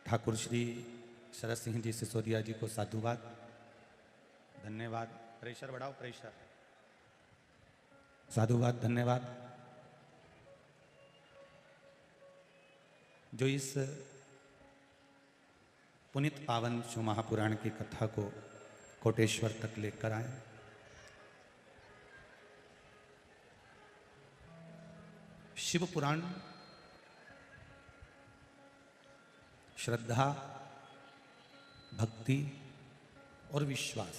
ठाकुर श्री शरद सिंह जी सिसोदिया जी को साधुवाद, धन्यवाद। प्रेशर बढ़ाओ, प्रेशर। साधुवाद, धन्यवाद। जो इस पुनित पावन शिव महापुराण की कथा को कोटेश्वर तक लेकर आए। शिव पुराण श्रद्धा, भक्ति और विश्वास,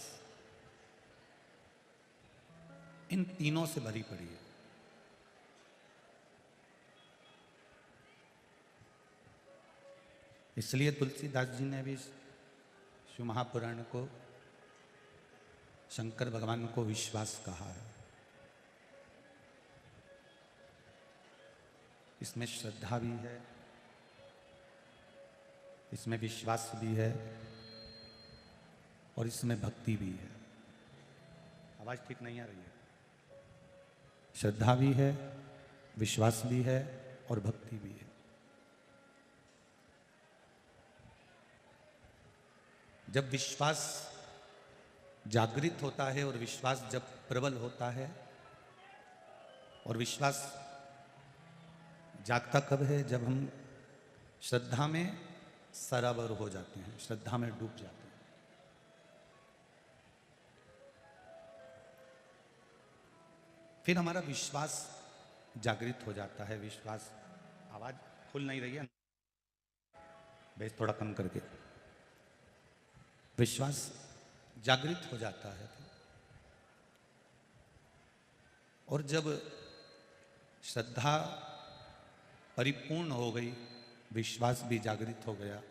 इन तीनों से भरी पड़ी है। इसलिए तुलसीदास जी ने भी शिव महापुराण को शंकर भगवान को विश्वास कहा है। इसमें श्रद्धा भी है, इसमें विश्वास भी है और इसमें भक्ति भी है। आवाज ठीक नहीं आ रही है। श्रद्धा भी है, विश्वास भी है और भक्ति भी है। जब विश्वास जागृत होता है और विश्वास जब प्रबल होता है, और विश्वास जागता कब है? जब हम श्रद्धा में सराबर हो जाते हैं, श्रद्धा में डूब जाते हैं। फिर हमारा विश्वास जागृत हो जाता है। विश्वास, आवाज खुल नहीं रही है, बेस थोड़ा कम करके। विश्वास जागृत हो जाता है। और जब श्रद्धा परिपूर्ण हो गई, विश्वास भी जागृत हो गया,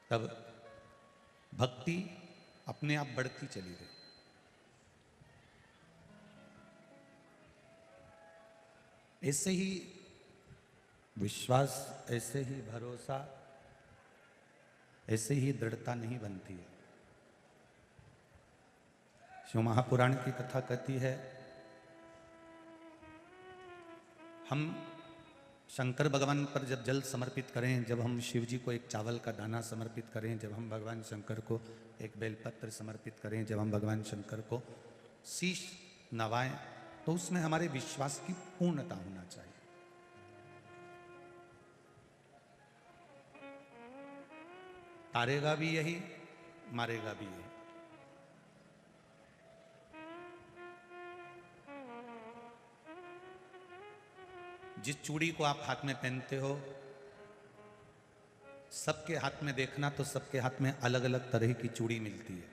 तब भक्ति अपने आप बढ़ती चली गई। ऐसे ही विश्वास, ऐसे ही भरोसा, ऐसे ही दृढ़ता नहीं बनती है। शिव महापुराण की कथा कहती है, हम शंकर भगवान पर जब जल समर्पित करें, जब हम शिव जी को एक चावल का दाना समर्पित करें, जब हम भगवान शंकर को एक बेलपत्र समर्पित करें, जब हम भगवान शंकर को शीश नवाएं, तो उसमें हमारे विश्वास की पूर्णता होना चाहिए। तारेगा भी यही, मारेगा भी यही। जिस चूड़ी को आप हाथ में पहनते हो, सबके हाथ में देखना तो सबके हाथ में अलग अलग तरह की चूड़ी मिलती है।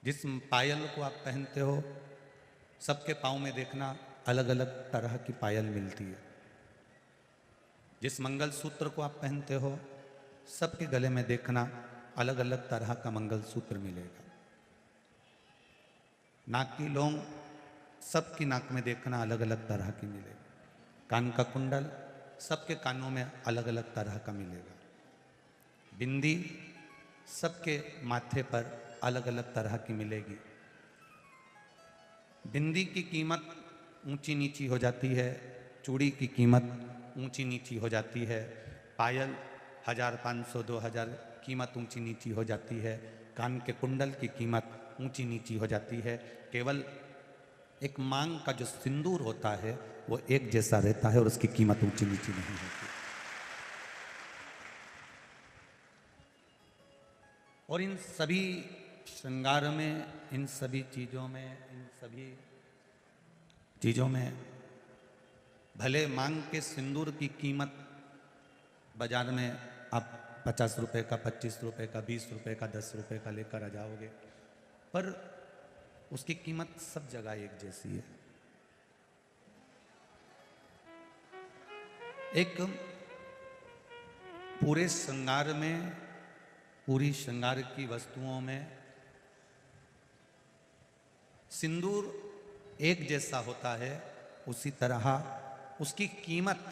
जिस पायल को आप पहनते हो, सबके पाँव में देखना अलग अलग तरह की पायल मिलती है। जिस मंगलसूत्र को आप पहनते हो, सबके गले में देखना अलग अलग तरह का मंगलसूत्र मिलेगा। नाक की लौंग, सबकी नाक में देखना अलग अलग तरह की मिलेगी। कान का कुंडल, सबके कानों में अलग अलग तरह का मिलेगा। बिंदी, सबके माथे पर अलग अलग तरह की मिलेगी। बिंदी की कीमत ऊंची नीची हो जाती है, चूड़ी की कीमत ऊंची नीची हो जाती है, पायल 1000, 500, 2000 कीमत ऊंची नीची हो जाती है, कान के कुंडल की कीमत ऊंची नीची हो जाती है। केवल एक मांग का जो सिंदूर होता है वो एक जैसा रहता है और उसकी कीमत ऊंची नीची नहीं होती। और इन सभी श्रृंगार में, इन सभी चीजों में, इन सभी चीजों में भले मांग के सिंदूर की कीमत बाजार में आप 50 रुपए का, 25 रुपए का, 20 रुपए का, 10 रुपए का लेकर आ जाओगे, पर उसकी कीमत सब जगह एक जैसी है। एक पूरे श्रृंगार में, पूरी श्रृंगार की वस्तुओं में सिंदूर एक जैसा होता है, उसी तरह उसकी कीमत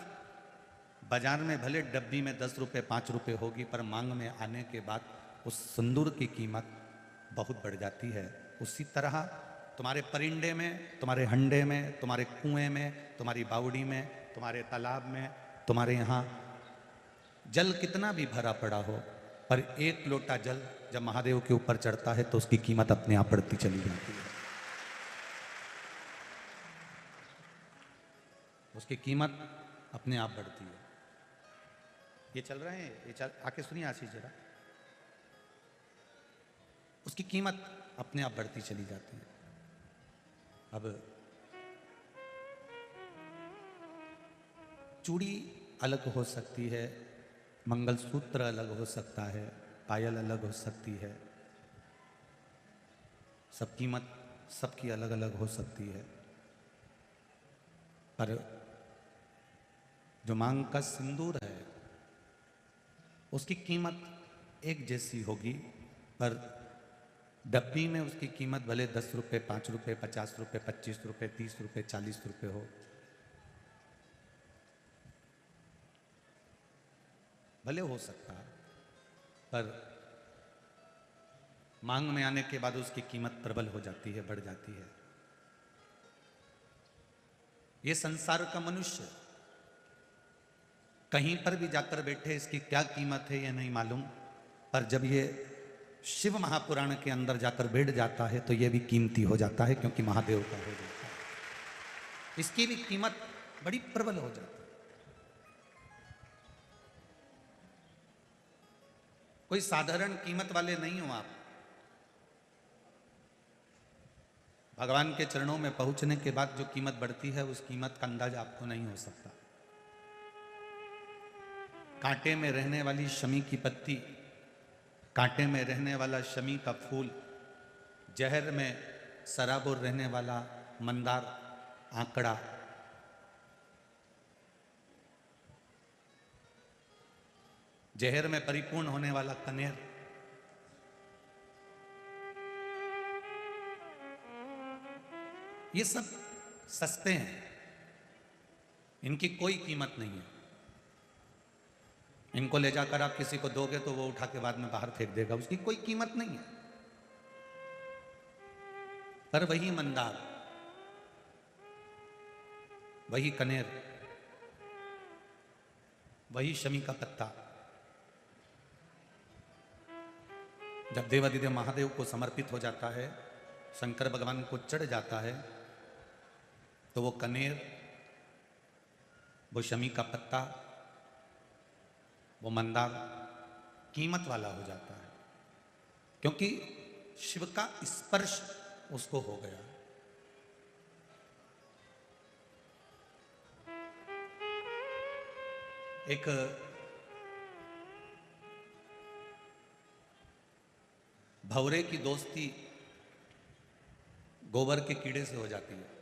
बाजार में भले डब्बी में 10 रुपए 5 रुपए होगी, पर मांग में आने के बाद उस सिंदूर की कीमत बहुत बढ़ जाती है। उसी तरह तुम्हारे परिंदे में, तुम्हारे हंडे में, तुम्हारे कुएं में, तुम्हारी बावड़ी में, तुम्हारे तालाब में तुम्हारे यहाँ जल कितना भी भरा पड़ा हो, पर एक लोटा जल जब महादेव के ऊपर चढ़ता है तो उसकी कीमत अपने आप बढ़ती चली जाती है। उसकी कीमत अपने आप बढ़ती है। ये चल रहे हैं, ये चल, आके सुनिए आशीष जरा। उसकी कीमत अपने आप बढ़ती चली जाती है। अब चूड़ी अलग हो सकती है, मंगलसूत्र अलग हो सकता है, पायल अलग हो सकती है, सब कीमत सबकी अलग अलग हो सकती है, पर जो मांग का सिंदूर है उसकी कीमत एक जैसी होगी, पर डब्बी में उसकी कीमत भले 10 रुपये, 5 रुपये, 50 रुपये, 25 रुपये, 30 रुपये, 40 रुपये हो, भले हो सकता है, पर मांग में आने के बाद उसकी कीमत प्रबल हो जाती है, बढ़ जाती है। ये संसार का मनुष्य कहीं पर भी जाकर बैठे, इसकी क्या कीमत है ये नहीं मालूम, पर जब ये शिव महापुराण के अंदर जाकर बैठ जाता है तो ये भी कीमती हो जाता है, क्योंकि महादेव का हो जाता है। इसकी भी कीमत बड़ी प्रबल हो जाती है। कोई साधारण कीमत वाले नहीं हो आप। भगवान के चरणों में पहुंचने के बाद जो कीमत बढ़ती है उस कीमत का अंदाजा आपको नहीं हो सकता। कांटे में रहने वाली शमी की पत्ती, कांटे में रहने वाला शमी का फूल, जहर में सराबोर रहने वाला मंदार आंकड़ा, जहर में परिपूर्ण होने वाला कनेर, ये सब सस्ते हैं, इनकी कोई कीमत नहीं है। इनको ले जाकर आप किसी को दोगे तो वो उठा के बाद में बाहर फेंक देगा, उसकी कोई कीमत नहीं है। पर वही मंदार, वही कनेर, वही शमी का पत्ता जब देवादिदेव महादेव को समर्पित हो जाता है, शंकर भगवान को चढ़ जाता है, तो वो कनेर, वो शमी का पत्ता, वो मंदार कीमत वाला हो जाता है, क्योंकि शिव का स्पर्श उसको हो गया। एक भंवरे की दोस्ती गोबर के कीड़े से हो जाती है।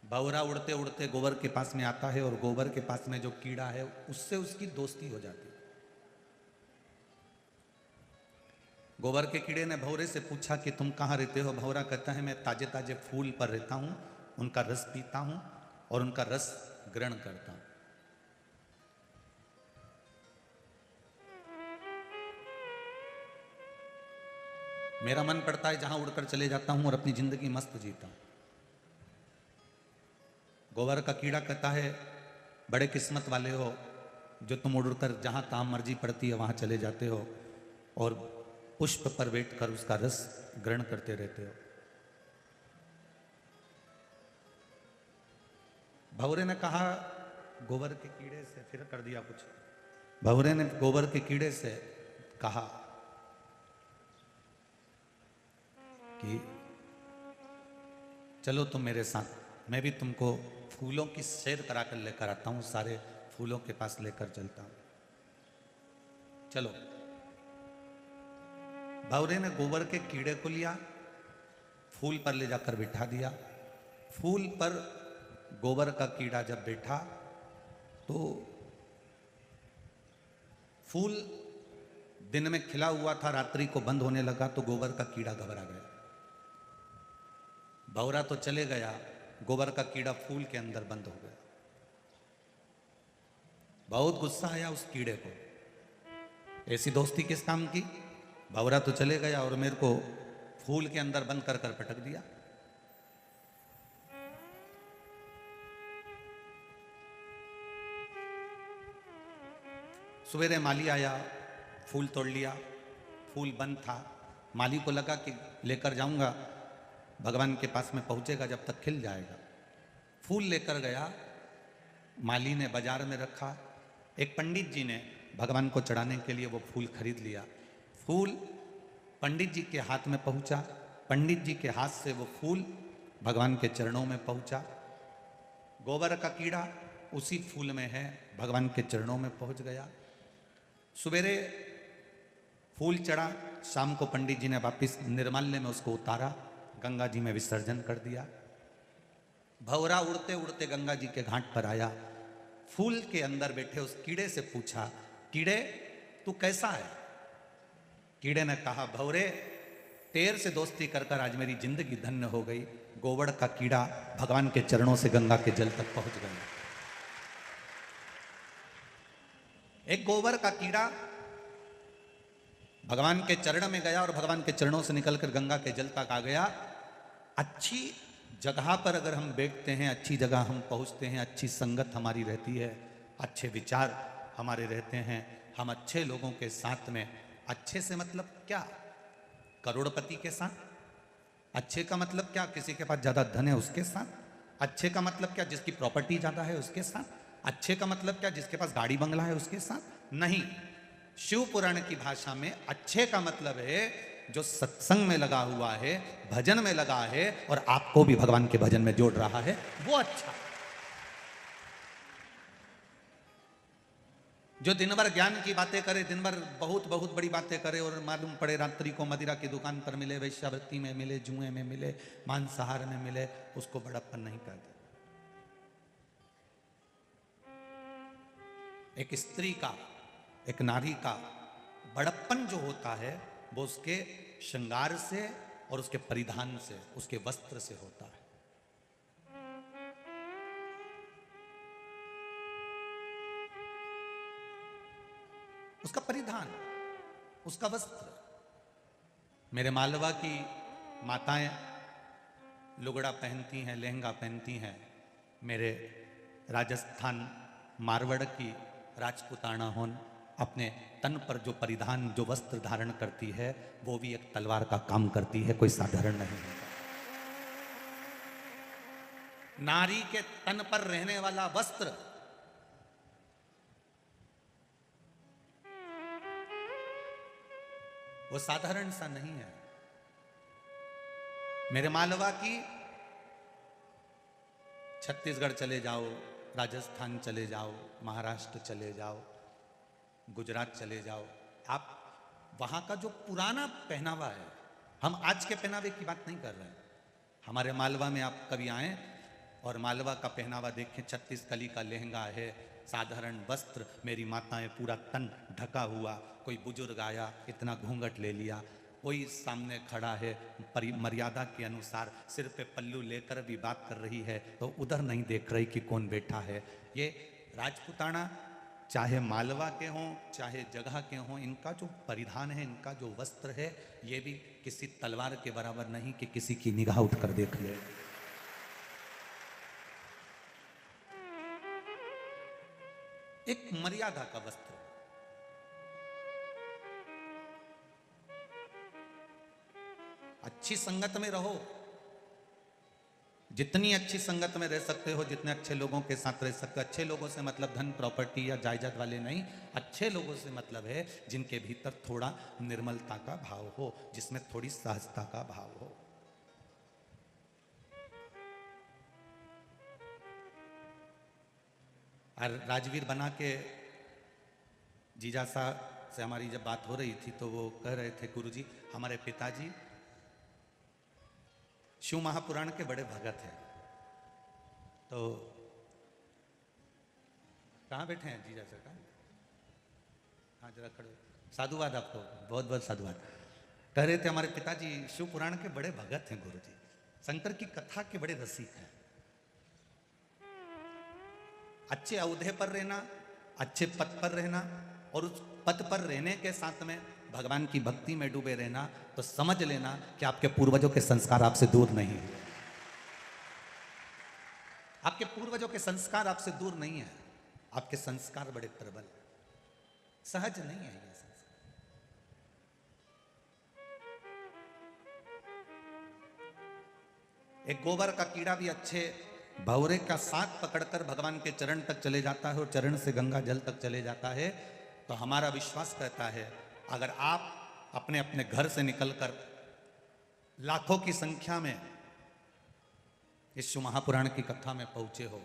भंवरा उड़ते उड़ते गोबर के पास में आता है और गोबर के पास में जो कीड़ा है उससे उसकी दोस्ती हो जाती है। गोबर के कीड़े ने भंवरे से पूछा कि तुम कहाँ रहते हो? भंवरा कहता है मैं ताजे ताजे फूल पर रहता हूँ, उनका रस पीता हूँ और उनका रस ग्रहण करता हूँ। मेरा मन पड़ता है जहां उड़कर चले जाता हूं और अपनी जिंदगी मस्त जीता हूं। गोबर का कीड़ा कहता है बड़े किस्मत वाले हो जो तुम उड़कर जहां काम मर्जी पड़ती है वहां चले जाते हो और पुष्प पर बैठकर उसका रस ग्रहण करते रहते हो। भंवरे ने कहा गोबर के कीड़े से, फिर कर दिया कुछ, भंवरे ने गोबर के कीड़े से कहा कि चलो तुम मेरे साथ, मैं भी तुमको फूलों की सैर करा कर लेकर आता हूँ, सारे फूलों के पास लेकर चलता हूँ, चलो। भंवरे ने गोबर के कीड़े को लिया, फूल पर ले जाकर बिठा दिया। फूल पर गोबर का कीड़ा जब बैठा तो फूल दिन में खिला हुआ था, रात्रि को बंद होने लगा तो गोबर का कीड़ा घबरा गया। भंवरा तो चले गया, गोबर का कीड़ा फूल के अंदर बंद हो गया। बहुत गुस्सा आया उस कीड़े को, ऐसी दोस्ती किस काम की? भंवरा तो चले गया और मेरे को फूल के अंदर बंद कर कर पटक दिया। सवेरे माली आया, फूल तोड़ लिया, फूल बंद था। माली को लगा कि लेकर जाऊंगा भगवान के पास में पहुंचेगा जब तक खिल जाएगा। फूल लेकर गया, माली ने बाजार में रखा। एक पंडित जी ने भगवान को चढ़ाने के लिए वो फूल खरीद लिया। फूल पंडित जी के हाथ में पहुंचा, पंडित जी के हाथ से वो फूल भगवान के चरणों में पहुंचा। गोबर का कीड़ा उसी फूल में है, भगवान के चरणों में पहुंच गया। सवेरे फूल चढ़ा, शाम को पंडित जी ने वापिस निर्माल्य में उसको उतारा, गंगा जी में विसर्जन कर दिया। भंवरा उड़ते उड़ते गंगा जी के घाट पर आया, फूल के अंदर बैठे उस कीड़े से पूछा, कीड़े तू कैसा है? कीड़े ने कहा, भंवरे तेर से दोस्ती कर कर आज मेरी जिंदगी धन्य हो गई। गोबर का कीड़ा भगवान के चरणों से गंगा के जल तक पहुंच गया। एक गोबर का कीड़ा भगवान के चरण में गया और भगवान के चरणों से निकलकर गंगा के जल तक आ गया। अच्छी जगह पर अगर हम बैठते हैं, अच्छी जगह हम पहुंचते हैं, अच्छी संगत हमारी रहती है, अच्छे विचार हमारे रहते हैं, हम अच्छे लोगों के साथ में, अच्छे से मतलब क्या? करोड़पति के साथ। अच्छे का मतलब क्या? किसी के पास ज्यादा धन है उसके साथ। अच्छे का मतलब क्या? जिसकी प्रॉपर्टी ज्यादा है उसके साथ। अच्छे का मतलब क्या? जिसके पास गाड़ी बंगला है उसके साथ। नहीं, शिव पुराण की भाषा में अच्छे का मतलब है जो सत्संग में लगा हुआ है, भजन में लगा है और आपको भी भगवान के भजन में जोड़ रहा है, वो अच्छा। जो दिन भर ज्ञान की बातें करे, दिन भर बहुत बहुत बड़ी बातें करे और मालूम पड़े रात्रि को मदिरा की दुकान पर मिले, वेश्यावृत्ति में मिले, जुए में मिले, मांसाहार में मिले, उसको बड़प्पन नहीं कहते। एक स्त्री का, एक नारी का बड़प्पन जो होता है वो उसके श्रृंगार से और उसके परिधान से, उसके वस्त्र से होता है। उसका परिधान, उसका वस्त्र। मेरे मालवा की माताएं लुगड़ा पहनती हैं, लहंगा पहनती हैं। मेरे राजस्थान मारवाड़ की राजपुताना होन अपने तन पर जो परिधान, जो वस्त्र धारण करती है, वो भी एक तलवार का काम करती है, कोई साधारण नहीं है। नारी के तन पर रहने वाला वस्त्र वो साधारण सा नहीं है। मेरे मालवा की, छत्तीसगढ़ चले जाओ, राजस्थान चले जाओ, महाराष्ट्र चले जाओ, गुजरात चले जाओ, आप वहां का जो पुराना पहनावा है, हम आज के पहनावे की बात नहीं कर रहे हैं। हमारे मालवा में आप कभी आए और मालवा का पहनावा देखें, 36 कली का लहंगा है, साधारण वस्त्र, मेरी माताएं पूरा तन ढका हुआ। कोई बुजुर्ग आया, इतना घूंघट ले लिया, कोई सामने खड़ा है, मर्यादा के अनुसार सिर पे पल्लू लेकर भी बात कर रही है तो उधर नहीं देख रही कि कौन बैठा है। ये राजपुताना चाहे मालवा के हों चाहे जगह के हों, इनका जो परिधान है, इनका जो वस्त्र है, ये भी किसी तलवार के बराबर नहीं कि किसी की निगाह उठकर देख ले। एक मर्यादा का वस्त्र। अच्छी संगत में रहो, जितनी अच्छी संगत में रह सकते हो, जितने अच्छे लोगों के साथ रह सकते हो। अच्छे लोगों से मतलब धन प्रॉपर्टी या जायदाद वाले नहीं, अच्छे लोगों से मतलब है जिनके भीतर थोड़ा निर्मलता का भाव हो, जिसमें थोड़ी सहजता का भाव हो। और राजवीर बना के जीजा साहब से हमारी जब बात हो रही थी तो वो कह रहे थे, गुरुजी हमारे पिताजी शिव महापुराण के बड़े भगत हैं। तो कहाँ बैठे हैं जीजा सर? हाँ जरा खड़े। साधुवाद आपको, बहुत बहुत साधुवाद। कह रहे थे हमारे पिताजी शिव पुराण के बड़े भगत हैं गुरुजी, शंकर की कथा के बड़े रसिक हैं। अच्छे औहदे पर रहना, अच्छे पद पर रहना और उस पद पर रहने के साथ में भगवान की भक्ति में डूबे रहना, तो समझ लेना कि आपके पूर्वजों के संस्कार आपसे दूर नहीं है। आपके पूर्वजों के संस्कार आपसे दूर नहीं है, आपके संस्कार बड़े प्रबल। सहज नहीं है ये संस्कार। एक गोबर का कीड़ा भी अच्छे भौरे का साथ पकड़कर भगवान के चरण तक चले जाता है और चरण से गंगा जल तक चले जाता है। तो हमारा विश्वास कहता है अगर आप अपने अपने घर से निकलकर लाखों की संख्या में इस शिव महापुराण की कथा में पहुंचे हो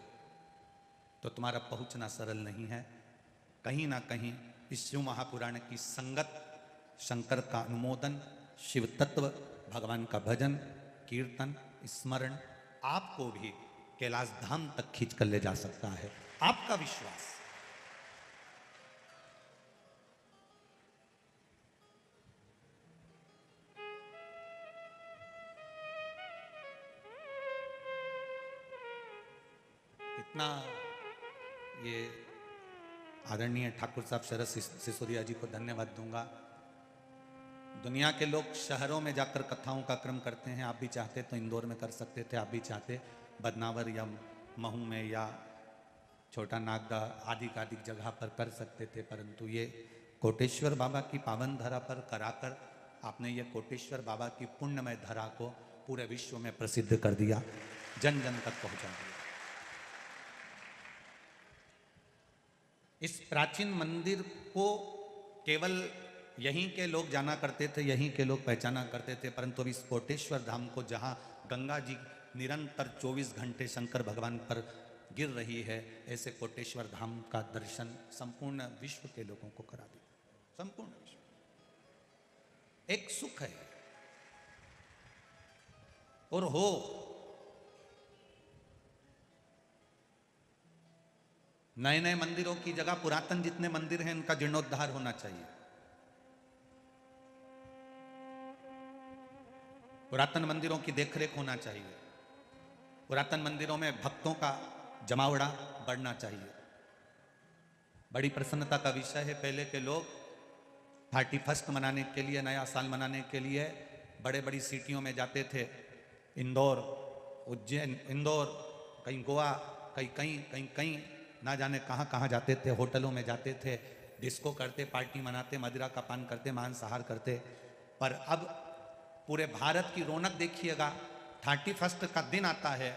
तो तुम्हारा पहुंचना सरल नहीं है। कहीं ना कहीं इस शिव महापुराण की संगत, शंकर का अनुमोदन, शिव तत्व, भगवान का भजन, कीर्तन, स्मरण आपको भी कैलाश धाम तक खींच कर ले जा सकता है। आपका विश्वास। इतना ये आदरणीय ठाकुर साहब शरद सिसोदिया जी को धन्यवाद दूंगा। दुनिया के लोग शहरों में जाकर कथाओं का क्रम करते हैं। आप भी चाहते तो इंदौर में कर सकते थे, आप भी चाहते बदनावर या महू में या छोटा नागदा आदि आदि जगह पर कर सकते थे, परंतु ये कोटेश्वर बाबा की पावन धरा पर कराकर आपने ये कोटेश्वर बाबा की पुण्यमय धरा को पूरे विश्व में प्रसिद्ध कर दिया, जन जन तक पहुंचा दिया। इस प्राचीन मंदिर को केवल यहीं के लोग जाना करते थे, यहीं के लोग पहचाना करते थे, परंतु अब इस कोटेश्वर धाम को जहां गंगा जी निरंतर 24 घंटे शंकर भगवान पर गिर रही है, ऐसे कोटेश्वर धाम का दर्शन संपूर्ण विश्व के लोगों को करा दिया। संपूर्ण विश्व एक सुख है और हो। नए नए मंदिरों की जगह पुरातन जितने मंदिर हैं उनका जीर्णोद्धार होना चाहिए। पुरातन मंदिरों की देखरेख होना चाहिए। पुरातन मंदिरों में भक्तों का जमावड़ा बढ़ना चाहिए। बड़ी प्रसन्नता का विषय है, पहले के लोग 31 मनाने के लिए, नया साल मनाने के लिए बड़े बड़ी सिटियों में जाते थे। इंदौर, उज्जैन, इंदौर, कहीं गोवा, कहीं कहीं कहीं कहीं ना जाने कहाँ कहाँ जाते थे। होटलों में जाते थे, डिस्को करते, पार्टी मनाते, मदिरा का पान करते, मांसाहार करते। पर अब पूरे भारत की रौनक देखिएगा, 31 का दिन आता है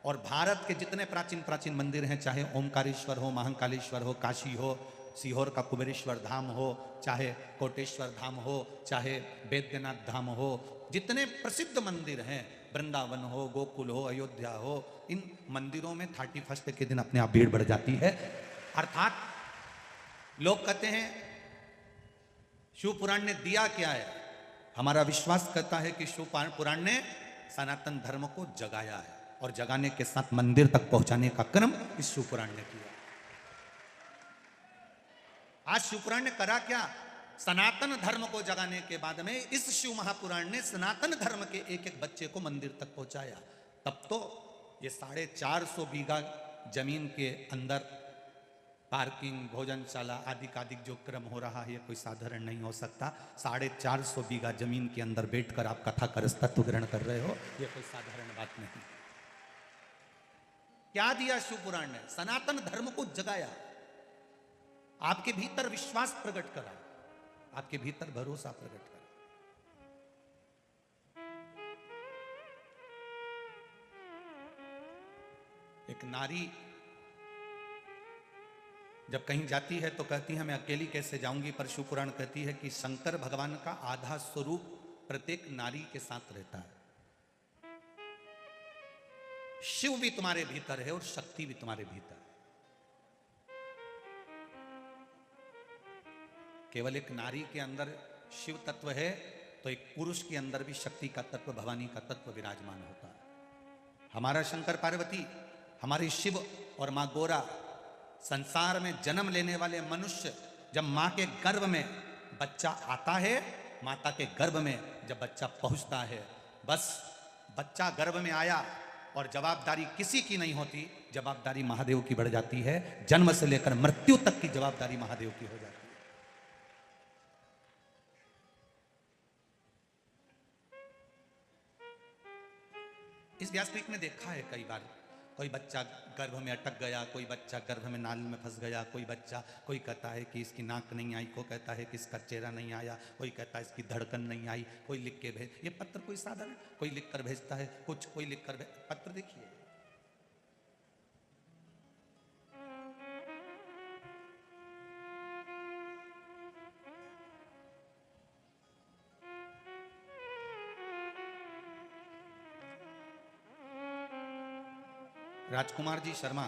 और भारत के जितने प्राचीन प्राचीन मंदिर हैं, चाहे ओमकारेश्वर हो, महाकालेश्वर हो, काशी हो, सीहोर का कुबेरेश्वर धाम हो, चाहे कोटेश्वर धाम हो, चाहे वैद्यनाथ धाम हो, जितने प्रसिद्ध मंदिर हैं, वृंदावन हो, गोकुल हो, अयोध्या हो, इन मंदिरों में 31 के दिन अपने आप भीड़ बढ़ जाती है। अर्थात लोग कहते हैं शिव पुराण ने दिया क्या है। हमारा विश्वास कहता है कि शिव पुराण ने सनातन धर्म को जगाया है और जगाने के साथ मंदिर तक पहुंचाने का क्रम इस शिव पुराण ने किया। आज शिव पुराण ने करा क्या? सनातन धर्म को जगाने के बाद में इस शिव महापुराण ने सनातन धर्म के एक एक बच्चे को मंदिर तक पहुंचाया। तब तो ये 450 बीघा जमीन के अंदर पार्किंग, भोजनशाला आदि का जो क्रम हो रहा है, ये कोई साधारण नहीं हो सकता। 450 बीघा जमीन के अंदर बैठकर आप कथा का तत्व ग्रहण कर रहे हो, ये कोई साधारण बात नहीं। क्या दिया शिव पुराण ने? सनातन धर्म को जगाया, आपके भीतर विश्वास प्रकट करा, आपके भीतर भरोसा प्रकट करा। एक नारी जब कहीं जाती है तो कहती है मैं अकेली कैसे जाऊंगी, पर शिव पुराण कहती है कि शंकर भगवान का आधा स्वरूप प्रत्येक नारी के साथ रहता है। शिव भी तुम्हारे भीतर है और शक्ति भी तुम्हारे भीतर है। केवल एक नारी के अंदर शिव तत्व है तो एक पुरुष के अंदर भी शक्ति का तत्व, भवानी का तत्व विराजमान होता है। हमारा शंकर पार्वती, हमारी शिव और मां गोरा, संसार में जन्म लेने वाले मनुष्य जब मां के गर्भ में बच्चा आता है, माता के गर्भ में जब बच्चा पहुंचता है, बस बच्चा गर्भ में आया और जवाबदारी किसी की नहीं होती, जवाबदारी महादेव की बढ़ जाती है। जन्म से लेकर मृत्यु तक की जवाबदारी महादेव की हो जाती है। इस व्यासपीठ में देखा है कई बार, कोई बच्चा गर्भ में अटक गया, कोई बच्चा गर्भ में नाल में फंस गया, कोई बच्चा, कोई कहता है कि इसकी नाक नहीं आई, कोई कहता है कि इसका चेहरा नहीं आया, कोई कहता है इसकी धड़कन नहीं आई, कोई लिख के भेज, ये पत्र कोई साधारण, कोई लिख कर भेजता है कुछ, कोई लिख कर पत्र देखिए। राजकुमार जी शर्मा,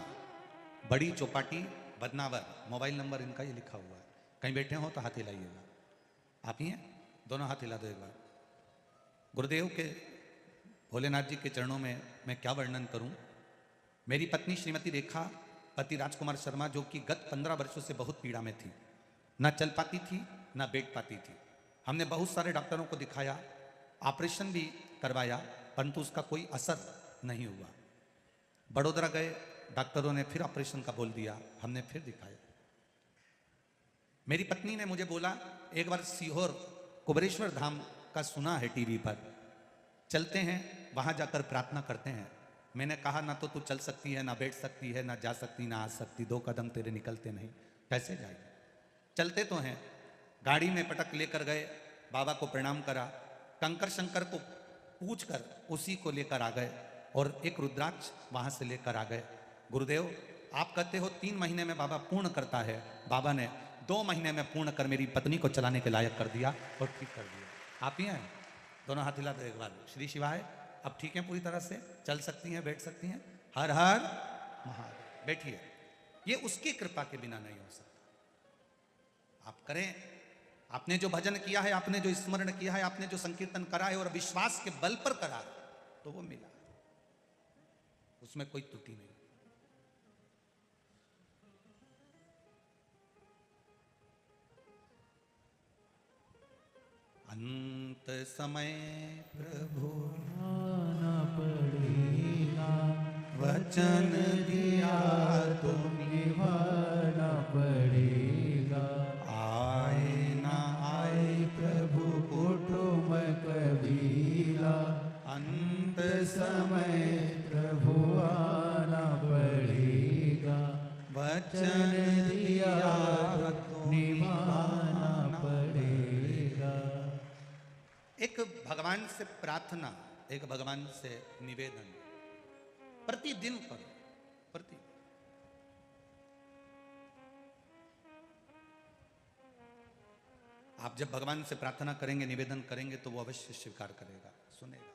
बड़ी चौपाटी, बदनावर, मोबाइल नंबर इनका ये लिखा हुआ है। कहीं बैठे हो तो हाथ हिलाइएगा। आप ही हैं? दोनों हाथ हिला दो एक बार। गुरुदेव के, भोलेनाथ जी के चरणों में मैं क्या वर्णन करूं। मेरी पत्नी श्रीमती रेखा, पति राजकुमार शर्मा, जो कि गत 15 वर्षों से बहुत पीड़ा में थी, ना चल पाती थी, ना बैठ पाती थी। हमने बहुत सारे डॉक्टरों को दिखाया, ऑपरेशन भी करवाया, परंतु उसका कोई असर नहीं हुआ। बड़ोदरा गए, डॉक्टरों ने फिर ऑपरेशन का बोल दिया, हमने फिर दिखाया। मेरी पत्नी ने मुझे बोला, एक बार सीहोर कुबेरेश्वर धाम का सुना है टीवी पर, चलते हैं वहां जाकर प्रार्थना करते हैं। मैंने कहा, ना तो तू चल सकती है, ना बैठ सकती है, ना जा सकती, ना आ सकती, 2 कदम तेरे निकलते नहीं, कैसे जाएगी? चलते तो हैं। गाड़ी में पटक लेकर गए, बाबा को प्रणाम करा, कंकर शंकर को पूछ कर उसी को लेकर आ गए और एक रुद्राक्ष वहां से लेकर आ गए। गुरुदेव, आप कहते हो 3 महीने में बाबा पूर्ण करता है, बाबा ने 2 महीने में पूर्ण कर मेरी पत्नी को चलाने के लायक कर दिया और ठीक कर दिया। आप ही हैं? दोनों हाथ हिला दो एक बार। श्री शिवाय। अब ठीक है, पूरी तरह से चल सकती हैं, बैठ सकती हैं। हर हर महादेव। बैठिए। ये उसकी कृपा के बिना नहीं हो सकता। आप करें, आपने जो भजन किया है, आपने जो स्मरण किया है, आपने जो संकीर्तन करा है और विश्वास के बल पर करा तो वो मिला, उसमें कोई त्रुटि नहीं। अंत समय प्रभु आना पड़ेगा, वचन दिया तो निभाना पड़ेगा। आए ना आए प्रभु कुटुंब कबीला, अंत समय प्रभु आना पड़ेगा, वचन दिया तो निभाना पड़ेगा। एक भगवान से प्रार्थना, एक भगवान से निवेदन प्रतिदिन करो, प्रति। आप जब भगवान से प्रार्थना करेंगे, निवेदन करेंगे, तो वो अवश्य स्वीकार करेगा, सुनेगा।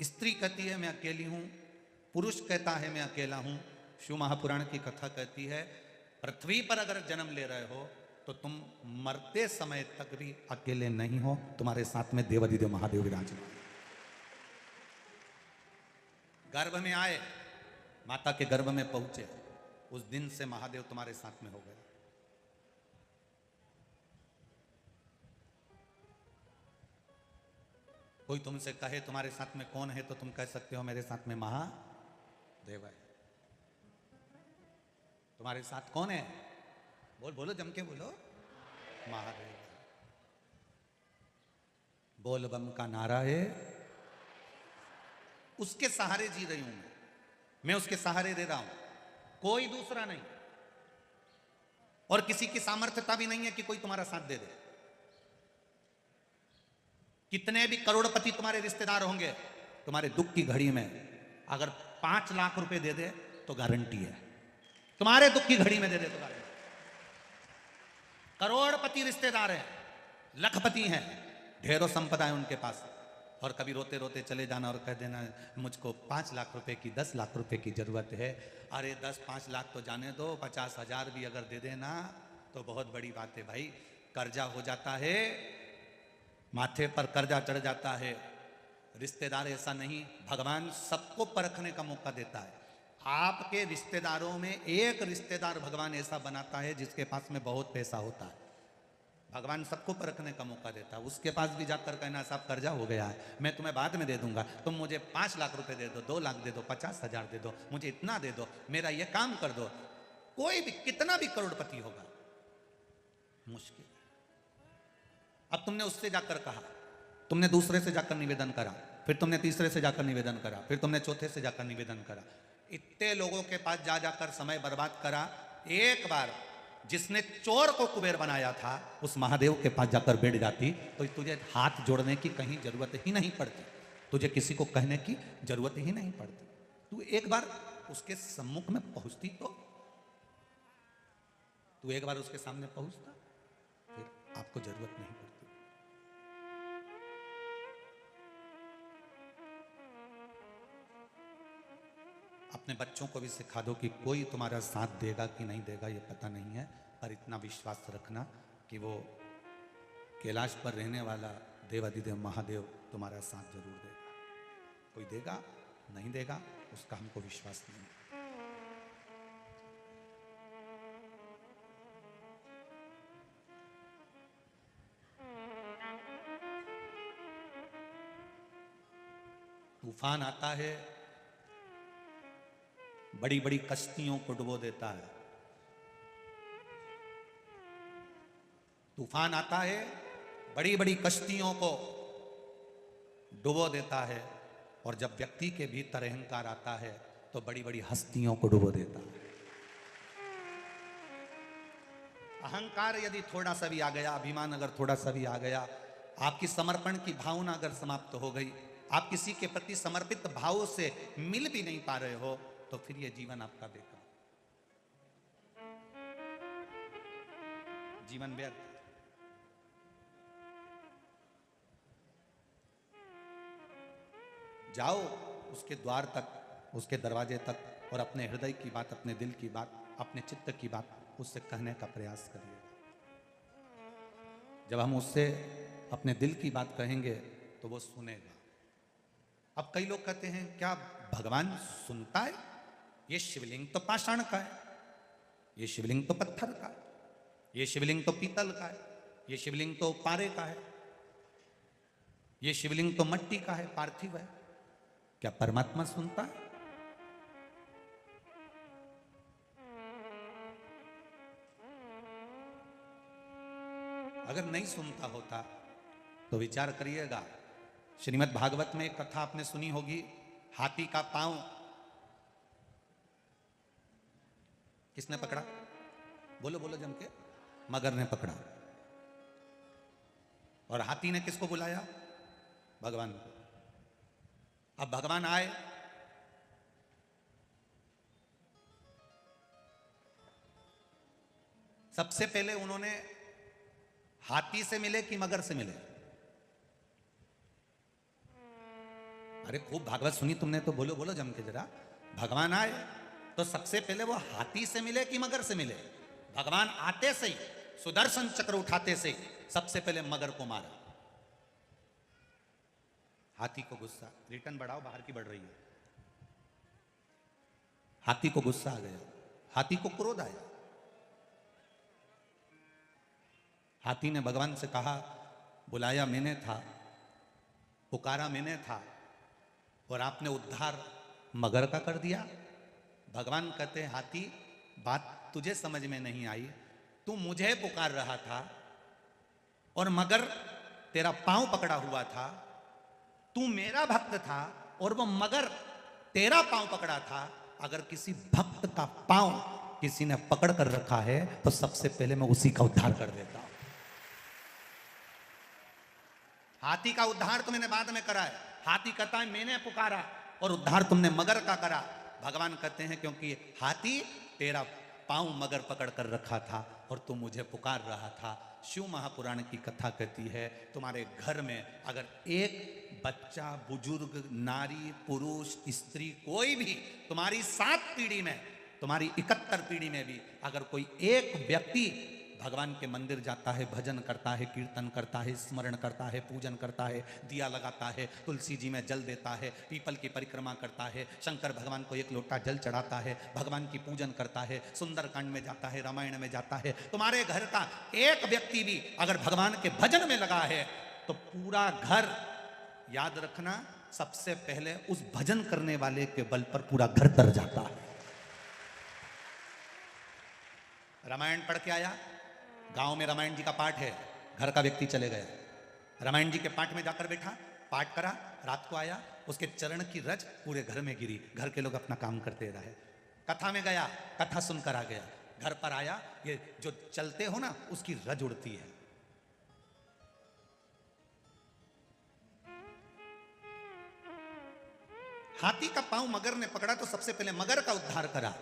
स्त्री कहती है मैं अकेली हूं, पुरुष कहता है मैं अकेला हूं। शिव महापुराण की कथा कहती है, पृथ्वी पर अगर जन्म ले रहे हो तो तुम मरते समय तक भी अकेले नहीं हो, तुम्हारे साथ में देवाधिदेव महादेव विराजमान। गर्भ में आए, माता के गर्भ में पहुंचे, उस दिन से महादेव तुम्हारे साथ में हो गए। कोई तुमसे कहे तुम्हारे साथ में कौन है, तो तुम कह सकते हो मेरे साथ में महादेव है। तुम्हारे साथ कौन है? बोलो जम के बोलो, महादेव। बोल बम का नारा है, उसके सहारे जी रही हूं मैं उसके सहारे दे रहा हूं, कोई दूसरा नहीं। और किसी की सामर्थ्यता भी नहीं है कि कोई तुम्हारा साथ दे दे। कितने भी करोड़पति तुम्हारे रिश्तेदार होंगे, तुम्हारे दुख की घड़ी में अगर 5 लाख रुपए दे दे तो गारंटी है, तुम्हारे दुख की घड़ी में दे दे तो गारंटी। करोड़पति रिश्तेदार हैं, लखपति हैं, ढेरों संपदा है उनके पास, और कभी रोते रोते चले जाना और कह देना मुझको 5 लाख रुपए की, 10 लाख रुपए की जरूरत है। अरे 10-5 लाख तो जाने दो, 50,000 भी अगर दे देना तो बहुत बड़ी बात है भाई। कर्जा हो जाता है, माथे पर कर्जा चढ़ जाता है। रिश्तेदार ऐसा नहीं, भगवान सबको परखने का मौका देता है। आपके रिश्तेदारों में एक रिश्तेदार भगवान ऐसा बनाता है जिसके पास में बहुत पैसा होता है। भगवान सबको परखने का मौका देता है। उसके पास भी जाकर कहना साहब कर्जा हो गया है, मैं तुम्हें बाद में दे दूंगा, तुम मुझे 5 लाख रुपए दे दो, 2 लाख दे दो, 50,000 दे दो, मुझे इतना दे दो, मेरा ये काम कर दो। कोई भी कितना भी करोड़पति होगा, मुश्किल। अब तुमने उससे जाकर कहा तुमने दूसरे से जाकर निवेदन करा, फिर तुमने तीसरे से जाकर निवेदन करा, फिर तुमने चौथे से जाकर निवेदन करा। इतने लोगों के पास जा जाकर समय बर्बाद करा। एक बार जिसने चोर को कुबेर बनाया था उस महादेव के पास जाकर बैठ जाती तो तुझे हाथ जोड़ने की कहीं जरूरत ही नहीं पड़ती, तुझे किसी को कहने की जरूरत ही नहीं पड़ती। तू एक बार उसके सम्मुख में पहुंचती तो तू एक बार उसके सामने पहुंचता, फिर आपको जरूरत नहीं पड़ती। अपने बच्चों को भी सिखा दो कि कोई तुम्हारा साथ देगा कि नहीं देगा ये पता नहीं है, पर इतना विश्वास रखना कि वो कैलाश पर रहने वाला देवाधिदेव महादेव तुम्हारा साथ जरूर देगा। कोई देगा नहीं देगा उसका हमको विश्वास नहीं है। तूफान आता है, बड़ी बड़ी कश्तियों को डुबो देता है। तूफान आता है, बड़ी बड़ी कश्तियों को डुबो देता है, और जब व्यक्ति के भीतर अहंकार आता है तो बड़ी बड़ी हस्तियों को डुबो देता है। अहंकार यदि थोड़ा सा भी आ गया, अभिमान अगर थोड़ा सा भी आ गया, आपकी समर्पण की भावना अगर समाप्त हो गई, आप किसी के प्रति समर्पित भाव से मिल भी नहीं पा रहे हो, तो फिर ये जीवन आपका बेकार, जीवन व्यर्थ। जाओ उसके द्वार तक, उसके दरवाजे तक, और अपने हृदय की बात, अपने दिल की बात, अपने चित्त की बात उससे कहने का प्रयास करिए। जब हम उससे अपने दिल की बात कहेंगे तो वो सुनेगा। अब कई लोग कहते हैं क्या भगवान सुनता है? ये शिवलिंग तो पाषाण का है, ये शिवलिंग तो पत्थर का है, ये शिवलिंग तो पीतल का है, ये शिवलिंग तो पारे का है, ये शिवलिंग तो मट्टी का है, पार्थिव है। क्या परमात्मा सुनता है? अगर नहीं सुनता होता तो विचार करिएगा। श्रीमद् भागवत में एक कथा आपने सुनी होगी, हाथी का पांव किसने पकड़ा? बोलो बोलो जम के। मगर ने पकड़ा। और हाथी ने किसको बुलाया? भगवान को। अब भगवान आए, सबसे पहले उन्होंने हाथी से मिले कि मगर से मिले? अरे खूब भागवत सुनी तुमने तो बोलो बोलो जम के जरा। भगवान आए तो सबसे पहले वो हाथी से मिले कि मगर से मिले? भगवान आते से ही, सुदर्शन चक्र उठाते से सबसे पहले मगर को मारा। हाथी को गुस्सा, रिटर्न बढ़ाओ, बाहर की बढ़ रही है। हाथी को गुस्सा आ गया, हाथी को क्रोध आया। हाथी ने भगवान से कहा, बुलाया मैंने था, पुकारा मैंने था, और आपने उद्धार मगर का कर दिया। भगवान कहते हैं, हाथी बात तुझे समझ में नहीं आई, तू मुझे पुकार रहा था और मगर तेरा पांव पकड़ा हुआ था। तू मेरा भक्त था और वो मगर तेरा पांव पकड़ा था। अगर किसी भक्त का पांव किसी ने पकड़ कर रखा है तो सबसे पहले मैं उसी का उद्धार कर देता हूं। हाथी का उद्धार तो मैंने बाद में करा है। हाथी कहता है मैंने पुकारा और उद्धार तुमने मगर का करा। भगवान कहते हैं क्योंकि हाथी तेरा पांव मगर पकड़ कर रखा था और तू मुझे पुकार रहा था। शिव महापुराण की कथा कहती है, तुम्हारे घर में अगर एक बच्चा, बुजुर्ग, नारी, पुरुष, स्त्री, कोई भी तुम्हारी 7 पीढ़ी में, तुम्हारी 71 पीढ़ी में भी अगर कोई एक व्यक्ति भगवान के मंदिर जाता है, भजन करता है, कीर्तन करता है, स्मरण करता है, पूजन करता है, दिया लगाता है, तुलसी जी में जल देता है, पीपल की परिक्रमा करता है, शंकर भगवान को 1 लोटा जल चढ़ाता है, भगवान की पूजन करता है, सुंदरकांड में जाता है, रामायण में जाता है, तुम्हारे घर का एक व्यक्ति भी अगर भगवान के भजन में लगा है तो पूरा घर, याद रखना, सबसे पहले उस भजन करने वाले के बल पर पूरा घर तर जाता है। रामायण पढ़ के आया, गांव में रामायण जी का पाठ है, घर का व्यक्ति चले गया, रामायण जी के पाठ में जाकर बैठा, पाठ करा, रात को आया, उसके चरण की रज पूरे घर में गिरी, घर के लोग अपना काम करते रहे। कथा में गया, कथा सुनकर आ गया, घर पर आया, ये जो चलते हो ना उसकी रज उड़ती है। हाथी का पांव मगर ने पकड़ा तो सबसे पहले मगर का उद्धार करा।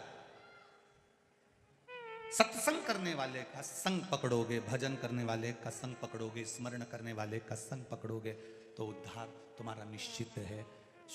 सत्संग करने वाले का संग पकड़ोगे, भजन करने वाले का संग पकड़ोगे, स्मरण करने वाले का संग पकड़ोगे तो उद्धार तुम्हारा निश्चित है।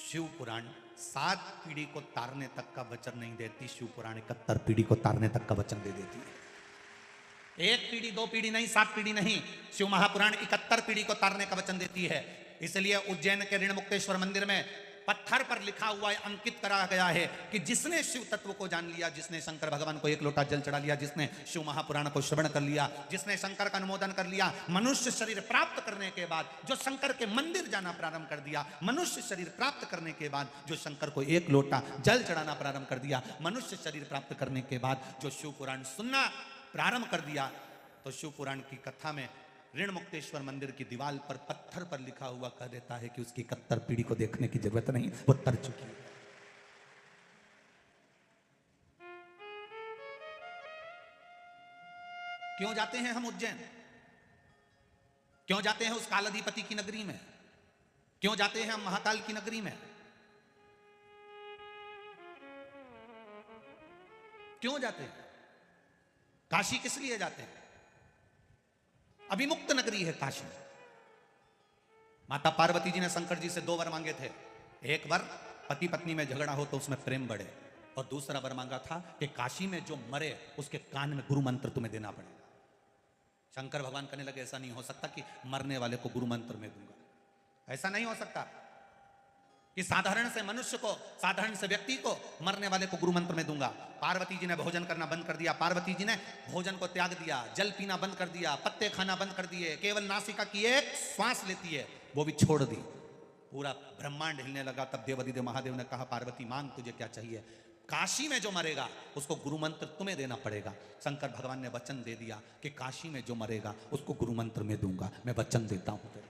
शिव पुराण 7 पीढ़ी को तारने तक का वचन नहीं देती, शिव पुराण 71 पीढ़ी को तारने तक का वचन दे देती है। 1 पीढ़ी 2 पीढ़ी नहीं, 7 पीढ़ी नहीं, शिव महापुराण 71 पीढ़ी को तारने का वचन देती है। इसलिए उज्जैन के ऋणमुक्तेश्वर मंदिर में पत्थर पर लिखा हुआ है, अंकित करा गया है कि जिसने शिव तत्व को जान लिया, जिसने शंकर भगवान को 1 लोटा जल चढ़ा लिया, जिसने शिव महापुराण को श्रवण कर लिया, जिसने शंकर का अनुमोदन कर लिया, मनुष्य शरीर प्राप्त करने के बाद जो शंकर के मंदिर जाना प्रारंभ कर दिया, मनुष्य शरीर प्राप्त करने के बाद जो शंकर को 1 लोटा जल चढ़ाना प्रारंभ कर दिया, मनुष्य शरीर प्राप्त करने के बाद जो शिव पुराण सुनना प्रारंभ कर दिया, तो शिव पुराण की कथा में ऋणमुक्तेश्वर मंदिर की दीवार पर पत्थर पर लिखा हुआ कह देता है कि उसकी 71 पीढ़ी को देखने की जरूरत नहीं, वो तर चुकी है। क्यों जाते हैं हम उज्जैन? क्यों जाते हैं उस कालाधिपति की नगरी में? क्यों जाते हैं हम महाकाल की नगरी में? क्यों जाते हैं? काशी किस लिए जाते हैं? अभिमुक्त नगरी है काशी। माता पार्वती जी ने शंकर जी से 2 वर मांगे थे। एक वर पति पत्नी में झगड़ा हो तो उसमें प्रेम बढ़े, और दूसरा वर मांगा था कि काशी में जो मरे उसके कान में गुरु मंत्र तुम्हें देना पड़ेगा। शंकर भगवान कहने लगे ऐसा नहीं हो सकता कि मरने वाले को गुरु मंत्र में दूंगा, ऐसा नहीं हो सकता कि साधारण से मनुष्य को, साधारण से व्यक्ति को, मरने वाले को गुरु मंत्र में दूंगा। पार्वती जी ने भोजन करना बंद कर दिया, पार्वती जी ने भोजन को त्याग दिया, जल पीना बंद कर दिया, पत्ते खाना बंद कर दिए, केवल नासिका की एक श्वास लेती है वो भी छोड़ दी। पूरा ब्रह्मांड हिलने लगा। तब देवाधिदेव महादेव ने कहा पार्वती मांग तुझे क्या चाहिए? काशी में जो मरेगा उसको गुरु मंत्र तुम्हें देना पड़ेगा। शंकर भगवान ने वचन दे दिया कि काशी में जो मरेगा उसको गुरु मंत्र में दूंगा, मैं वचन देता हूं।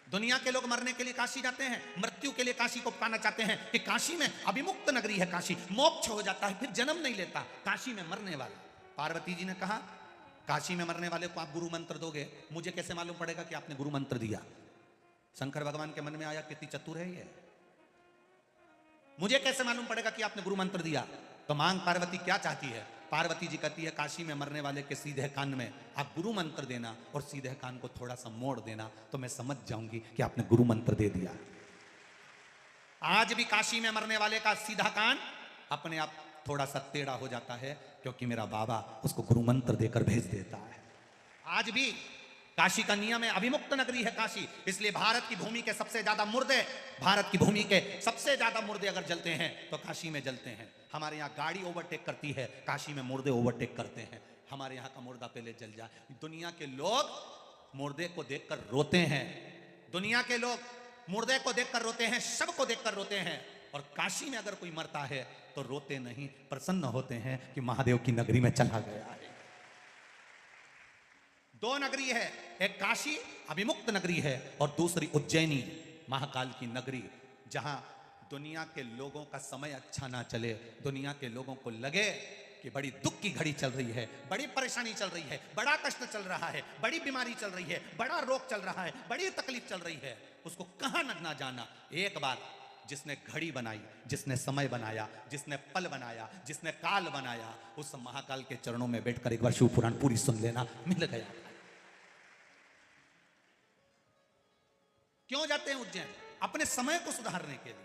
दुनिया के लोग मरने के लिए काशी जाते हैं, मृत्यु के लिए काशी को पाना चाहते हैं कि काशी में अभिमुक्त नगरी है, काशी मोक्ष हो जाता है, फिर जन्म नहीं लेता, काशी में मरने वाला। पार्वती जी ने कहा काशी में मरने वाले को आप गुरु मंत्र दोगे, मुझे कैसे मालूम पड़ेगा कि आपने गुरु मंत्र दिया? शंकर भगवान के मन में आया कितनी चतुर है ये, मुझे कैसे मालूम पड़ेगा कि आपने गुरु मंत्र दिया? तो मांग पार्वती क्या चाहती है? पार्वती जी कहती है काशी में मरने वाले के सीधे कान में आप गुरु मंत्र देना और सीधे कान को थोड़ा सा मोड़ देना, तो मैं समझ जाऊंगी कि आपने गुरु मंत्र दे दिया। आज भी काशी में मरने वाले का सीधा कान अपने आप थोड़ा सा टेढ़ा हो जाता है, क्योंकि मेरा बाबा उसको गुरु मंत्र देकर भेज देता है। आज भी काशी का नियम है, अभिमुक्त नगरी है काशी। इसलिए भारत की भूमि के सबसे ज्यादा मुर्दे, भारत की भूमि के सबसे ज्यादा मुर्दे अगर जलते हैं तो काशी में जलते हैं। हमारे यहाँ गाड़ी ओवरटेक करती है, काशी में मुर्दे ओवरटेक करते हैं। हमारे यहाँ का मुर्दा पहले जल जाए। दुनिया के लोग मुर्दे को देखकर रोते हैं, दुनिया के लोग मुर्दे को देखकर रोते हैं, शव को देखकर रोते हैं। और काशी में अगर कोई मरता है तो रोते नहीं, प्रसन्न होते हैं कि महादेव की नगरी में चला गया है। 2 नगरी है, एक काशी अभिमुक्त नगरी है और दूसरी उज्जैनी महाकाल की नगरी, जहां दुनिया के लोगों का समय अच्छा ना चले, दुनिया के लोगों को लगे कि बड़ी दुख की घड़ी चल रही है, बड़ी परेशानी चल रही है, बड़ा कष्ट चल रहा है, बड़ी बीमारी चल रही है, बड़ा रोग चल रहा है, बड़ी तकलीफ चल रही है, उसको कहां ना जाना। एक बार जिसने घड़ी बनाई, जिसने समय बनाया, जिसने पल बनाया, जिसने काल बनाया, उस महाकाल के चरणों में बैठकर एक बार शिव पुराण पूरी सुन लेना, मिल गया। क्यों जाते हैं उज्जैन? अपने समय को सुधारने के लिए।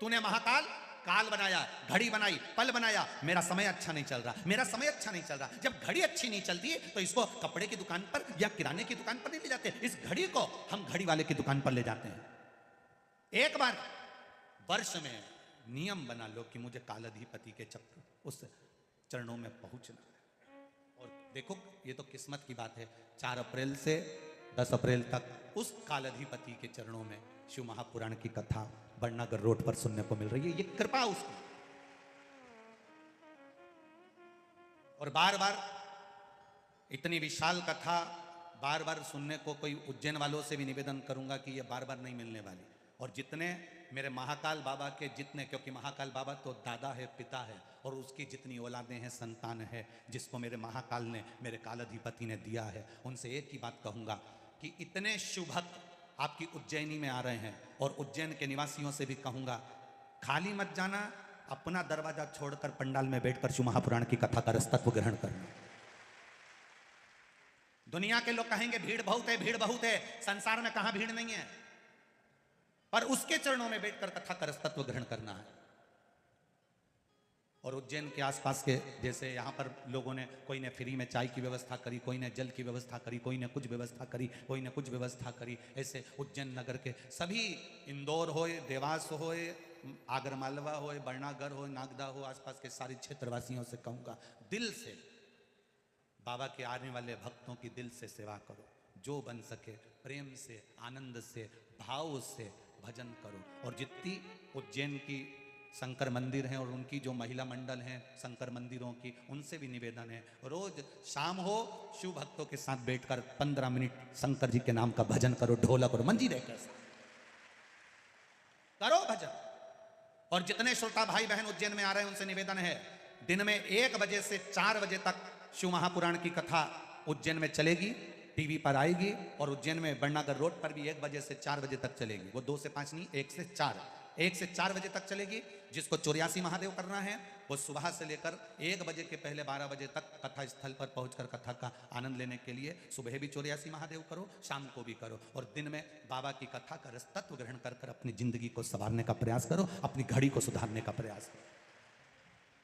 तूने महाकाल काल बनाया, घड़ी बनाई, पल बनाया, मेरा समय अच्छा नहीं चल रहा, मेरा समय अच्छा नहीं चल रहा। जब घड़ी अच्छी नहीं चलती तो इसको कपड़े की दुकान पर या किराने की दुकान पर नहीं ले जाते, इस घड़ी को हम घड़ी वाले की दुकान पर ले जाते हैं। एक बार वर्ष में नियम बना लो कि मुझे कालाधिपति के चक्र उस चरणों में पहुंचना है। और देखो ये तो किस्मत की बात है, 4 अप्रैल से 10 अप्रैल तक उस कालाधिपति के चरणों में शिव महापुराण की कथा बड़नागर रोड पर सुनने को मिल रही है। ये कृपा उसकी। और बार बार इतनी विशाल कथा बार बार सुनने को कोई उज्जैन वालों से भी निवेदन करूंगा कि ये बार बार नहीं मिलने वाली। और जितने मेरे महाकाल बाबा के जितने, क्योंकि महाकाल बाबा तो दादा है, पिता है, और उसकी जितनी औलादें हैं, संतान है, जिसको मेरे महाकाल ने, मेरे कालाधिपति ने दिया है, उनसे एक ही बात कहूंगा कि इतने शुभ भक्त आपकी उज्जैनी में आ रहे हैं, और उज्जैन के निवासियों से भी कहूंगा खाली मत जाना, अपना दरवाजा छोड़कर पंडाल में बैठकर शिव महापुराण की कथा का रसतत्व ग्रहण करना। दुनिया के लोग कहेंगे भीड़ बहुत है, भीड़ बहुत है, संसार में कहां भीड़ नहीं है, पर उसके चरणों में बैठकर कथा का रसतत्व ग्रहण करना है। और उज्जैन के आसपास के जैसे यहाँ पर लोगों ने, कोई ने फ्री में चाय की व्यवस्था करी, कोई ने जल की व्यवस्था करी, कोई ने कुछ व्यवस्था करी, कोई ने कुछ व्यवस्था करी, ऐसे उज्जैन नगर के सभी, इंदौर हो, देवास हो, आगरमालवा हो, बरनागर हो, नागदा हो, आसपास के सारे क्षेत्रवासियों से कहूँगा दिल से बाबा के आने वाले भक्तों की दिल से सेवा करो, जो बन सके प्रेम से, आनंद से, भाव से भजन करो। और जितनी उज्जैन की शंकर मंदिर हैं और उनकी जो महिला मंडल हैं शंकर मंदिरों की, उनसे भी निवेदन है रोज शाम हो शिव भक्तों के साथ बैठकर 15 मिनट शंकर जी के नाम का भजन करो, ढोलक और मंजीरे के साथ करो भजन। और जितने श्रोता भाई बहन उज्जैन में आ रहे हैं उनसे निवेदन है, दिन में 1 बजे से 4 बजे तक शिव महापुराण की कथा उज्जैन में चलेगी, टीवी पर आएगी, और उज्जैन में बरनागर रोड पर भी 1 बजे से 4 बजे तक चलेगी। वो 2 से 5 नहीं, 1 से 4 बजे तक चलेगी। जिसको 84 महादेव करना है वो सुबह से लेकर 1 बजे के पहले 12 बजे तक कथा स्थल पर पहुंचकर कथा का आनंद लेने के लिए सुबह भी 84 महादेव करो, शाम को भी करो, और दिन में बाबा की कथा का रसतत्व ग्रहण कर कर अपनी जिंदगी को संवारने का प्रयास करो, अपनी घड़ी को सुधारने का प्रयास करो।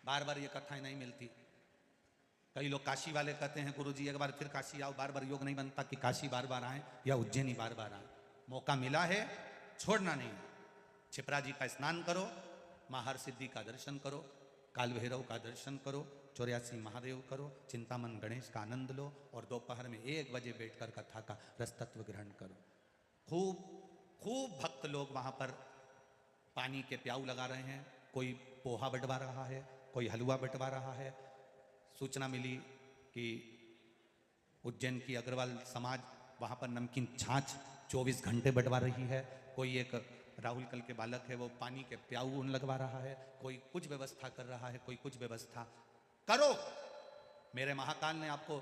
बार बार ये कथाएं नहीं मिलती। कई लोग काशी वाले कहते हैं गुरुजी एक बार फिर काशी आओ, बार बार योग नहीं बनता कि काशी बार बार आए या उज्जैनी बार बार आए। मौका मिला है, छोड़ना नहीं। छिपरा जी का स्नान करो, महार सिद्धि का दर्शन करो, काल भैरव का दर्शन करो, 84 महादेव करो, चिंतामन गणेश का आनंद लो, और दोपहर में 1 बजे बैठकर कथा का रसतत्व ग्रहण करो। खूब खूब भक्त लोग वहाँ पर पानी के प्याऊ लगा रहे हैं, कोई पोहा बंटवा रहा है, कोई हलवा बंटवा रहा है। सूचना मिली कि उज्जैन की अग्रवाल समाज वहाँ पर नमकीन छाछ 24 घंटे बंटवा रही है। कोई एक राहुल कल के बालक है वो पानी के प्याऊ लगवा रहा है, कोई कुछ व्यवस्था कर रहा है, कोई कुछ व्यवस्था करो। मेरे महाकाल ने आपको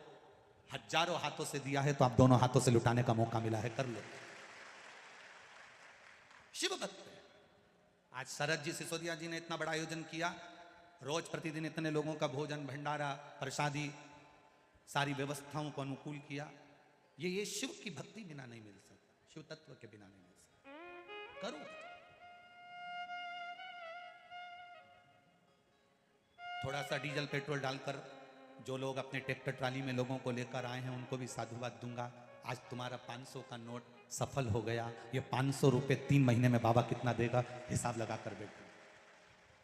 हजारों हाथों से दिया है, तो आप दोनों हाथों से लुटाने का मौका मिला है, कर लो। शिव भक्त आज शरद जी सिसोदिया जी ने इतना बड़ा आयोजन किया, रोज प्रतिदिन इतने लोगों का भोजन भंडारा प्रसादी सारी व्यवस्थाओं को अनुकूल किया। ये शिव की भक्ति बिना नहीं मिल सकता, शिव तत्व के बिना नहीं मिल सकता। करो। थोड़ा सा डीजल पेट्रोल डालकर जो लोग अपने ट्रैक्टर ट्राली में लोगों को लेकर आए हैं उनको भी साधुवाद दूंगा। आज तुम्हारा 500 का नोट सफल हो गया। ये 500 रुपए 3 महीने में बाबा कितना देगा हिसाब लगा कर बैठो।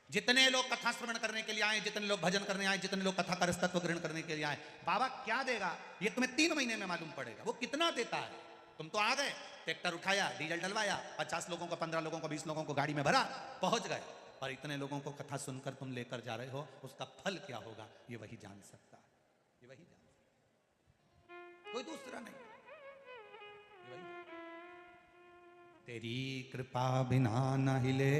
जितने लोग कथा श्रवण करने के लिए आए, जितने लोग भजन करने आए, जितने लोग कथा का रसतत्व ग्रहण करने के लिए आए, बाबा क्या देगा ये तुम्हें 3 महीने में मालूम पड़ेगा। वो कितना देता है। तुम तो आ गए, ट्रैक्टर उठाया, डीजल डलवाया, 50 लोगों को, 15 लोगों को, 20 लोगों को गाड़ी में भरा, पहुंच गए, पर इतने लोगों को कथा सुनकर तुम लेकर जा रहे हो, उसका फल क्या होगा ये वही जान सकता है। ये वही जान सकता है, कोई दूसरा नहीं। ये वही। तेरी कृपा बिना न हिले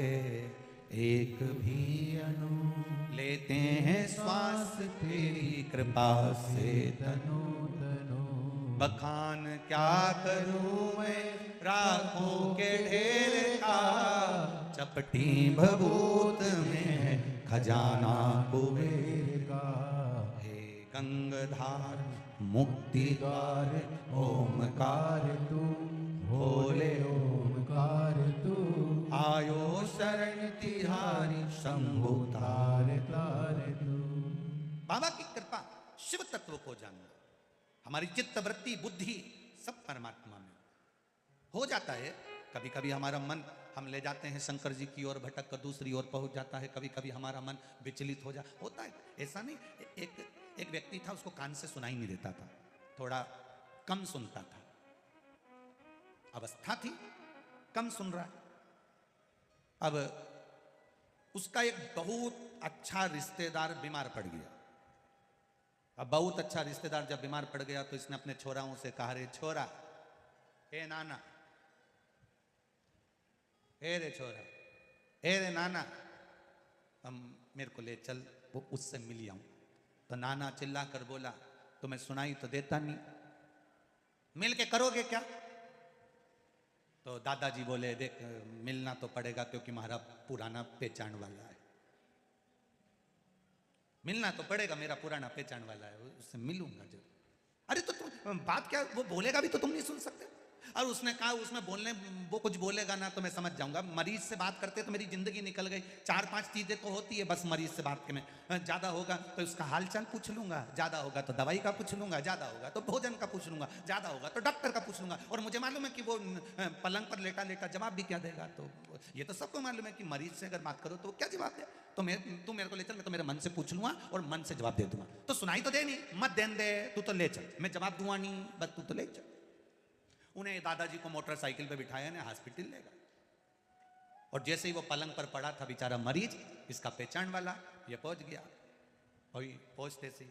एक भी अणु, लेते हैं श्वास तेरी कृपा से तनु तनु। बखान क्या करूं मैं राखों के ढेर का, चपटी भभूत में खजाना कुबेर का। हे गंगाधार मुक्ति द्वार ओमकार तू, भोले ओमकार तू। आयो शरण तिहारी शंभु तार तार तू। बाबा की कृपा, शिव तत्व को जानना, हमारी चित्त वृत्ति बुद्धि सब परमात्मा में हो जाता है। कभी कभी हमारा मन हम ले जाते हैं शंकर जी की ओर, भटक कर दूसरी ओर पहुंच जाता है। कभी कभी हमारा मन विचलित होता है। ऐसा नहीं, एक व्यक्ति था, उसको कान से सुनाई नहीं देता था, थोड़ा कम सुनता था, अवस्था थी, कम सुन रहा है। अब उसका एक बहुत अच्छा रिश्तेदार बीमार पड़ गया। अब बहुत अच्छा रिश्तेदार जब बीमार पड़ गया तो इसने अपने छोराओं से कहा, रे छोरा, हे नाना, हे रे छोरा, हे रे नाना, हम मेरे को ले चल, वो उससे मिल आऊं। तो नाना चिल्ला कर बोला, तुम्हें सुनाई तो देता नहीं, मिल के करोगे क्या? तो दादाजी बोले, देख मिलना तो पड़ेगा क्योंकि हमारा पुराना पहचान वाला है, मिलना तो पड़ेगा, मेरा पुराना पहचान वाला है, उससे मिलूंगा जरूर। अरे तो तुम बात क्या, वो बोलेगा भी तो तुम नहीं सुन सकते? और उसने कहा, उसमें बोलने, वो कुछ बोलेगा ना तो मैं समझ जाऊंगा। मरीज से बात करते तो मेरी जिंदगी निकल गई। 4-5 चीजें तो होती है बस मरीज से बात के में, ज्यादा होगा तो उसका हालचाल पूछ लूंगा, ज्यादा होगा तो दवाई का पूछ लूंगा, ज्यादा होगा तो भोजन का पूछ लूंगा, ज्यादा होगा तो डॉक्टर का पूछ लूंगा। और मुझे मालूम है कि वो पलंग पर लेटा लेटा जवाब भी क्या देगा। तो ये तो सबको मालूम है कि मरीज से अगर बात करो तो क्या जवाब दे। तो तू मेरे को ले चल, मैं तो मेरे मन से पूछ लूंगा और मन से जवाब दे दूंगा। तो सुनाई तो दे नहीं, मत देन दे, तू तो ले चल, मैं जवाब दूंगा नहीं, बस तू तो ले चल। उन्हें दादाजी को मोटरसाइकिल पे बिठाया ने हॉस्पिटल ले गए। और जैसे ही वो पलंग पर पड़ा था बेचारा मरीज, इसका पहचान वाला ये पहुंच गया। और पहुंचते से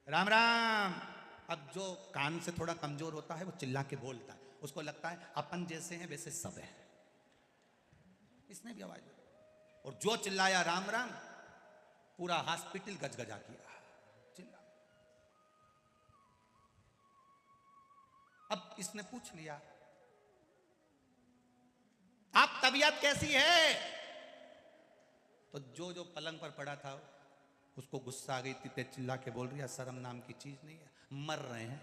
राम राम। अब जो कान से थोड़ा कमजोर होता है वो चिल्ला के बोलता है, उसको लगता है अपन जैसे हैं वैसे सब है। इसने भी आवाज दी और जो चिल्लाया राम राम, पूरा हॉस्पिटल गजगजा किया। अब इसने पूछ लिया, आप तबीयत कैसी है? तो जो जो पलंग पर पड़ा था उसको गुस्सा आ गई थी, ते चिल्ला के बोल रही है, शर्म नाम की चीज नहीं है, मर रहे हैं।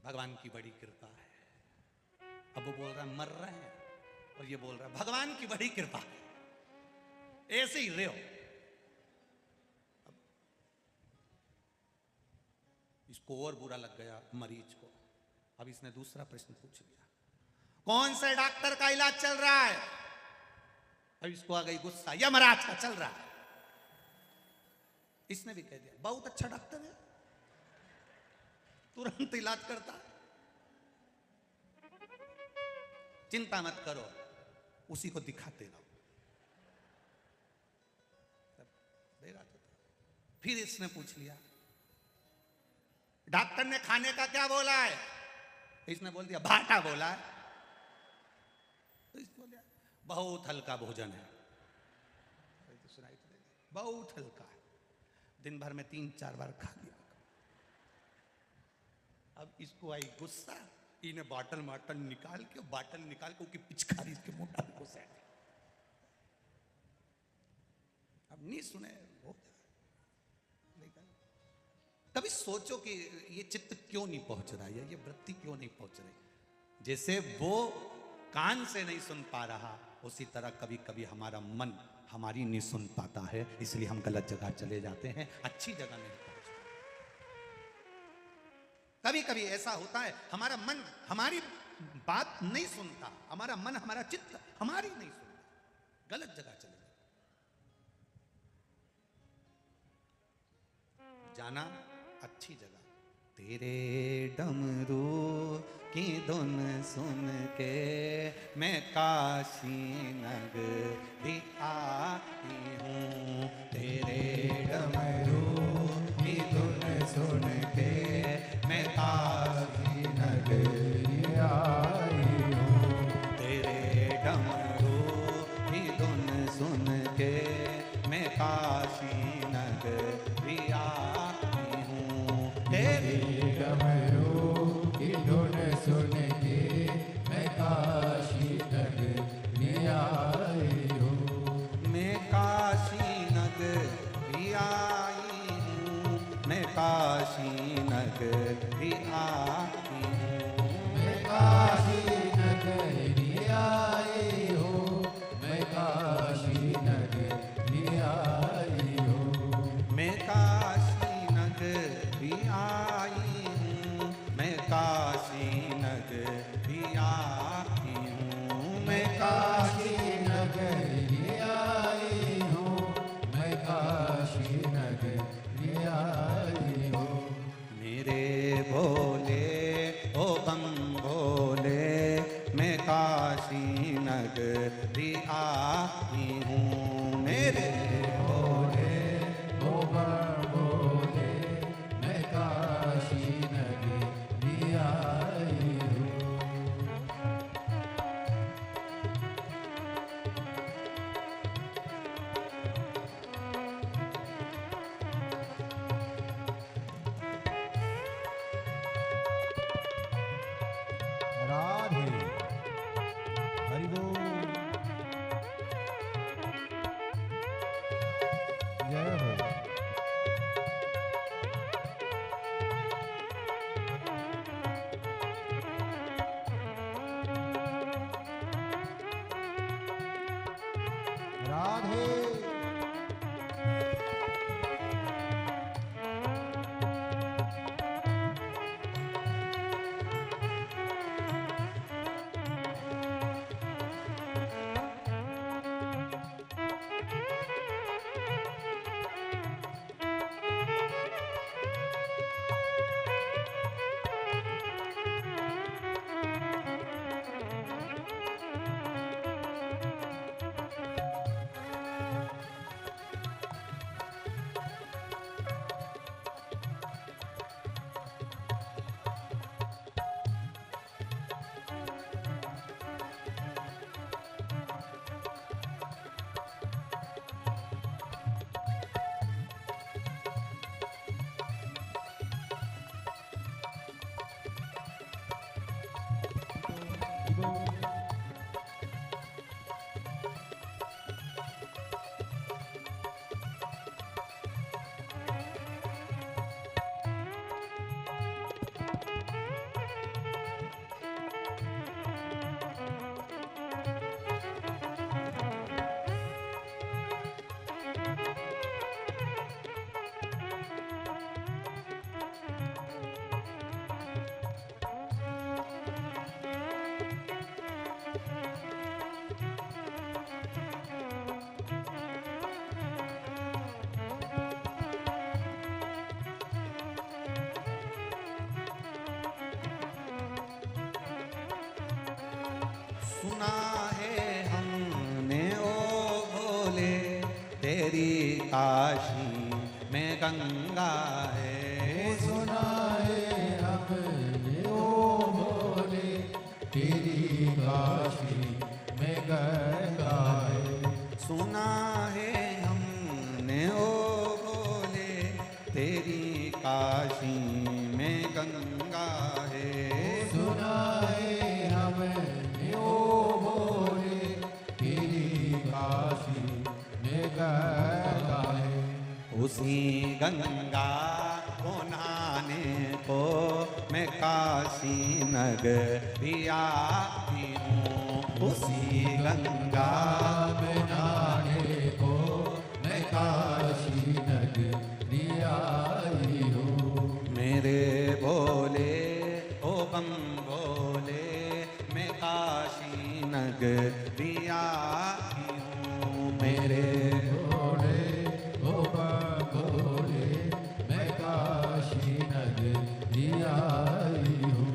भगवान की बड़ी कृपा है। अब वो बोल रहा है मर रहे हैं और ये बोल रहा है भगवान की बड़ी कृपा है, ऐसे ही रहो। इसको और बुरा लग गया मरीज को। अब इसने दूसरा प्रश्न पूछ लिया, कौन से डॉक्टर का इलाज चल रहा है? अब इसको आ गई गुस्सा, यमराज का चल रहा है। इसने भी कह दिया, बहुत अच्छा डॉक्टर है, तुरंत इलाज करता है, चिंता मत करो, उसी को दिखाते रहो। फिर इसने पूछ लिया, डॉक्टर ने खाने का क्या बोला है? इसने बोल दिया भाटा बोला है। तो इसने बोल दिया बहुत हल्का भोजन है। तो सुनाई तो बहुत हल्का है, दिन भर में 3-4 बार खा लिया। अब इसको आई गुस्सा, इन्हें बाटल निकाल के उसकी पिचकारी इसके मुंह डाल को से। अब नहीं सुने हो। कभी सोचो कि ये चित्त क्यों नहीं पहुंच रहा है, ये वृत्ति क्यों नहीं पहुंच रही। जैसे वो कान से नहीं सुन पा रहा, उसी तरह कभी कभी हमारा मन हमारी नहीं सुन पाता है, इसलिए हम गलत जगह चले जाते हैं, अच्छी जगह नहीं पहुंचते। कभी कभी ऐसा होता है, हमारा मन हमारी बात नहीं सुनता, हमारा मन हमारा चित्त हमारी नहीं सुनता, गलत जगह चले जाना अच्छी जगह। तेरे डमरू की धुन सुन के मैं काशी नगरी आई हूँ। तेरे डमरू की धुन सुन के मैं काशी नगरी आई हूँ। तेरे डमरू की धुन सुन के मैं काशी नगरी आई हूँ। तेरे डमरू की धुन सुन के मैं काशी नगरी आई हूँ। मैं काशी नगरी आई हूँ। मैं काशी नगरी आई हूँ। मैं काशी नगरी आई हूँ। मैं काशी नगरी आई हूँ। मैं काशी नगरी आई हूँ। मैं काशी नगरी आई हूँ। मैं काशी नगरी आई हूँ। मैं काशी नगरी आई हूँ। मेरे भोले राधे सुना है हमने ओ भोले तेरी काशी में गंगा है। सुना है हमने ओ भोले तेरी काशी में गंगा है। सुना है हमने ओ भोले तेरी काशी में गंगा है। सुना है हमने ओ भोले तेरी काशी में गंगा है। उसी गंगा को नहाने को मैं काशी नगरी आई हूँ। उसी गंगा में नहाने को मैं काशी नगरी आई हूँ। मेरे भोले ओ बम भोले मैं काशी नगरी आई हूँ। मेरे भोले ओ भोले मैं काशी नगरी आई हूँ।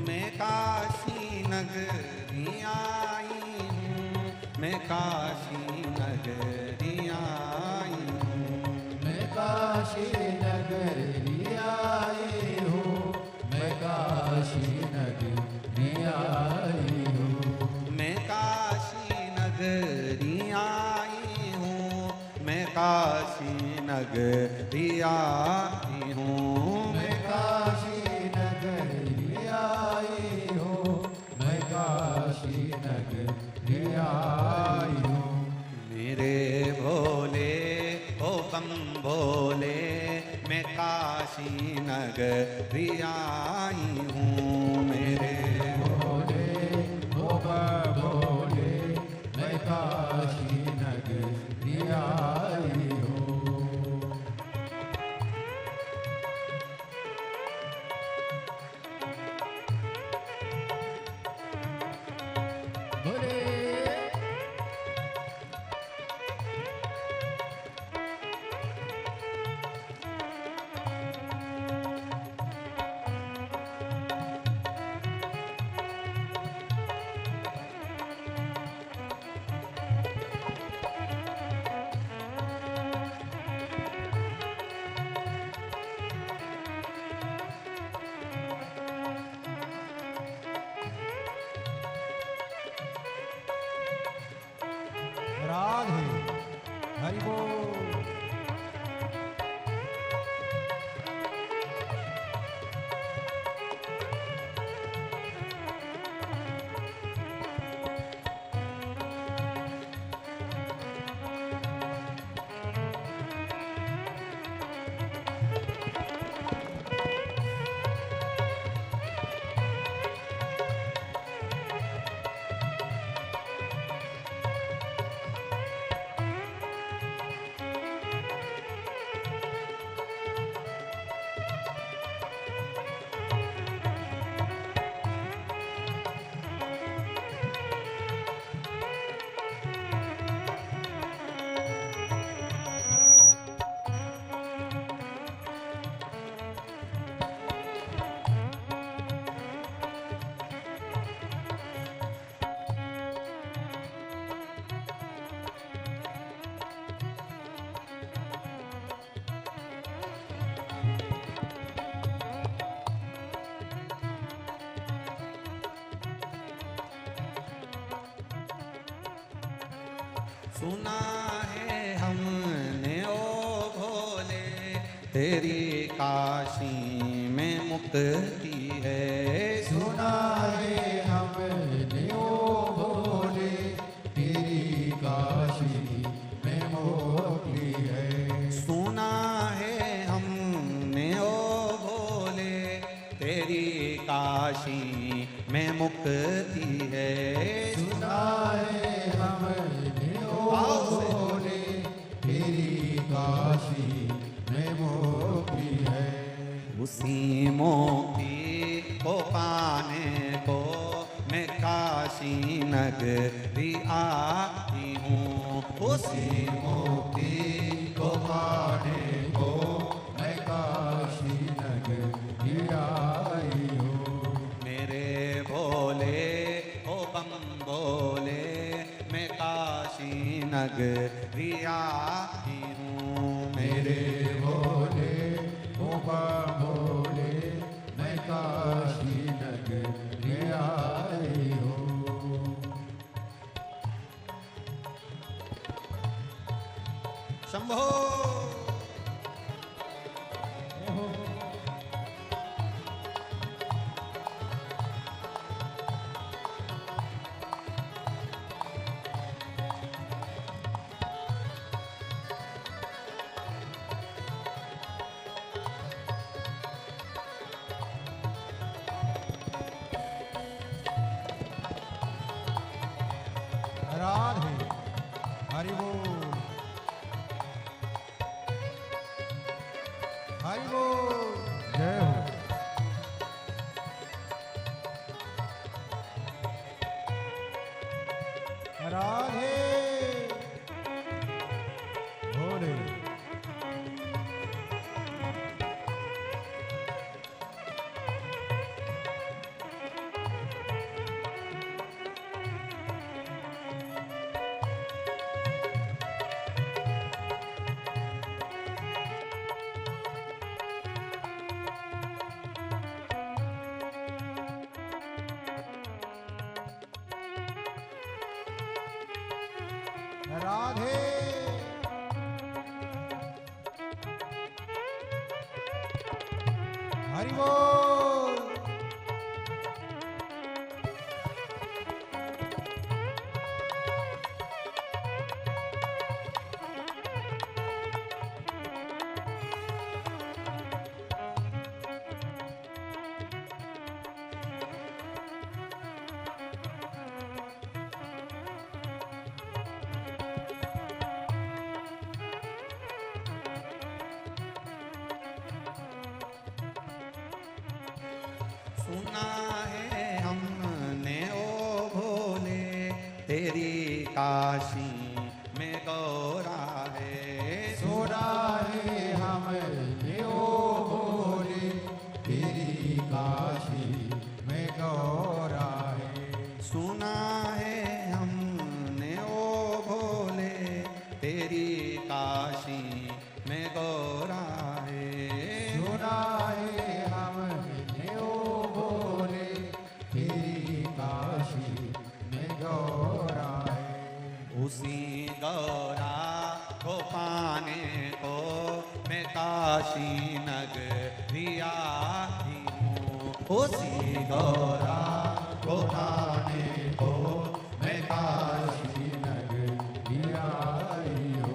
मैं काशी नगरी आई हूँ। मैं काशी नगरी आई हूँ। मैं काशी नगरी आई हूँ। मैं काशी नगरी आई हूँ। मैं काशी नगरी आई हूँ। मैं काशी नगरी आई हूँ। मैं काशी नगरी आई हूँ। मैं काशी नगरी आई हूँ। मेरे भोले ओ बम भोले मैं काशी नगरी आई हूँ। मेरे भोले ओ भोले मैं काशी नगरी आई हूँ। भोले राधे हरि बोल। सुना है हमने ओ भोले तेरी काशी में मुक्ति है। सुना है हमने ओ भोले तेरी काशी में मुक्ति है। सुना है हमने ओ भोले तेरी काशी में मुक्ति है। सुना है हमने ओ भोले तेरी काशी में मुक्ति है। उसी मोक्ति को पाने को मैं काशी नगरी आई हूँ। उसी मुक्ति को पाने को मैं काशी नगरी आई हूँ। मेरे भोले ओ बम बोले मैं काशी नगरी आई हूँ। मेरे भोले ओ बम भोले मैं काशी नगरी आई हूँ। शंभो राधे हरि बोल हरि बोल जय हो। राधे भोले राधे हरि बोल सुना है हमने ओ भोले तेरी काशी में गौरा है। सोना है हमने ओ भोले तेरी काशी में गौरा है। सुना है हमने ओ भोले तेरी काशी में गौरा है। सुना है हमने ओ भोले तेरी काशी में गौरा है। उसी गौरा को पाने को मैं काशी नगरी आई हूँ। उसी गौरा को पाने को मैं काशी नगरी आई हो।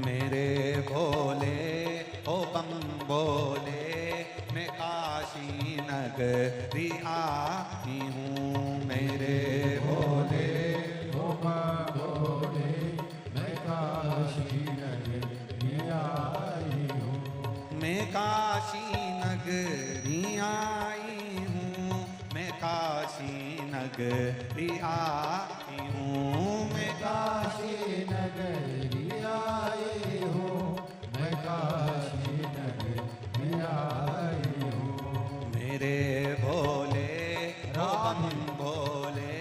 मेरे भोले ओ बम बोले मैं काशी नगरी आई हूँ। मेरे भोले ओ भोले मैं काशी नगरी आई हूँ। मैं काशी नगरी आई हूँ। मैं काशी नगरी आई हूँ। मैं काशी नगरी आई हूँ। मैं काशी नगरी आई हूँ। मेरे भोले ओ बम भोले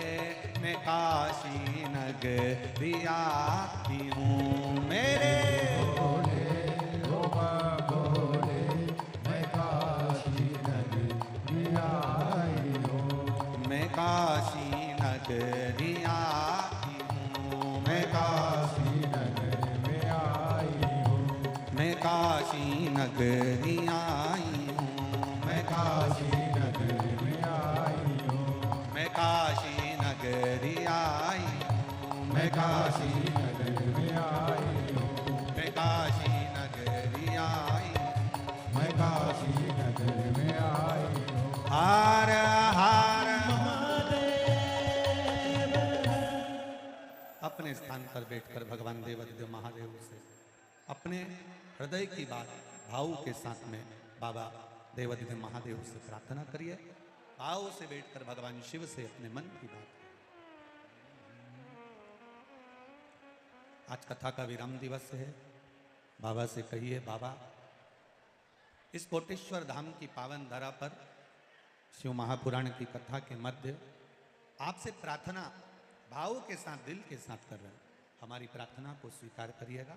मैं काशी नगरी आई हूँ। मेरे भोले ओ भोले मैं काशी नगरी आई हूँ। मैं काशी नगरी आई हूँ। मैं काशी नगरी आई हूँ, मैं काशी नगरी में आई हूँ, मैं काशी नगरी आई हूँ, मैं काशी नगरी में आई हूँ, मैं काशी नगरी आई हूँ। मैं काशी नगरी में आई हूँ। हार हार अपने स्थान पर बैठकर भगवान देवादिदेव महादेव से अपने हृदय की बात भाव के साथ में बाबा देवादिदेव महादेव से प्रार्थना करिए। भाव से बैठकर भगवान शिव से अपने मन की बात। आज कथा का विराम दिवस है। बाबा से कहिए, बाबा इस कोटेश्वर धाम की पावन धरा पर शिव महापुराण की कथा के मध्य आपसे प्रार्थना भाव के साथ, दिल के साथ कर रहे हैं। हमारी प्रार्थना को स्वीकार करिएगा।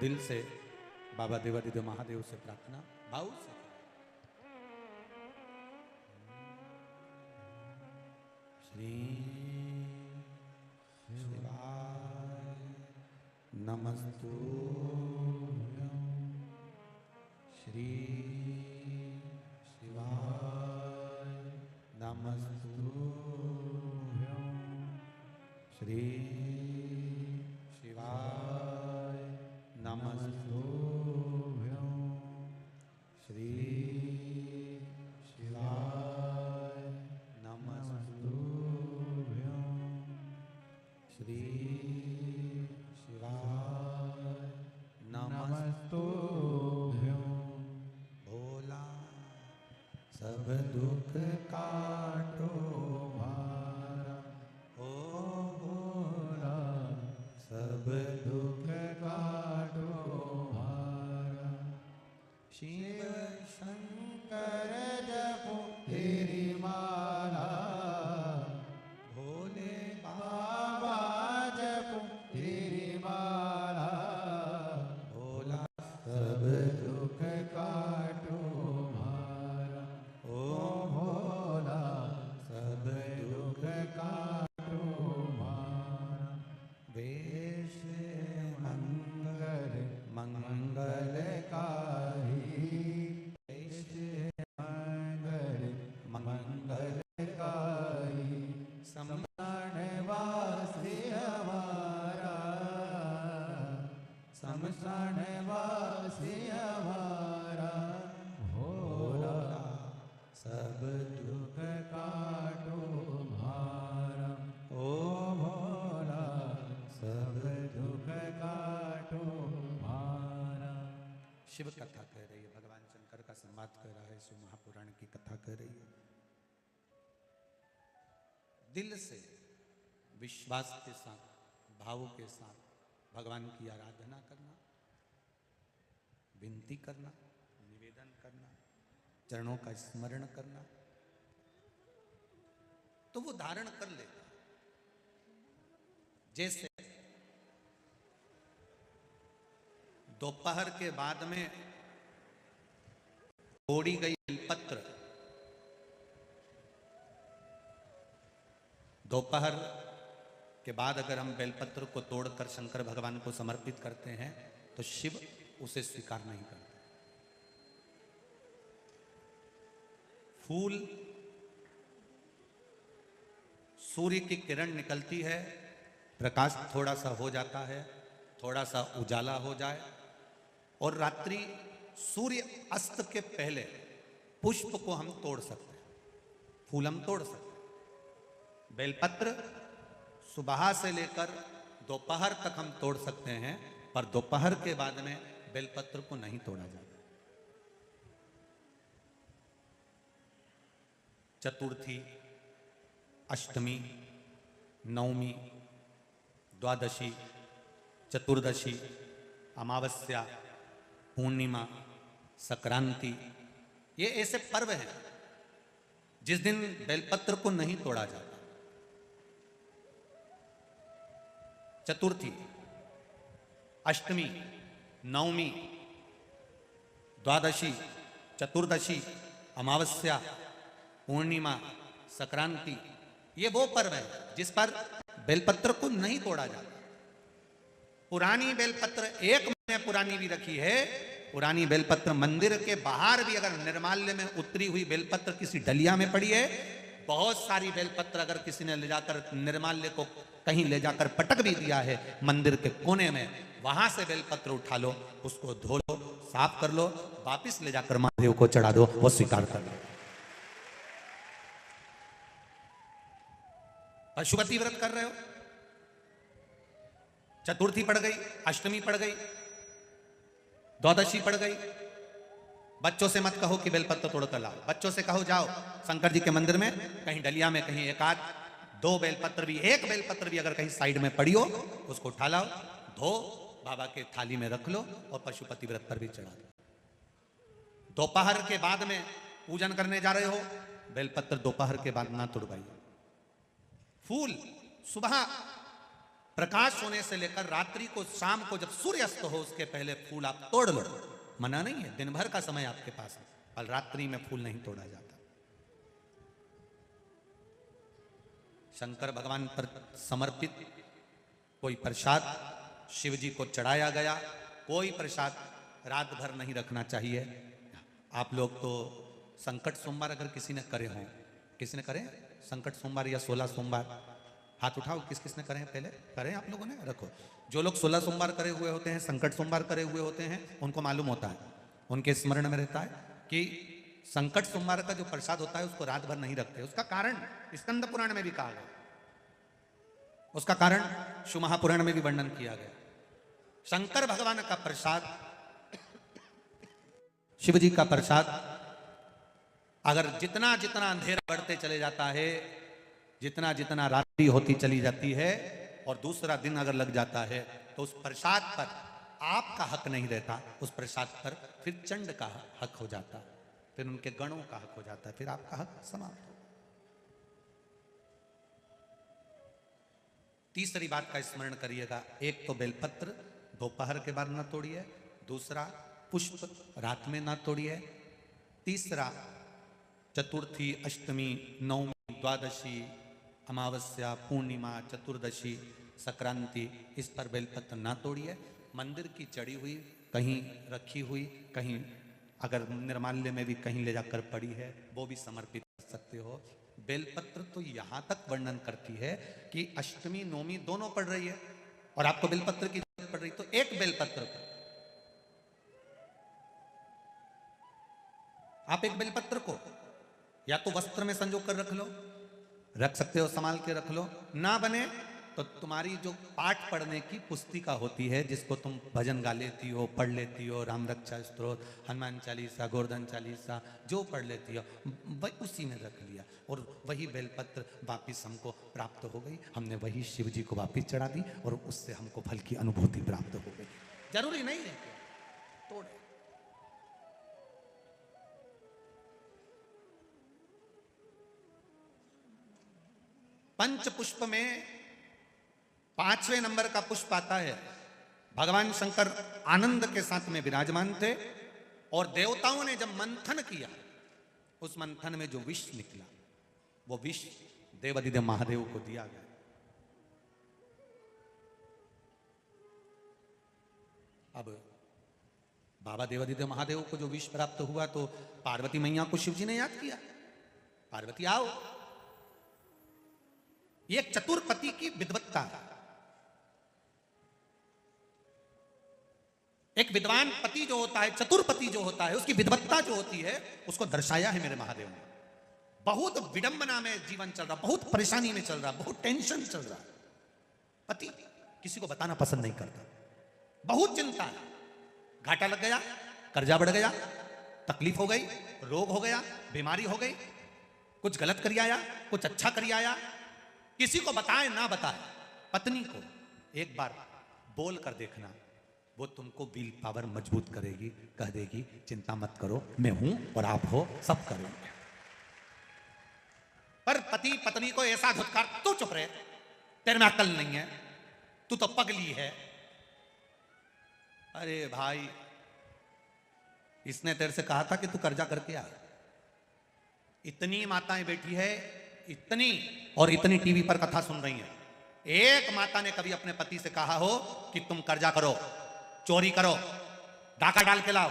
दिल से बाबा देवादिदेव महादेव से प्रार्थना भाव से। श्री शिवाय नमस्तु। श्री शिवाय नमस्तु। श्री शिवाय नमस्तु। श्री शिवाय नमस्तु। श्री शिवाय नमस्तु। भोला सब दुख काटो मारा, ओ भोला सब दुख काटो मारा, शिव शंकर जपो तेरी माला, भोले बाबा जपो तेरी माला, भोला सब दुख काटो मारा, ओ भोला सब दुख काटो मारा। वेश मंगल मंगलकारी, वेश मंगल मंगलकारी, शमशानवासी हमारा, शमशानवासी हमारा, भोला सब दुख काटो मारा, ओ भोला सब दुख काटो मारा। शिव कथा कह रही है, भगवान शंकर का संवाद कह रहा है, शिव महापुराण की कथा कह रही है। दिल से विश्वास के साथ, भाव के साथ भगवान की आराधना करना, विनती करना, निवेदन करना, चरणों का स्मरण करना, तो वो धारण कर लेगा। जैसे दोपहर के बाद में तोड़ी गई बेलपत्र, दोपहर के बाद अगर हम बेलपत्र को तोड़कर शंकर भगवान को समर्पित करते हैं तो शिव उसे स्वीकार नहीं करते। फूल, सूर्य की किरण निकलती है, प्रकाश थोड़ा सा हो जाता है, थोड़ा सा उजाला हो जाए, और रात्रि सूर्य अस्त के पहले पुष्प को हम तोड़ सकते हैं, फूल हम तोड़ सकते हैं। बेलपत्र सुबह से लेकर दोपहर तक हम तोड़ सकते हैं, पर दोपहर के बाद में बेलपत्र को नहीं तोड़ा जाता। चतुर्थी, अष्टमी, नवमी, द्वादशी, चतुर्दशी, अमावस्या, पूर्णिमा, संक्रांति, ये ऐसे पर्व हैं जिस दिन बेलपत्र को नहीं तोड़ा जाता। चतुर्थी, अष्टमी, नवमी, द्वादशी, चतुर्दशी, अमावस्या, पूर्णिमा, संक्रांति, ये वो पर्व है जिस पर बेलपत्र को नहीं तोड़ा जाता। पुरानी बेलपत्र 1 महीने पुरानी भी रखी है। पुरानी बेलपत्र मंदिर के बाहर भी अगर निर्माल्य में उतरी हुई बेलपत्र किसी डलिया में पड़ी है, बहुत सारी बेलपत्र अगर किसी ने ले जाकर निर्माल्य को कहीं ले जाकर पटक भी दिया है मंदिर के कोने में, वहां से बेलपत्र उठा लो, उसको धो लो, साफ कर लो, वापिस ले जाकर महादेव को चढ़ा दो, वो स्वीकार कर लो। पशुपति व्रत कर रहे हो, चतुर्थी पड़ गई, अष्टमी पड़ गई, द्वादशी पड़ गई, बच्चों से मत कहो कि बेलपत्र तोड़ कर लाओ। बच्चों से कहो जाओ शंकर जी के मंदिर में, कहीं डलिया में कहीं एक आध 2 बेलपत्र भी, 1 बेलपत्र भी अगर कहीं साइड में पड़ी हो, उसको उठा लाओ, धो, बाबा के थाली में रख लो और पशुपति व्रत पर भी चढ़ा दो। दोपहर के बाद में पूजन करने जा रहे हो, बेलपत्र दोपहर के बाद ना तोड़वाइए। फूल सुबह प्रकाश होने से लेकर रात्रि को, शाम को जब सूर्य अस्त हो उसके पहले फूल आप तोड़ लो, मना नहीं है, दिन भर का समय आपके पास है, पर रात्रि में फूल नहीं तोड़ा जाता। शंकर भगवान पर समर्पित कोई प्रसाद शिव जी को चढ़ाया गया, कोई प्रसाद रात भर नहीं रखना चाहिए। आप लोग तो संकट सोमवार अगर किसी ने करे हों, किसी ने करे संकट सोमवार या 16 सोमवार, हाथ उठाओ, किस किस ने करे हैं, पहले करें आप लोगों ने, रखो। जो लोग 16 सोमवार करे हुए होते हैं, संकट सोमवार करे हुए होते हैं, उनको मालूम होता है, उनके स्मरण में रहता है कि संकट सोमवार का जो प्रसाद होता है उसको रात भर नहीं रखते। उसका कारण स्कंद पुराण में भी कहा गया, उसका कारण शिव महापुराण में भी वर्णन किया गया। शंकर भगवान का प्रसाद, शिव जी का प्रसाद, अगर जितना जितना अंधेरा बढ़ते चले जाता है, जितना जितना रात्रि होती चली जाती है और दूसरा दिन अगर लग जाता है, तो उस प्रसाद पर आपका हक नहीं रहता, उस प्रसाद पर फिर चंड का हक हो जाता, फिर उनके गणों का हक हो जाता है, फिर आपका हक समाप्त हो। तीसरी बात का स्मरण करिएगा, एक तो बेलपत्र दोपहर के बाद ना तोड़िए, दूसरा पुष्प रात में ना तोड़िए, तीसरा चतुर्थी, अष्टमी, नवमी, द्वादशी, अमावस्या, पूर्णिमा, चतुर्दशी, संक्रांति, इस पर बेलपत्र ना तोड़िए। मंदिर की चढ़ी हुई, कहीं रखी हुई, कहीं अगर निर्माल्य में भी कहीं ले जाकर पड़ी है, वो भी समर्पित कर सकते हो। बेलपत्र तो यहां तक वर्णन करती है कि अष्टमी नवमी दोनों पड़ रही है और आपको बेलपत्र की जरूरत पड़ रही, तो एक बेलपत्र को आप, एक बेलपत्र को या तो वस्त्र में संजो कर रख लो, रख सकते हो, संभाल के रख लो, ना बने तो तुम्हारी जो पाठ पढ़ने की पुस्तिका होती है, जिसको तुम भजन गा लेती हो, पढ़ लेती हो, राम रक्षा स्तोत्र, हनुमान चालीसा, गोवर्धन चालीसा, जो पढ़ लेती हो, वही उसी में रख लिया और वही बेलपत्र वापिस हमको प्राप्त हो गई। हमने वही शिव जी को वापिस चढ़ा दी और उससे हमको फल की अनुभूति प्राप्त हो गई। जरूरी नहीं है तोड़े। पंच पुष्प में 5वें नंबर का पुष्प आता है। भगवान शंकर आनंद के साथ में विराजमान थे और देवताओं ने जब मंथन किया, उस मंथन में जो विष निकला, वो विष देवाधिदेव महादेव को दिया गया। अब बाबा देवाधिदेव महादेव को जो विष प्राप्त हुआ, तो पार्वती मैया को शिव जी ने याद किया, पार्वती आओ। ये एक चतुर्पति की विद्वत्ता है। एक विद्वान पति जो होता है, चतुर्पति जो होता है, उसकी विद्वत्ता जो होती है, उसको दर्शाया है मेरे महादेव ने। बहुत विडंबना में जीवन चल रहा, बहुत परेशानी में चल रहा, बहुत टेंशन चल रहा, पति किसी को बताना पसंद नहीं करता, बहुत चिंता है, घाटा लग गया, कर्जा बढ़ गया, तकलीफ हो गई, रोग हो गया, बीमारी हो गई, कुछ गलत करी आया, कुछ अच्छा करी आया, किसी को बताए ना बताए, पत्नी को एक बार बोल कर देखना, वो तुमको विल पावर मजबूत करेगी, कह देगी चिंता मत करो, मैं हूं और आप हो, सब करेंगे। पर पति पत्नी को ऐसा धुतकार, तू चुप रहे, तेरे में अक्ल नहीं है, तू तो पगली है। अरे भाई, इसने तेरे से कहा था कि तू कर्जा करके आ। इतनी माताएं बैठी है, इतनी और इतनी टीवी पर कथा सुन रही हैं, एक माता ने कभी अपने पति से कहा हो कि तुम कर्जा करो, चोरी करो, डाका डाल के लाओ?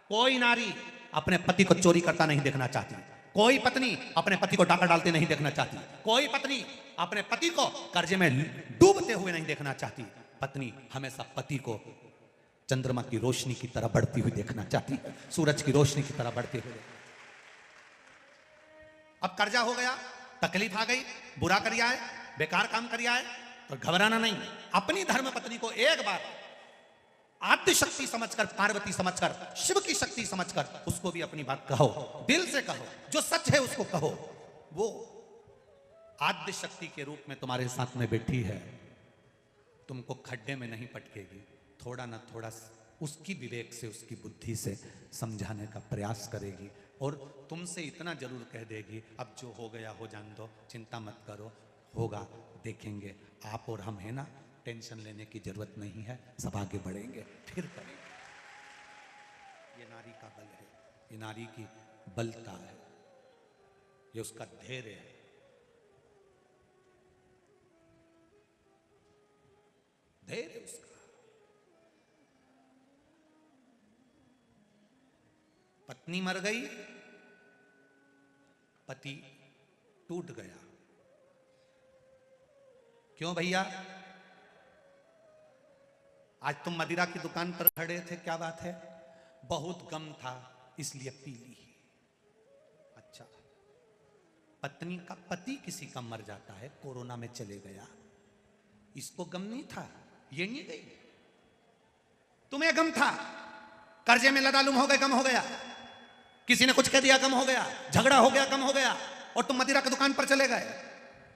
कोई नारी अपने पति को चोरी करता नहीं देखना चाहती, कोई पत्नी अपने पति को डाका डालते नहीं देखना चाहती, कोई पत्नी अपने पति को कर्जे में डूबते हुए नहीं देखना चाहती। पत्नी हमेशा पति को चंद्रमा की रोशनी की तरह बढ़ती हुई देखना चाहती, सूरज की रोशनी की तरह बढ़ते हुए। अब कर्जा हो गया, तकलीफ आ गई, बुरा करिया है, बेकार काम करिया है, तो घबराना नहीं। अपनी धर्म पत्नी को एक बार आद्य शक्ति समझकर, पार्वती समझकर, शिव की शक्ति समझकर उसको भी अपनी बात कहो, दिल से कहो, जो सच है उसको कहो। वो आद्य शक्ति के रूप में तुम्हारे साथ में बैठी है, तुमको खड्डे में नहीं पटकेगी, थोड़ा ना थोड़ा उसकी विवेक से, उसकी बुद्धि से समझाने का प्रयास करेगी और तुमसे इतना जरूर कह देगी, अब जो हो गया हो जान दो, चिंता मत करो, होगा, देखेंगे। आप और हम है ना, टेंशन लेने की जरूरत नहीं है, सब आगे बढ़ेंगे, फिर करेंगे। ये नारी का बल है, ये नारी की बलता है, ये उसका धैर्य है। धैर्य उसका। पत्नी मर गई, पति टूट गया। क्यों भैया? आज तुम मदिरा की दुकान पर खड़े थे, क्या बात है? बहुत गम था इसलिए पी ली। अच्छा, पत्नी का पति किसी का मर जाता है, कोरोना में चले गया, इसको गम नहीं था, ये नहीं गई। तुम्हें गम था, कर्जे में लदालुम हो गए, गम हो गया, किसी ने कुछ कह दिया, गम हो गया, झगड़ा हो गया, गम हो गया, और तुम मदिरा की दुकान पर चले गए।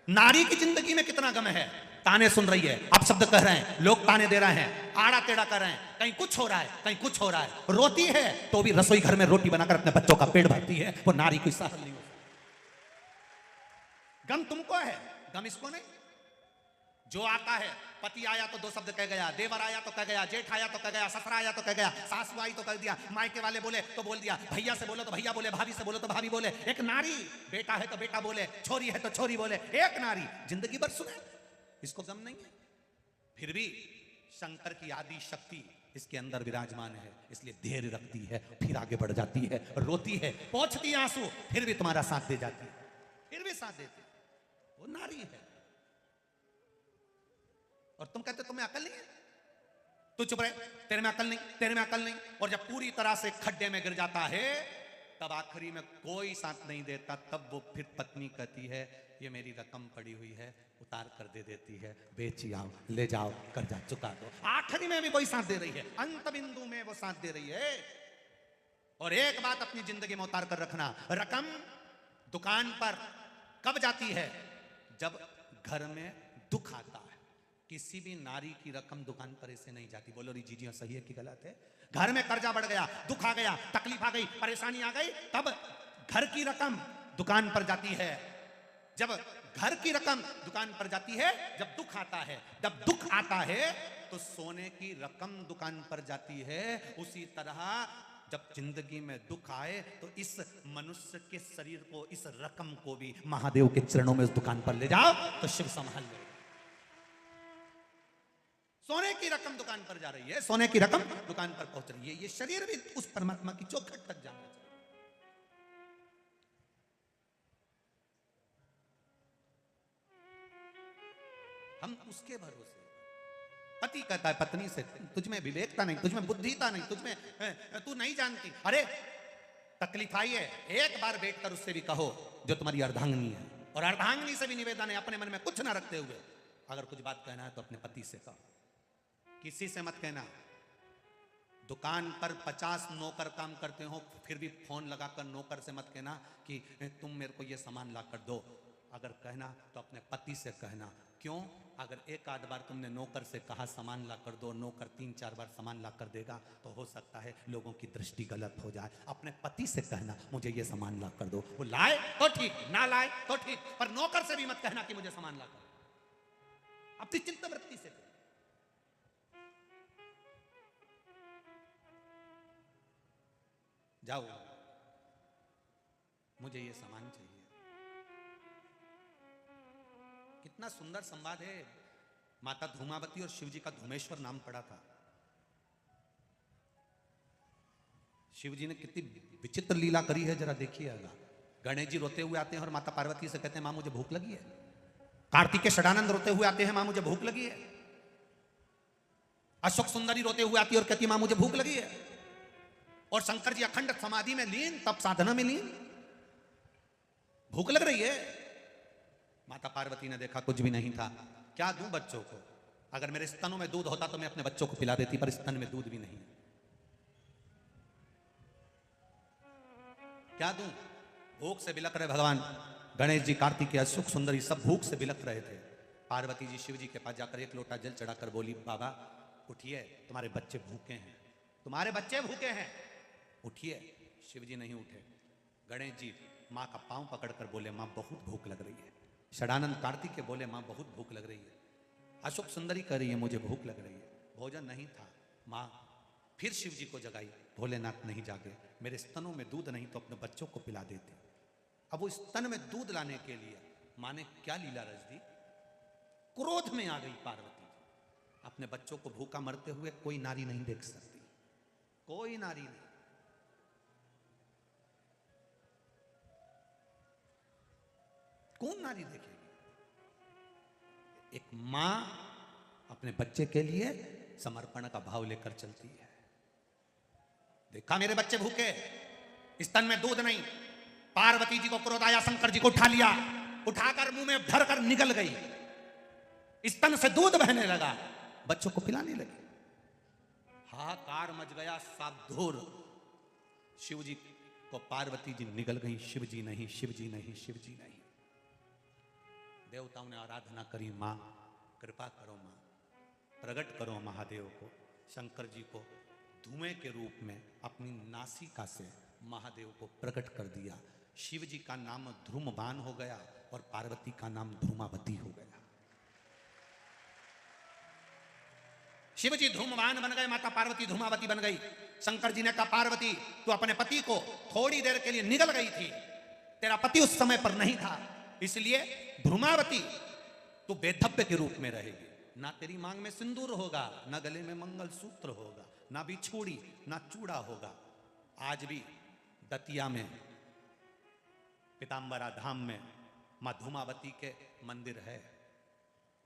नारी की जिंदगी में कितना गम है। ताने सुन रही है, आप शब्द कह रहे हैं, लोग ताने दे रहे हैं, आड़ा टेढ़ा कर रहे हैं, कहीं कुछ हो रहा है, कहीं कुछ हो रहा है, रोती है तो भी रसोई घर में रोटी बनाकर अपने बच्चों का पेट भरती है। वो नारी कोई सहल नहीं हो। गम तुमको है, गम इसको नहीं। जो आता है, पति आया तो दो शब्द कह गया, देवर आया तो कह गया, जेठ आया तो कह गया, ससुरा आया तो कह गया, सासू आई तो कह दिया, मायके वाले बोले तो बोल दिया, भैया से बोलो तो भैया बोले, भाभी से बोलो तो भाभी बोले। एक नारी, बेटा है तो बेटा बोले, छोरी है तो छोरी बोले, एक नारी जिंदगी भर सुने, इसको गम नहीं है। फिर भी शंकर की आदि शक्ति इसके अंदर विराजमान है, इसलिए धैर्य रखती है, फिर आगे बढ़ जाती है, रोती है, पोंछती आंसू, फिर भी तुम्हारा साथ दे जाती है, फिर भी साथ देती है। वो नारी है। और तुम कहते तुम्हें अकल नहीं है, तू चुप रहे, तेरे में अकल नहीं, तेरे में अकल नहीं। और जब पूरी तरह से खड्डे में गिर जाता है, तब आखिरी में कोई साथ नहीं देता, तब वो फिर पत्नी कहती है, ये मेरी रकम पड़ी हुई है, उतार कर दे देती है, बेच आओ, ले जाओ, कर्जा चुका दो। आखिरी में भी कोई साथ दे रही है, अंत बिंदु में वो साथ दे रही है। और एक बात अपनी जिंदगी में उतार कर रखना, रकम दुकान पर कब जाती है? जब घर में दुख आता है। किसी भी नारी की रकम दुकान पर ऐसे नहीं जाती। बोलो री जीजिया, सही है कि गलत है? घर में कर्जा बढ़ गया, दुख आ गया, तकलीफ आ गई, परेशानी आ गई, तब घर की रकम दुकान पर जाती है। जब घर की रकम दुकान पर जाती है, जब दुख आता है, जब दुख आता है तो सोने की रकम दुकान पर जाती है। उसी तरह जब जिंदगी में दुख आए तो इस मनुष्य के शरीर को, इस रकम को भी महादेव के चरणों में उस दुकान पर ले जाओ तो शिव संभाल ले। सोने की रकम दुकान पर जा रही है, सोने की रकम दुकान पर पहुंच रही है। ये शरीर भी उस परमात्मा की चौखट तक जाना चाहिए। हम उसके भरोसे। पति कहता है पत्नी से, तुझमें विवेकता नहीं, तुझमें बुद्धिता नहीं, तुझमें तू नहीं जानती। अरे तकलीफ आई है, एक बार बैठकर उससे भी कहो, जो तुम्हारी अर्धांगिनी है, और अर्धांगिनी से भी निवेदन है, अपने मन में कुछ ना रखते हुए, अगर कुछ बात कहना है तो अपने पति से कहो, किसी से मत कहना। दुकान पर 50 नौकर काम करते हो, फिर भी फोन लगाकर नौकर से मत कहना कि तुम मेरे को ये सामान ला कर दो। अगर कहना तो अपने पति से कहना। क्यों? अगर एक आध बार तुमने नौकर से कहा सामान ला कर दो, नौकर 3-4 बार सामान ला कर देगा, तो हो सकता है लोगों की दृष्टि गलत हो जाए। अपने पति से कहना, मुझे ये सामान ला कर दो। वो लाए तो ठीक, ना लाए तो ठीक, पर नौकर से भी मत कहना कि मुझे सामान ला कर। अपनी चिंता वृत्ति से जाओ, मुझे ये सामान चाहिए। कितना सुंदर संवाद है। माता धूमावती और शिव जी का धूमेश्वर नाम पड़ा था। शिव जी ने कितनी विचित्र लीला करी है, जरा देखिएगा। गणेश जी रोते हुए आते हैं और माता पार्वती से कहते हैं मां मुझे भूख लगी है। कार्तिकेय षडानंद रोते हुए आते हैं, मां मुझे भूख लगी है। अशोक सुंदरी रोते हुए आती है और कहती है मां मुझे भूख लगी है। और शंकर जी अखंड समाधि में लीन, तप साधना में लीन, भूख लग रही है। माता पार्वती ने देखा कुछ भी नहीं था। क्या दूं बच्चों को? अगर मेरे स्तनों में दूध होता तो मैं अपने बच्चों को पिला देती, पर स्तन में दूध भी नहीं है। क्या दूं? भूख से बिलक रहे भगवान गणेश जी, कार्तिकेय, अशोक सुंदरी सब भूख से बिलक रहे थे। पार्वती जी शिव जी के पास जाकर एक लोटा जल चढ़ाकर बोली, बाबा उठिए, तुम्हारे बच्चे भूखे हैं, तुम्हारे बच्चे भूखे हैं, उठिए। शिव जी नहीं उठे। गणेश जी माँ का पांव पकड़कर बोले, माँ बहुत भूख लग रही है। षडानंद कार्तिकेय बोले, माँ बहुत भूख लग रही है। अशोक सुंदरी कह रही है मुझे भूख लग रही है। भोजन नहीं था। माँ फिर शिव जी को जगाई, भोलेनाथ नहीं जागे, मेरे स्तनों में दूध नहीं तो अपने बच्चों को पिला देते। अब वो स्तन में दूध लाने के लिए माँ ने क्या लीला रच दी, क्रोध में आ गई पार्वती जी। अपने बच्चों को भूखा मरते हुए कोई नारी नहीं देख सकती, कोई नारी नहीं। कौन नारी देखेगी? एक मां अपने बच्चे के लिए समर्पण का भाव लेकर चलती है। देखा मेरे बच्चे भूखे, स्तन में दूध नहीं। पार्वती जी को क्रोध आया, शंकर जी को उठा लिया, उठाकर मुंह में भरकर निकल गई। स्तन से दूध बहने लगा, बच्चों को पिलाने लगी। हाहाकार मच गया, साबधूर। शिव जी को पार्वती जी निकल गई, शिव जी नहीं, शिव जी नहीं, शिव जी नहीं। देवताओं ने आराधना करी, मां कृपा करो, मां प्रकट करो महादेव को। शंकर जी को धुएं के रूप में अपनी नासिका से महादेव को प्रकट कर दिया। शिव जी का नाम ध्रुमबान हो गया और पार्वती का नाम धूमावती हो गया। शिव जी धूमवान बन गए, माता पार्वती धूमावती बन गई। शंकर जी ने कहा, पार्वती तू अपने पति को थोड़ी देर के लिए निगल गई थी, तेरा पति उस समय पर नहीं था, इसलिए धूमावती तू बेधब्य के रूप में रहेगी। ना तेरी मांग में सिंदूर होगा, ना गले में मंगलसूत्र होगा, ना बिछोड़ी, ना चूड़ा होगा। आज भी दतिया में पीताम्बरा धाम में मां धूमावती के मंदिर है।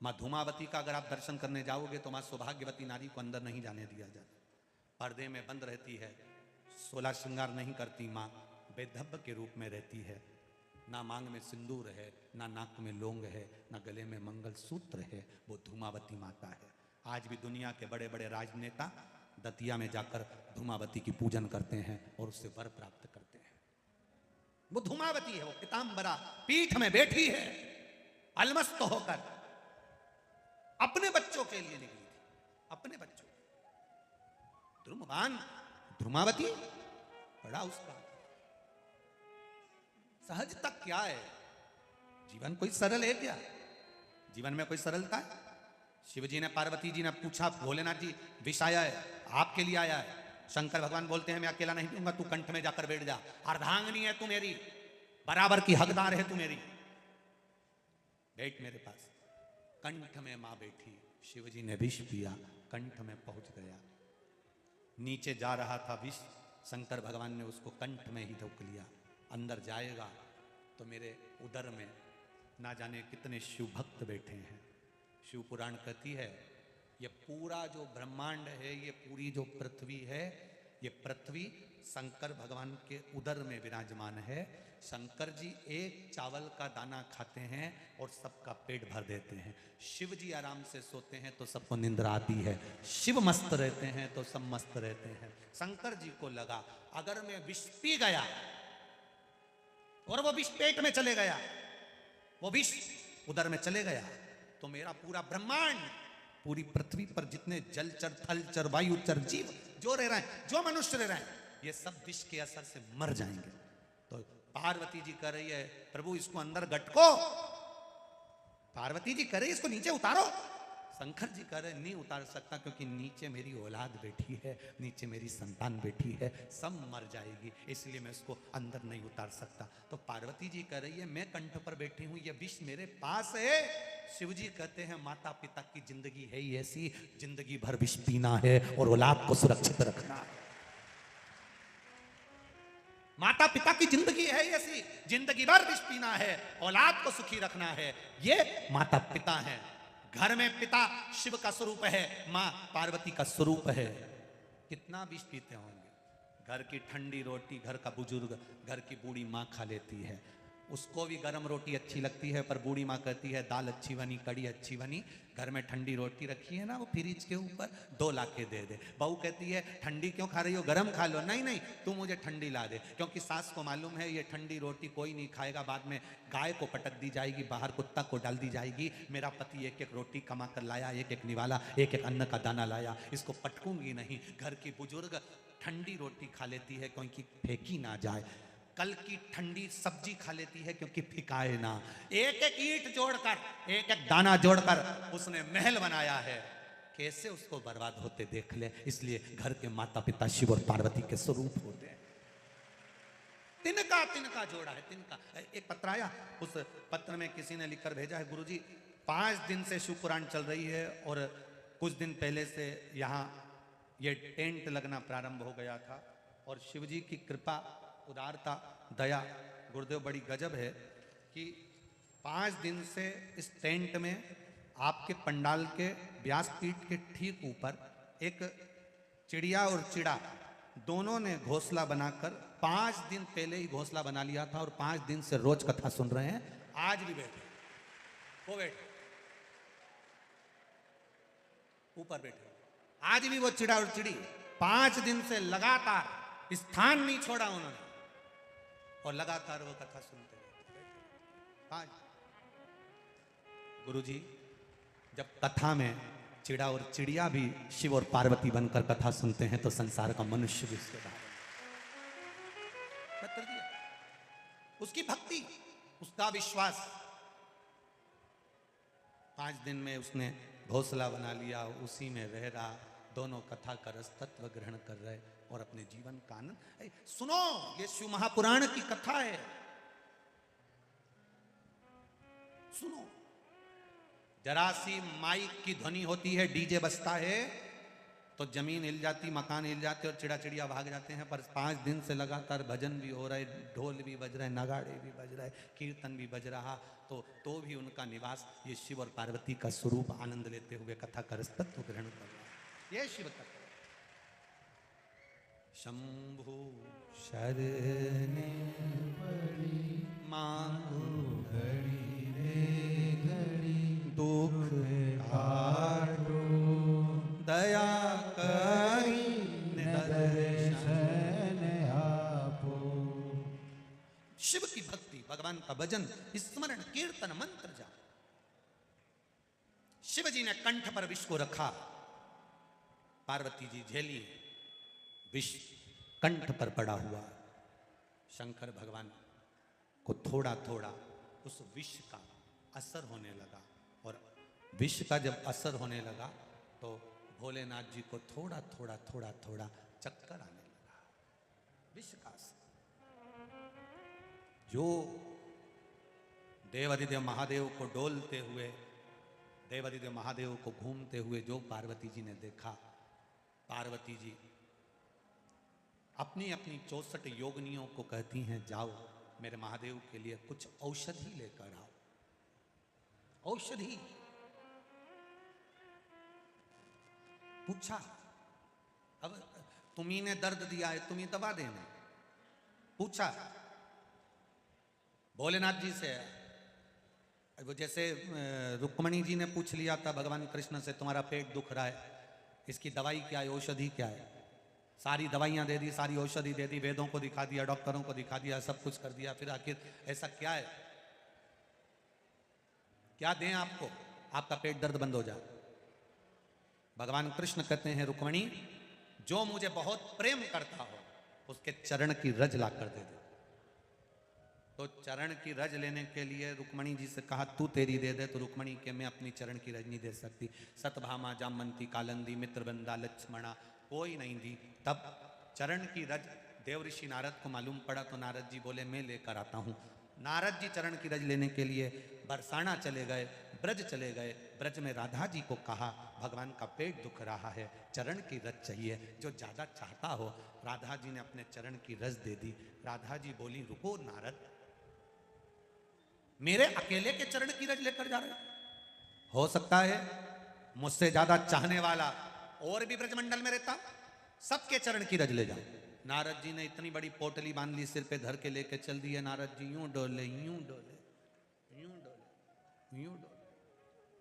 मां धूमावती का अगर आप दर्शन करने जाओगे तो मां सौभाग्यवती नारी को अंदर नहीं जाने दिया जाता, पर्दे में बंद रहती है, 16 श्रृंगार नहीं करती, मां बेधब्य के रूप में रहती है। ना मांग में सिंदूर है, ना नाक में लौंग है, ना गले में मंगलसूत्र है, वो धूमावती माता है। आज भी दुनिया के बड़े बड़े राजनेता दतिया में जाकर धूमावती की पूजन करते हैं और उससे वर प्राप्त करते हैं। वो धूमावती है, वो पीताम्बरा पीठ में बैठी है, अलमस्त होकर अपने बच्चों के लिए निकली थी, अपने बच्चों। ध्रुमवान ध्रुमावती बड़ा उसका सहजता क्या है? जीवन कोई सरल है क्या? जीवन में कोई सरलता है? शिव जी ने, पार्वती जी ने पूछा, भोलेनाथ जी विष आया है, आपके लिए आया है। शंकर भगवान बोलते हैं मैं अकेला नहीं दूंगा, तू कंठ में जाकर बैठ जा, अर्धांगिनी है तू मेरी, बराबर की हकदार है तू मेरी, बैठ मेरे पास। कंठ में मां बैठी, शिव जी ने विष पिया, कंठ में पहुंच गया। नीचे जा रहा था विष, शंकर भगवान ने उसको कंठ में ही रोक लिया। अंदर जाएगा तो मेरे उदर में ना जाने कितने शिव भक्त बैठे हैं। शिव पुराण कहती है ये पूरा जो ब्रह्मांड है, ये पूरी जो पृथ्वी है, ये पृथ्वी शंकर भगवान के उदर में विराजमान है। शंकर जी एक चावल का दाना खाते हैं और सबका पेट भर देते हैं। शिव जी आराम से सोते हैं तो सबको निंद्रा आती है, शिव मस्त रहते हैं तो सब मस्त रहते हैं। शंकर जी को लगा अगर मैं विष पी गया और वो विष पेट में चले गया, वो विष उदर में चले गया, तो मेरा पूरा ब्रह्मांड, पूरी पृथ्वी पर जितने जलचर, थलचर, वायुचर जीव जो रह रहे हैं, जो मनुष्य रह रहे हैं, ये सब विष के असर से मर जाएंगे। तो पार्वती जी कह रही है प्रभु इसको अंदर गटको, पार्वती जी कह रही है इसको नीचे उतारो। शंकर जी कह रहे नहीं उतार सकता, क्योंकि नीचे मेरी औलाद बैठी है, नीचे मेरी संतान बैठी है, सब मर जाएगी, इसलिए मैं उसको अंदर नहीं उतार सकता। तो पार्वती जी कह रही है मैं कंठ पर बैठी हूं, ये विष मेरे पास है। शिव जी कहते हैं माता पिता की जिंदगी है ही ऐसी, जिंदगी भर विष पीना है और औलाद को सुरक्षित रखना है। माता पिता की जिंदगी है ऐसी, जिंदगी भर विष पीना है, औलाद को सुखी रखना है। ये माता पिता है। घर में पिता शिव का स्वरूप है, मां पार्वती का स्वरूप है। कितना विष पीते होंगे। घर की ठंडी रोटी घर का बुजुर्ग, घर की बूढ़ी मां खा लेती है, उसको भी गर्म रोटी अच्छी लगती है, पर बूढ़ी माँ कहती है दाल अच्छी बनी, कड़ी अच्छी बनी। घर में ठंडी रोटी रखी है ना, वो फ्रिज के ऊपर 2 ला के दे दे। बहू कहती है ठंडी क्यों खा रही हो, गरम खा लो। नहीं नहीं, तू मुझे ठंडी ला दे, क्योंकि सास को मालूम है ये ठंडी रोटी कोई नहीं खाएगा, बाद में गाय को पटक दी जाएगी, बाहर कुत्ता को डाल दी जाएगी। मेरा पति एक एक रोटी कमा कर लाया, एक एक निवाला, एक एक अन्न का दाना लाया, इसको पटकूंगी नहीं। घर की बुजुर्ग ठंडी रोटी खा लेती है क्योंकि फेंकी ना जाए, कल की ठंडी सब्जी खा लेती है क्योंकि फिकाए ना। एक एक ईंट जोड़कर, एक एक दाना जोड़कर उसने महल बनाया है, कैसे उसको बर्बाद होते देख ले। इसलिए घर के माता पिता शिव और पार्वती के स्वरूप होते हैं। तिनका तिनका जोड़ा है, तिनका। एक पत्र आया, उस पत्र में किसी ने लिखकर भेजा है, गुरुजी 5 दिन से शिव पुराण चल रही है और कुछ दिन पहले से यहाँ ये टेंट लगना प्रारंभ हो गया था, और शिव जी की कृपा, उदारता, दया, गुरुदेव बड़ी गजब है कि 5 दिन से इस टेंट में आपके पंडाल के व्यासपीठ के ठीक ऊपर एक चिड़िया और चिड़ा दोनों ने घोंसला बनाकर 5 दिन पहले ही घोंसला बना लिया था, और 5 दिन से रोज कथा सुन रहे हैं। आज भी बैठे, वो बैठे ऊपर बैठे, आज भी वो चिड़ा और चिड़ी 5 दिन से लगातार स्थान नहीं छोड़ा उन्होंने, और लगातार वो कथा सुनते रहे। गुरुजी जब कथा में चिड़ा और चिड़िया भी शिव और पार्वती बनकर कथा सुनते हैं, तो संसार का मनुष्य भी उसके बारे में दिया। उसकी भक्ति, उसका विश्वास। 5 दिन में उसने घोंसला बना लिया, उसी में रह रहा, दोनों कथा का रस तत्व ग्रहण कर रहे और अपने जीवन का आनंद। सुनो, ये शिव महापुराण की कथा है, सुनो। जरा सी माइक की ध्वनि होती है, डीजे बजता है, तो जमीन हिल जाती, मकान हिल जाते और चिड़ा चिड़िया भाग जाते हैं। पर 5 दिन से लगातार भजन भी हो रहे, ढोल भी बज रहे, नगाड़े भी बज रहे, कीर्तन भी बज रहा, तो भी उनका निवास ये शिव और पार्वती का स्वरूप आनंद लेते हुए कथा का रस तत्व ग्रहण कर रहा है। ये शिव कथा। शंभु शरणे पड़ी मांगो घड़ी रे घड़ी, दुख काटो दया करी दर्शन आपो। शिव की भक्ति, भगवान का भजन, स्मरण, कीर्तन, मंत्र जाप। शिव जी ने कंठ पर विष को रखा, पार्वती जी झेली, विष कंठ पर पड़ा हुआ। शंकर भगवान को थोड़ा थोड़ा उस विष का असर होने लगा, और विष का जब असर होने लगा तो भोलेनाथ जी को थोड़ा थोड़ा थोड़ा थोड़ा चक्कर आने लगा, विष का असर। जो देवादिदेव महादेव को डोलते हुए, देवादिदेव महादेव को घूमते हुए जो पार्वती जी ने देखा, पार्वती जी अपनी अपनी 64 योगिनियों को कहती हैं, जाओ मेरे महादेव के लिए कुछ औषधि लेकर आओ। औषधि पूछा, अब तुम्ही ने दर्द दिया है, तुम्ही दबा देना। पूछा भोलेनाथ जी से, वो जैसे रुक्मणी जी ने पूछ लिया था भगवान कृष्ण से, तुम्हारा पेट दुख रहा है, इसकी दवाई क्या है, औषधि क्या है। सारी दवाइयां दे दी, सारी औषधि दे दी, वेदों को दिखा दिया, डॉक्टरों को दिखा दिया, सब कुछ कर दिया, फिर आखिर ऐसा क्या है, क्या दें आपको, आपका पेट दर्द बंद हो जाए। भगवान कृष्ण कहते हैं, रुक्मणी जो मुझे बहुत प्रेम करता हो उसके चरण की रज ला कर दे दो। तो चरण की रज लेने के लिए रुक्मणी जी से कहा तू तेरी दे दे, तो रुक्मणी के मैं अपनी चरण की रज नहीं दे सकती। सतभामा, जामवंती, कालंदी, मित्रवृंदा, लक्ष्मणा कोई नहीं दी। तब चरण की रज देव ऋषि नारद को मालूम पड़ा, तो नारद जी बोले मैं लेकर आता हूँ। नारद जी चरण की रज लेने के लिए बरसाना चले गए, ब्रज चले गए। ब्रज में राधा जी को कहा भगवान का पेट दुख रहा है, चरण की रज चाहिए, जो ज्यादा चाहता हो। राधा जी ने अपने चरण की रज दे दी। राधा जी बोली रुको नारद, मेरे अकेले के चरण की रज लेकर जा रहे हो सकता है मुझसे ज्यादा चाहने वाला और भी ब्रजमंडल में रहता, सबके चरण की रज ले जाओ। नारद जी ने इतनी बड़ी पोटली बांध ली, सिर पे धर के लेके चल दिए। नारद जी यूं डोले, यूं डोले, यूं डोले, यूं डोले।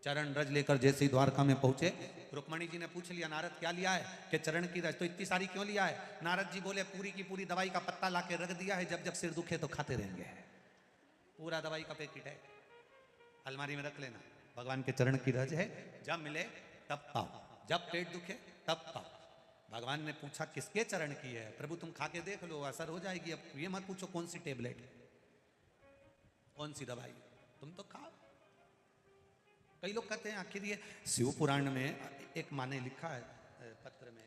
चरण रज लेकर जैसे ही द्वारका में पहुंचे, रुक्मणी जी ने पूछ लिया नारद क्या लिया है, कि चरण की रज। तो इतनी सारी क्यों लिया है? नारद जी बोले पूरी की पूरी दवाई का पत्ता लाके रख दिया है, जब जब सिर दुखे तो खाते रहेंगे। पूरा दवाई का पैकेट है, अलमारी में रख लेना। भगवान के चरण की रज है, जब मिले तब पाओ, जब पेट दुखे तब पाओ। भगवान ने पूछा किसके चरण की है? प्रभु तुम खा के देख लो, असर हो जाएगी। अब ये मत पूछो कौन सी टेबलेट, कौन सी दवाई, तुम तो खाओ। कई लोग कहते हैं आखिर ये शिव पुराण में एक माने लिखा है पत्र में,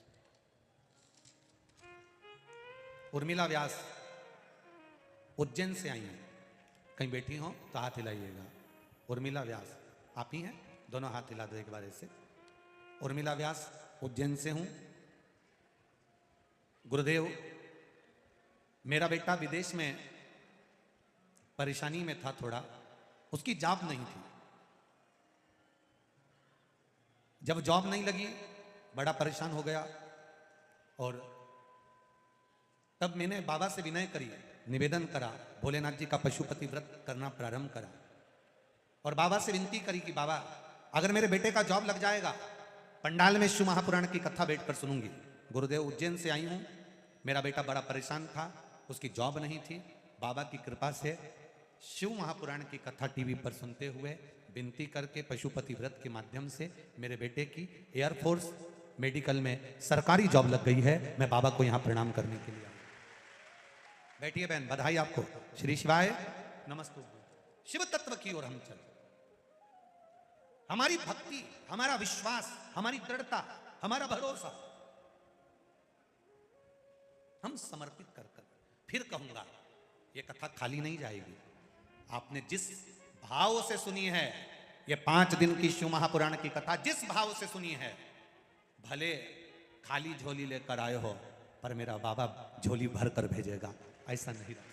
उर्मिला व्यास उज्जैन से आई हैं, कहीं बैठी हो तो हाथ हिलाइएगा। उर्मिला व्यास आप ही हैं? दोनों हाथ हिला दो एक बार ऐसे। उर्मिला व्यास उज्जैन से हूं। गुरुदेव मेरा बेटा विदेश में परेशानी में था थोड़ा, उसकी जॉब नहीं थी। जब जॉब नहीं लगी बड़ा परेशान हो गया, और तब मैंने बाबा से विनय करी, निवेदन करा, भोलेनाथ जी का पशुपति व्रत करना प्रारंभ करा, और बाबा से विनती करी कि बाबा अगर मेरे बेटे का जॉब लग जाएगा, पंडाल में शिव महापुराण की कथा बैठकर सुनूंगी। गुरुदेव उज्जैन से आई हूं, मेरा बेटा बड़ा परेशान था, उसकी जॉब नहीं थी। बाबा की कृपा से शिव महापुराण की कथा टीवी पर सुनते हुए विनती करके पशुपति व्रत के माध्यम से मेरे बेटे की एयरफोर्स मेडिकल में सरकारी जॉब लग गई है। मैं बाबा को यहां प्रणाम करने के लिए आया। बैठिए बहन, बधाई आपको। श्री शिवाय नमस्तु। शिव तत्व की ओर हम चल, हमारी भक्ति, हमारा विश्वास, हमारी दृढ़ता, हमारा भरोसा हम समर्पित कर कर, फिर कहूंगा ये कथा खाली नहीं जाएगी। आपने जिस भाव से सुनी है, ये 5 दिन की शिव महापुराण की कथा जिस भाव से सुनी है, भले खाली झोली लेकर आए हो, पर मेरा बाबा झोली भर कर भेजेगा, ऐसा नहीं रहा।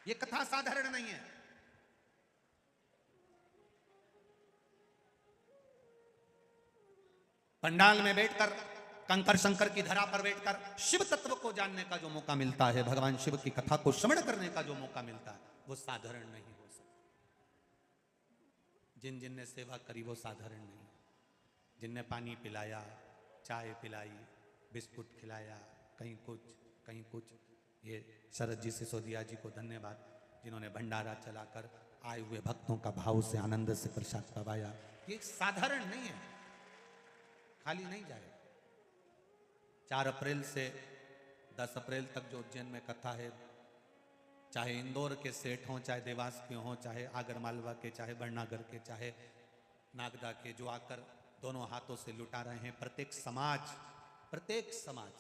ये कथा साधारण नहीं है। पंडाल में बैठकर, कंकर शंकर की धरा पर बैठकर शिव तत्व को जानने का जो मौका मिलता है, भगवान शिव की कथा को श्रवण करने का जो मौका मिलता है, वो साधारण नहीं हो सकता। जिन जिन ने सेवा करी वो साधारण नहीं, जिनने पानी पिलाया, चाय पिलाई, बिस्कुट खिलाया, कहीं कुछ। ये शरद जी सिसोदिया जी को धन्यवाद, जिन्होंने भंडारा चलाकर आए हुए भक्तों का भाव से आनंद से प्रसाद पवाया। ये साधारण नहीं है, खाली नहीं जाए। 4 अप्रैल से 10 अप्रैल तक जो उज्जैन में कथा है, चाहे इंदौर के सेठ हों, चाहे देवास के हों, चाहे आगरमालवा के, चाहे बड़नागर के, चाहे नागदा के, जो आकर दोनों हाथों से लुटा रहे हैं। प्रत्येक समाज,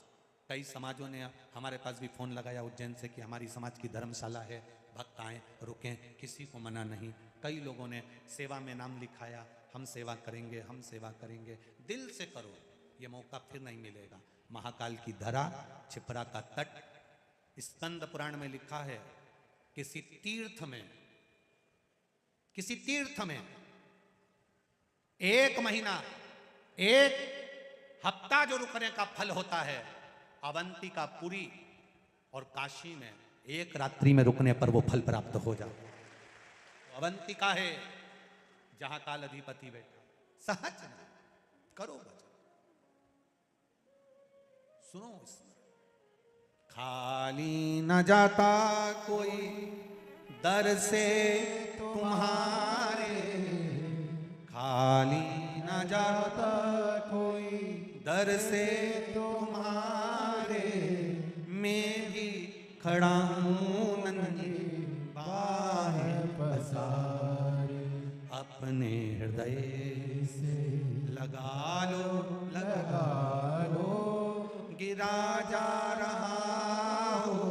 कई समाजों ने हमारे पास भी फोन लगाया उज्जैन से कि हमारी समाज की धर्मशाला है, भक्त आए रुकें, किसी को मना नहीं। कई लोगों ने सेवा में नाम लिखाया, हम सेवा करेंगे, हम सेवा करेंगे। दिल से करो, ये मौका फिर नहीं मिलेगा। महाकाल की धरा, छिपरा का तट, स्कंद पुराण में लिखा है, किसी तीर्थ में 1 महीना, 1 हफ्ता जो रुकने का फल होता है, अवंतिका पुरी और काशी में 1 रात्रि में रुकने पर वो फल प्राप्त हो जाता। अवंतिका है जहां काल अधिपति बैठा। सहज नहीं, करो भजन, सुनो इसमें। खाली न जाता कोई दर से तुम्हारे, खाली न जाता कोई दर से तुम्हारे, मैं भी खड़ा हूं नंगे बाह पसारे, अपने हृदय से लगा लो लगा लो, गिरा जा रहा हो,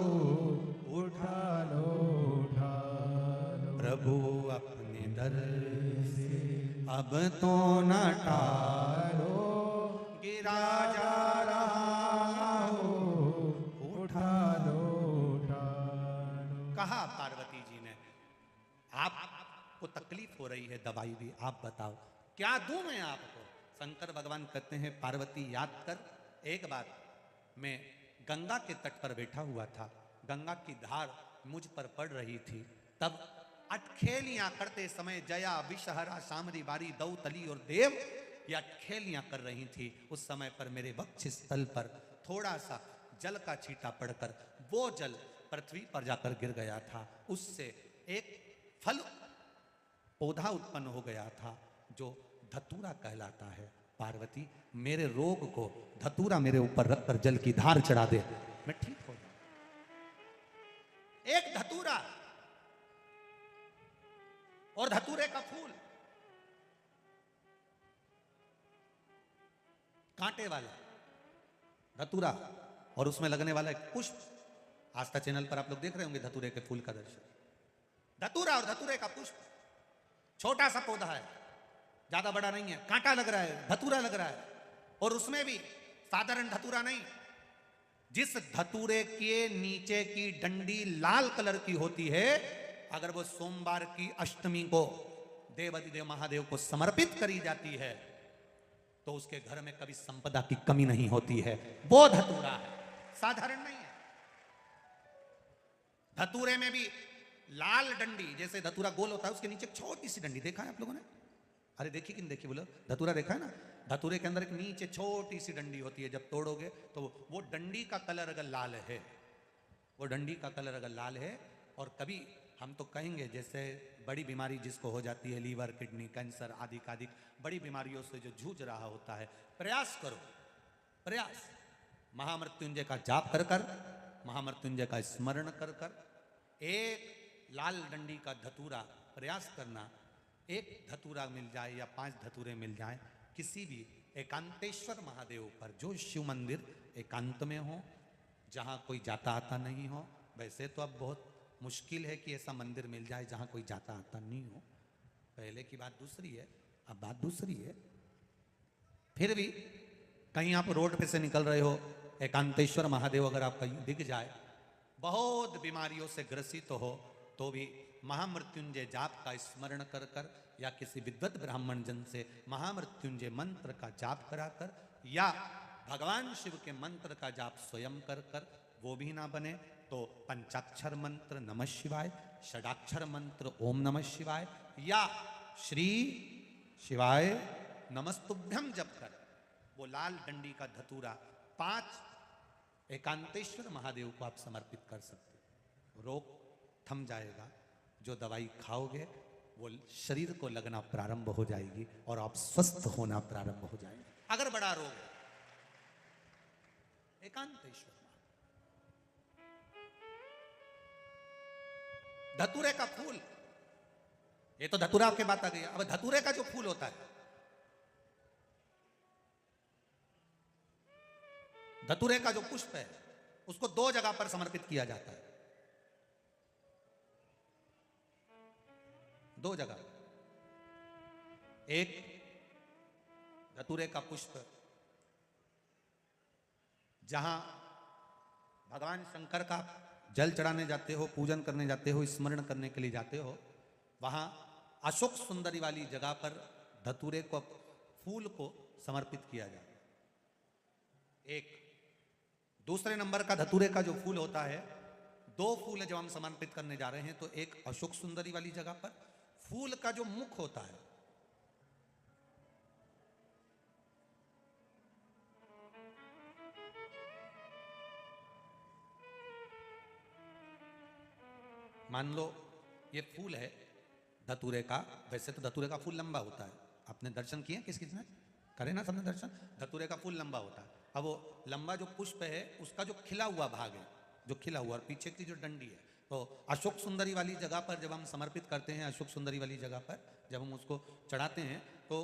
उठा लो उठा लो, प्रभु अपने दर से अब तो न टालो, गिरा जा रहा हो। उठा लो उठा लो। कहा पार्वती जी ने, आपको तकलीफ हो रही है, दवाई दी, आप बताओ क्या दूं मैं आपको। शंकर भगवान कहते हैं, पार्वती याद कर, एक बार मैं गंगा के तट पर बैठा हुआ था, गंगा की धार मुझ पर पड़ रही थी, तब अटखेलियां करते समय जया विषहरा सामरी बारी दौतली और देव ये अटखेलियां कर रही थी। उस समय पर मेरे वक्ष स्थल पर थोड़ा सा जल का छींटा पड़कर वो जल पृथ्वी पर जाकर गिर गया था, उससे एक फल पौधा उत्पन्न हो गया था जो धतूरा कहलाता है। पार्वती मेरे रोग को धतूरा मेरे ऊपर रखकर जल की धार चढ़ा दे, मैं ठीक हो जाऊं। एक धतूरा और धतूरे का फूल, कांटे वाला धतूरा और उसमें लगने वाला एक पुष्प। आस्था चैनल पर आप लोग देख रहे होंगे धतूरे के फूल का दर्शन। धतूरा और धतूरे का पुष्प, छोटा सा पौधा है, ज्यादा बड़ा नहीं है, कांटा लग रहा है, धतूरा लग रहा है, और उसमें भी साधारण धतूरा नहीं, जिस धतूरे के नीचे की डंडी लाल कलर की होती है, अगर वो सोमवार की अष्टमी को देवाधिदेव महादेव को समर्पित करी जाती है तो उसके घर में कभी संपदा की कमी नहीं होती है। वो धतूरा है, साधारण नहीं है। धतूरे में भी लाल डंडी, जैसे धतूरा गोल होता है उसके नीचे छोटी सी डंडी, देखा है आप लोगों ने? अरे देखी कि नहीं देखी बोलो? धतूरा देखा है ना? धतूरे के अंदर एक नीचे छोटी सी डंडी होती है, जब तोड़ोगे तो वो डंडी का कलर अगर लाल है, वो डंडी का कलर अगर लाल है, और कभी हम तो कहेंगे जैसे बड़ी बीमारी जिसको हो जाती है, लीवर, किडनी, कैंसर आदि कादिक बड़ी बीमारियों से जो जूझ रहा होता है, प्रयास करो, प्रयास महामृत्युंजय का जाप कर कर, महामृत्युंजय का स्मरण कर कर, एक लाल डंडी का धतूरा प्रयास करना, एक धतूरा मिल जाए या 5 धतूरे मिल जाए किसी भी एकांतेश्वर महादेव पर, जो शिव मंदिर एकांत में हो, जहाँ कोई जाता आता नहीं हो। वैसे तो अब बहुत मुश्किल है कि ऐसा मंदिर मिल जाए जहाँ कोई जाता आता नहीं हो, पहले की बात दूसरी है, अब बात दूसरी है। फिर भी कहीं आप रोड पे से निकल रहे हो, एकांतेश्वर महादेव अगर आपका दिख जाए, बहुत बीमारियों से ग्रसित हो, तो भी महामृत्युंजय जाप का स्मरण कर कर या किसी विद्वत ब्राह्मण जन से महामृत्युंजय मंत्र का जाप कराकर या भगवान शिव के मंत्र का जाप स्वयं कर कर, वो भी ना बने तो पंचाक्षर मंत्र नमः शिवाय, षडाक्षर मंत्र ओम नमः शिवाय या श्री शिवाय नमस्तुभ्यम जप कर वो लाल डंडी का धतूरा 5 एकांतेश्वर महादेव को आप समर्पित कर सकते हो। रोग थम जाएगा, जो दवाई खाओगे वो शरीर को लगना प्रारंभ हो जाएगी और आप स्वस्थ होना प्रारंभ हो जाएंगे। अगर बड़ा रोग है, एकांतेश्वर धतूरे का फूल, ये तो धतूरा के बात आ गई। अब धतूरे का जो फूल होता है, धतूरे का जो पुष्प है, उसको 2 जगह पर समर्पित किया जाता है, 2 जगह। एक धतूरे का पुष्प जहां भगवान शंकर का जल चढ़ाने जाते हो, पूजन करने जाते हो, स्मरण करने के लिए जाते हो, वहां अशोक सुंदरी वाली जगह पर धतूरे को, फूल को समर्पित किया जाता है। एक दूसरे नंबर का धतूरे का जो फूल होता है, 2 फूल जब हम समर्पित करने जा रहे हैं तो एक अशोक सुंदरी वाली जगह पर, फूल का जो मुख होता है, मान लो ये फूल है धतूरे का, वैसे तो धतूरे का फूल लंबा होता है, आपने दर्शन किए किस किसने करे ना, सबने दर्शन। धतूरे का फूल लंबा होता है, अब वो लंबा जो पुष्प है उसका जो खिला हुआ भाग है, जो खिला हुआ, और पीछे की जो डंडी है, तो अशोक सुंदरी वाली जगह पर जब हम समर्पित करते हैं, अशोक सुंदरी वाली जगह पर जब हम उसको चढ़ाते हैं, तो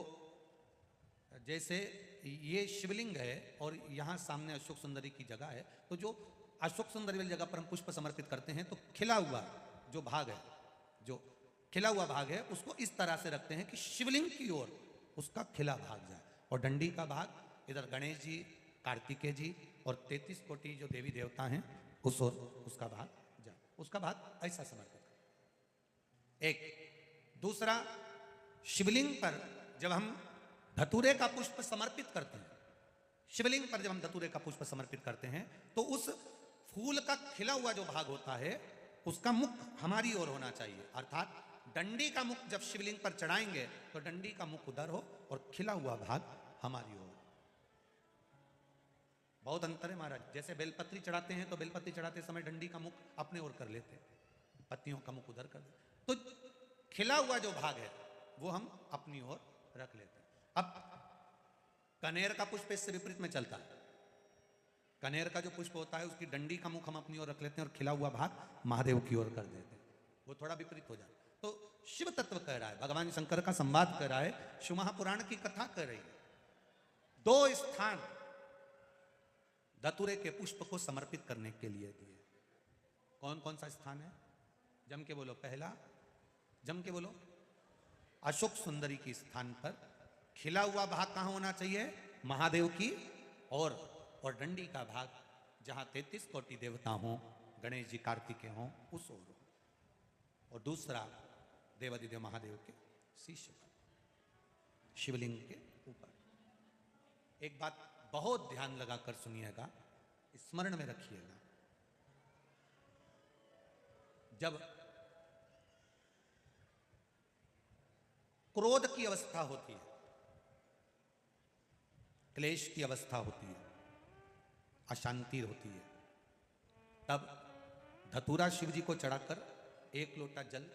जैसे ये शिवलिंग है और यहाँ सामने अशोक सुंदरी की जगह है, तो जो अशोक सुंदरी वाली जगह पर हम पुष्प समर्पित करते हैं तो खिला हुआ जो भाग है, जो खिला हुआ भाग है, उसको इस तरह से रखते हैं कि शिवलिंग की ओर उसका खिला भाग जाए, और डंडी का भाग इधर गणेश जी, कार्तिकेय जी और 33 कोटि जो देवी देवता हैं उस ओर उसका भाग जाए, उसका भाग ऐसा समर्पित करें। एक दूसरा, शिवलिंग पर जब हम धतूरे का पुष्प समर्पित करते हैं, शिवलिंग पर जब हम धतूरे का पुष्प समर्पित करते हैं तो उस फूल का खिला हुआ जो भाग होता है उसका मुख हमारी ओर होना चाहिए, अर्थात डंडी का मुख जब शिवलिंग पर चढ़ाएंगे तो डंडी का मुख उधर हो और खिला हुआ भाग हमारी ओर। बहुत अंतर है महाराज, जैसे बेलपत्री चढ़ाते हैं तो बेलपत्री चढ़ाते समय डंडी का मुख अपने ओर कर लेते हैं, पत्तियों का मुख उधर कर देते, तो खिला हुआ जो भाग है वो हम अपनी ओर रख लेते हैं। अब कनेर का पुष्प इससे विपरीत में चलता है, कनेर का जो पुष्प होता है उसकी डंडी का मुख हम अपनी ओर रख लेते हैं और खिला हुआ भाग महादेव की ओर कर देते हैं, वो थोड़ा विपरीत हो जाता है। तो शिव तत्व कह रहा है, भगवान शंकर का संवाद कर रहा है, शिव महापुराण की कथा कर रही है। दो स्थान धतूरे के पुष्प को समर्पित करने के लिए दिए, कौन कौन सा स्थान है? जम के बोलो, पहला जम के बोलो, अशोक सुंदरी के स्थान पर खिला हुआ भाग कहां होना चाहिए? महादेव की और डंडी का भाग जहां 33 कोटि देवता हों, गणेश जी कार्तिकेय हों, उस ओर हो। और दूसरा देवादिदेव महादेव के शीश पर, शिवलिंग के ऊपर। एक बात बहुत ध्यान लगाकर सुनिएगा, स्मरण में रखिएगा, जब क्रोध की अवस्था होती है, क्लेश की अवस्था होती है, अशांति होती है, तब धतूरा शिव जी को चढ़ाकर 1 लोटा जल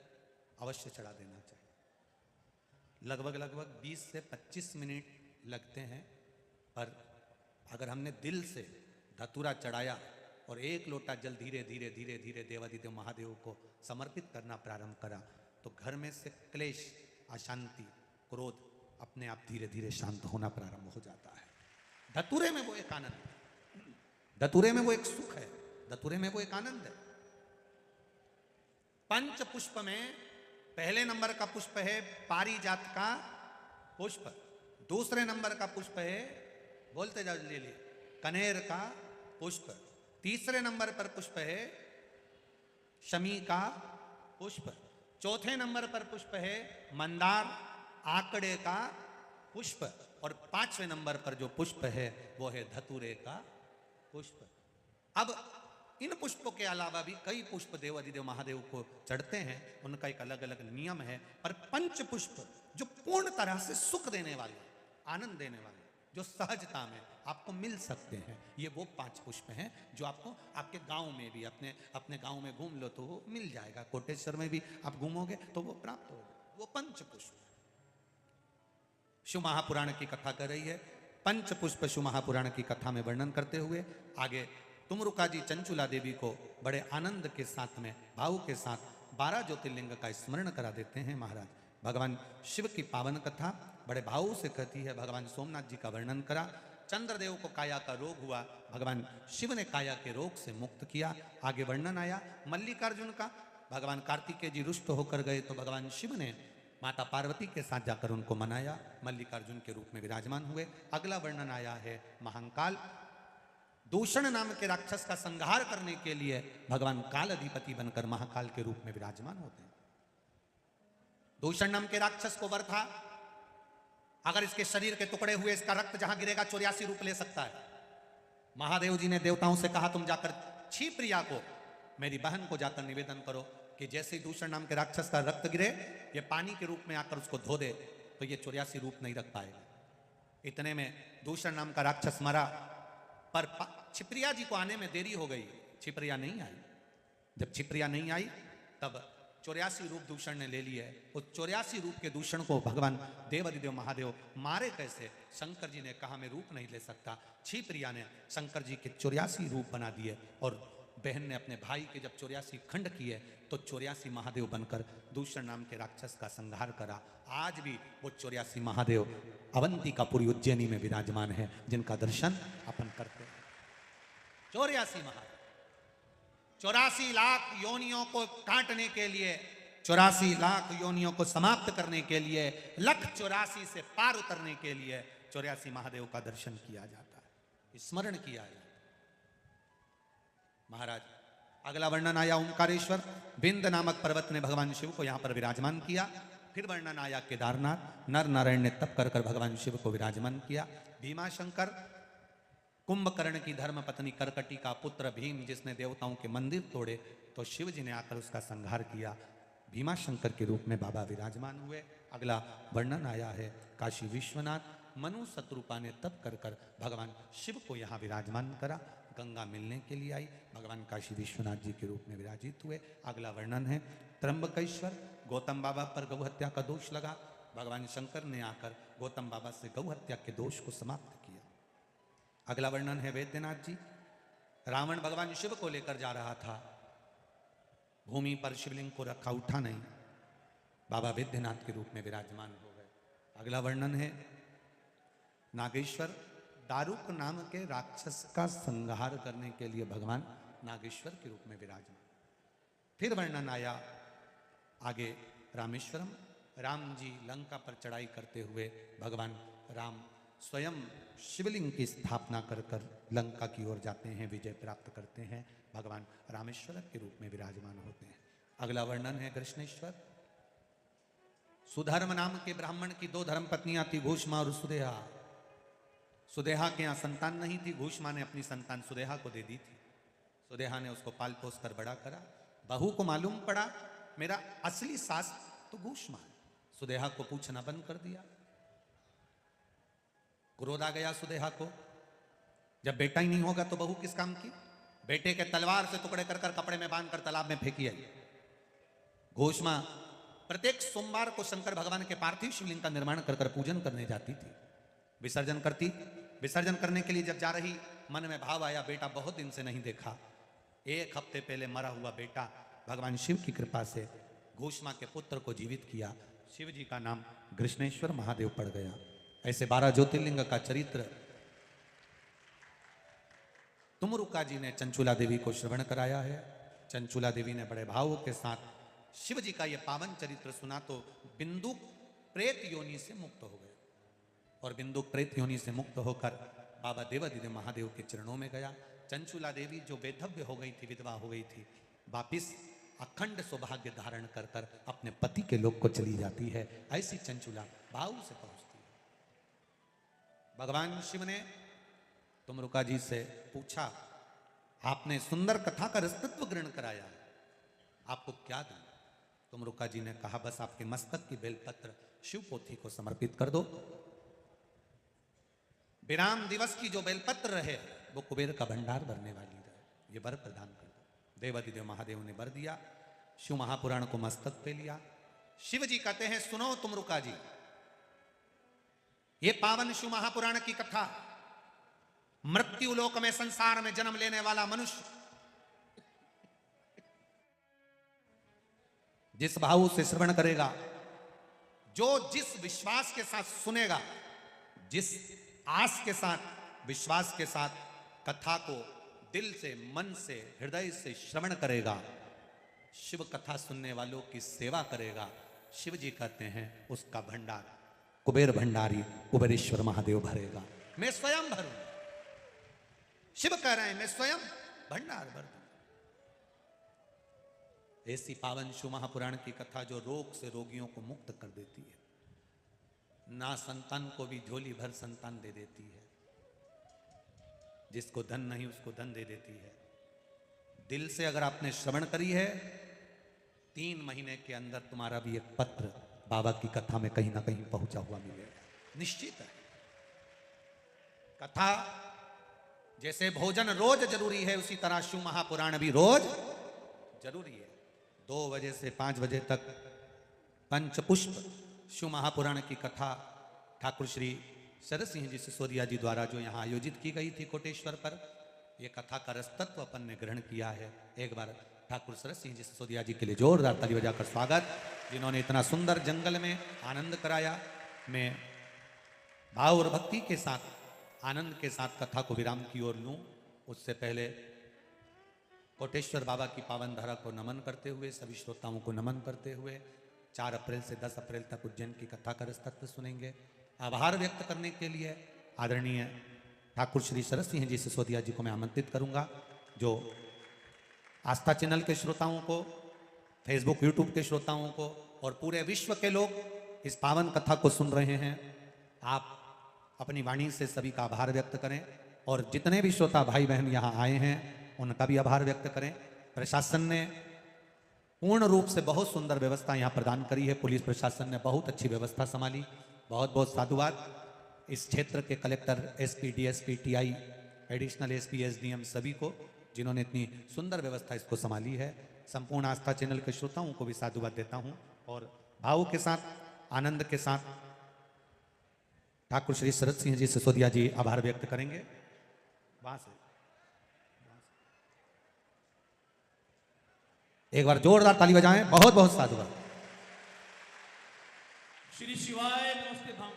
अवश्य चढ़ा देना चाहिए। लगभग 20 से 25 मिनट लगते हैं, पर अगर हमने दिल से धतूरा चढ़ाया और 1 लोटा जल धीरे धीरे धीरे धीरे देवादिदेव महादेव को समर्पित करना प्रारंभ करा, तो घर में से क्लेश, अशांति, क्रोध अपने आप धीरे धीरे शांत होना प्रारंभ हो जाता है। धतूरे में वो एक आनंद है, धतूरे में वो एक सुख है, धतूरे में वो एक आनंद है। पंच पुष्प में पहले नंबर का पुष्प है पारिजात का पुष्प, दूसरे नंबर का पुष्प है, बोलते जाओ ले लिए, कनेर का पुष्प, तीसरे नंबर पर पुष्प है शमी का पुष्प, चौथे नंबर पर पुष्प है मंदार आकड़े का पुष्प, और 5वें नंबर पर जो पुष्प है वो है धतूरे का पुष्प। अब इन पुष्पों के अलावा भी कई पुष्प देवादिदेव महादेव को चढ़ते हैं, उनका एक अलग अलग नियम है, पर पंच पुष्प जो पूर्ण तरह से सुख देने वाले, आनंद देने वाले, जो सहजता में आपको मिल सकते हैं, ये वो 5 पुष्प हैं जो आपको आपके गांव में भी, अपने गांव में घूम लो तो वो मिल जाएगा, कोटेश्वर में भी आप घूमोगे तो वो प्राप्त होगा, वो पंच पुष्प। शिव महापुराण की कथा कर रही है, पंच पुष्प शिव महापुराण की कथा में वर्णन करते हुए आगे तुमरुका जी चंचुला देवी को बड़े आनंद के साथ में, भाव के साथ 12 ज्योतिर्लिंग का स्मरण करा देते हैं महाराज। भगवान शिव की पावन कथा बड़े भाव से कहती है। भगवान सोमनाथ जी का वर्णन करा, चंद्रदेव को काया का रोग हुआ, भगवान शिव ने काया के रोग से मुक्त किया। आगे वर्णन आया मल्लिकार्जुन का, भगवान कार्तिकेय जी रुष्ट होकर गए तो भगवान शिव ने माता पार्वती के साथ जाकर उनको मनाया, मल्लिकार्जुन के रूप में विराजमान हुए। अगला वर्णन आया है महाकाल, दूषण नाम के राक्षस का संहार करने के लिए भगवान काल अधिपति बनकर महाकाल के रूप में विराजमान होते हैं। दूषण नाम के राक्षस को वर था, अगर इसके शरीर के टुकड़े हुए इसका रक्त जहां गिरेगा 84 रूप ले सकता है। महादेव जी ने देवताओं से कहा, तुम जाकर क्षिप्रिया को, मेरी बहन को जाकर निवेदन करो कि जैसे ही दूषण नाम के राक्षस का रक्त गिरे, ये पानी के रूप में आकर उसको धो दे तो ये 84 रूप नहीं रख पाएगा। इतने में दूषण नाम का राक्षस मरा, पर क्षिप्रिया जी को आने में देरी हो गई, क्षिप्रिया नहीं आई। जब क्षिप्रिया नहीं आई तब 84 रूप दूषण ने ले लिए। उस 84 रूप के दूषण को भगवान देवादिदेव महादेव मारे कैसे? शंकर जी ने कहा मैं रूप नहीं ले सकता। क्षिप्रिया ने शंकर जी के 84 रूप बना दिए और बहन ने अपने भाई के जब 84 खंड किए तो 84 महादेव बनकर दूसर नाम के राक्षस का संहार करा। आज भी वो 84 महादेव अवंतिकापुरी उज्जैनी में विराजमान है, जिनका दर्शन अपन करते हैं। 84 महादेव 84 लाख योनियों को काटने के लिए, 84 लाख योनियों को समाप्त करने के लिए, 184 से पार उतरने के लिए 84 महादेव का दर्शन किया जाता है, स्मरण किया जाता है। महाराज अगला वर्णन आया ओंकारेश्वर, विंध्य नामक पर्वत ने भगवान शिव को यहां पर विराजमान किया। फिर वर्णन आया केदारनाथ, नर नारायण ने तप कर भगवान शिव को विराजमान किया। भीमाशंकर, कुंभकर्ण की धर्म पत्नी करकटी का पुत्र भीम, जिसने देवताओं के मंदिर तोड़े, तो शिव जी ने आकर उसका संहार किया। भीमाशंकर के रूप में बाबा विराजमान हुए। अगला वर्णन आया है काशी विश्वनाथ, मनु शत्रुपा ने तप कर भगवान शिव को यहाँ विराजमान करा। गंगा मिलने के लिए आई, भगवान काशी विश्वनाथ जी के रूप में विराजित हुए। अगला वर्णन है त्र्यंबकेश्वर, गौतम बाबा पर गौ हत्या का दोष लगा, भगवान शंकर ने आकर गौतम बाबा से गौ हत्या के दोष को समाप्त किया। अगला वर्णन है वैद्यनाथ जी, रावण भगवान शिव को लेकर जा रहा था, भूमि पर शिवलिंग को रखा, उठा नहीं, बाबा वैद्यनाथ के रूप में विराजमान हो गए। अगला वर्णन है नागेश्वर, दारुक नाम के राक्षस का संहार करने के लिए भगवान नागेश्वर के रूप में विराजमान। फिर वर्णन आया आगे रामेश्वरम, राम जी लंका पर चढ़ाई करते हुए भगवान राम स्वयं शिवलिंग की स्थापना कर लंका की ओर जाते हैं, विजय प्राप्त करते हैं, भगवान रामेश्वर के रूप में विराजमान होते हैं। अगला वर्णन है कृष्णेश्वर, सुधर्म नाम के ब्राह्मण की 2 धर्म पत्नियां थी, घूष्मा और सुदेहा। सुदेहा के यहाँ संतान नहीं थी, घूष्मा ने अपनी संतान सुदेहा को दे दी थी। सुदेहा ने उसको पाल पोस कर बड़ा करा। बहू को मालूम पड़ा मेरा असली सास तो घूष्मा है, सुदेहा को पूछना बंद कर दिया। क्रोध आ गया सुदेहा को, जब बेटा ही नहीं होगा तो बहू किस काम की। बेटे के तलवार से टुकड़े कर कपड़े में बांधकर तालाब में फेंकी आई। घोषमा प्रत्येक सोमवार को शंकर भगवान के पार्थिव शिवलिंग का निर्माण कर पूजन करने जाती थी, विसर्जन करती। विसर्जन करने के लिए जब जा रही, मन में भाव आया बेटा बहुत दिन से नहीं देखा। 1 हफ्ते पहले मरा हुआ बेटा भगवान शिव की कृपा से घोषमा के पुत्र को जीवित किया। शिव जी का नाम कृष्णेश्वर महादेव पड़ गया। ऐसे 12 ज्योतिर्लिंग का चरित्र तुमरुका जी ने चंचुला देवी को श्रवण कराया है। चंचुला देवी ने बड़े भाव के साथ शिव जी का यह पावन चरित्र सुना तो बिंदु प्रेत योनि से मुक्त हो गए, और बिंदु प्रेत योनि से मुक्त होकर बाबा देवादिदेव महादेव के चरणों में गया। चंचुला देवी जो बेधव्य हो गई थी, विधवा हो गई थी, वापिस अखंड सौभाग्य धारण कर अपने पति के लोक को चली जाती है। ऐसी चंचुला भाव से पहुंचती है। भगवान शिव ने तुमरुका जी से पूछा, आपने सुंदर कथा का रसतत्व ग्रहण कराया, आपको क्या दूं? तुमरुका जी ने कहा, बस आपके मस्तक की बेलपत्र शिव पोथी को समर्पित कर दो। विराम दिवस की जो बेलपत्र रहे वो कुबेर का भंडार भरने वाली रहे, ये वर प्रदान कर दो। देवादिदेव महादेव ने वर दिया, शिव महापुराण को मस्तक पे लिया। शिव जी कहते हैं, सुनो तुमरुका जी, ये पावन शिव महापुराण की कथा, मृत्यु लोक में संसार में जन्म लेने वाला मनुष्य जिस भाव से श्रवण करेगा, जो जिस विश्वास के साथ सुनेगा, जिस आस के साथ विश्वास के साथ कथा को दिल से, मन से, हृदय से श्रवण करेगा, शिव कथा सुनने वालों की सेवा करेगा, शिव जी कहते हैं उसका भंडार कुबेर भंडारी कुबेरेश्वर महादेव भरेगा। मैं स्वयं भरूं, शिव कह रहे हैं मैं स्वयं भंडार भर दूं। ऐसी पावन शिव महापुराण की कथा जो रोग से रोगियों को मुक्त कर देती है, ना संतान को भी झोली भर संतान दे देती है, जिसको धन नहीं उसको धन दे देती है। दिल से अगर आपने श्रवण करी है, 3 महीने के अंदर तुम्हारा भी एक पत्र बाबा की कथा में कहीं ना कहीं पहुंचा हुआ मिलेगा, निश्चित है। कथा जैसे भोजन रोज जरूरी है, उसी तरह शिव महापुराण भी रोज जरूरी है। 2 बजे से 5 बजे तक पंचपुष्प शिव महापुराण की कथा ठाकुर श्री शरद सिंह जी सिसोदिया जी द्वारा जो यहाँ आयोजित की गई थी कोटेश्वर पर, ये कथा का रसतत्व अपन ने ग्रहण किया है। एक बार ठाकुर सरस सिंह जी सिसोदिया जी के लिए जोरदार ताली बजाकर स्वागत, जिन्होंने इतना सुंदर जंगल में आनंद कराया। मैं भाव और भक्ति के साथ, आनंद के साथ कथा को विराम की ओर लूं, उससे पहले कोटेश्वर बाबा की पावन धरा को नमन करते हुए, सभी श्रोताओं को नमन करते हुए 4 अप्रैल से 10 अप्रैल तक उज्जैन की कथा का रसतत्व सुनेंगे। आभार व्यक्त करने के लिए आदरणीय ठाकुर श्री सरस सिंह जी सिसोदिया जी को मैं आमंत्रित करूंगा, जो आस्था चैनल के श्रोताओं को, फेसबुक यूट्यूब के श्रोताओं को और पूरे विश्व के लोग इस पावन कथा को सुन रहे हैं। आप अपनी वाणी से सभी का आभार व्यक्त करें और जितने भी श्रोता भाई बहन यहाँ आए हैं उनका भी आभार व्यक्त करें। प्रशासन ने पूर्ण रूप से बहुत सुंदर व्यवस्था यहाँ प्रदान करी है। पुलिस प्रशासन ने बहुत अच्छी व्यवस्था संभाली, बहुत बहुत साधुवाद। इस क्षेत्र के collector, SP, DSP, TI, additional SP, SDM सभी को, जिन्होंने इतनी सुंदर व्यवस्था इसको संभाली है। संपूर्ण आस्था चैनल के श्रोताओं को भी साधुवाद देता हूँ और भाव के साथ, आनंद के साथ ठाकुर श्री सरस सिंह जी सिसोदिया जी आभार व्यक्त करेंगे। वहां से एक बार जोरदार ताली बजाएं, बहुत बहुत साधुवाद। श्री शिवाय नमस्ते धाम।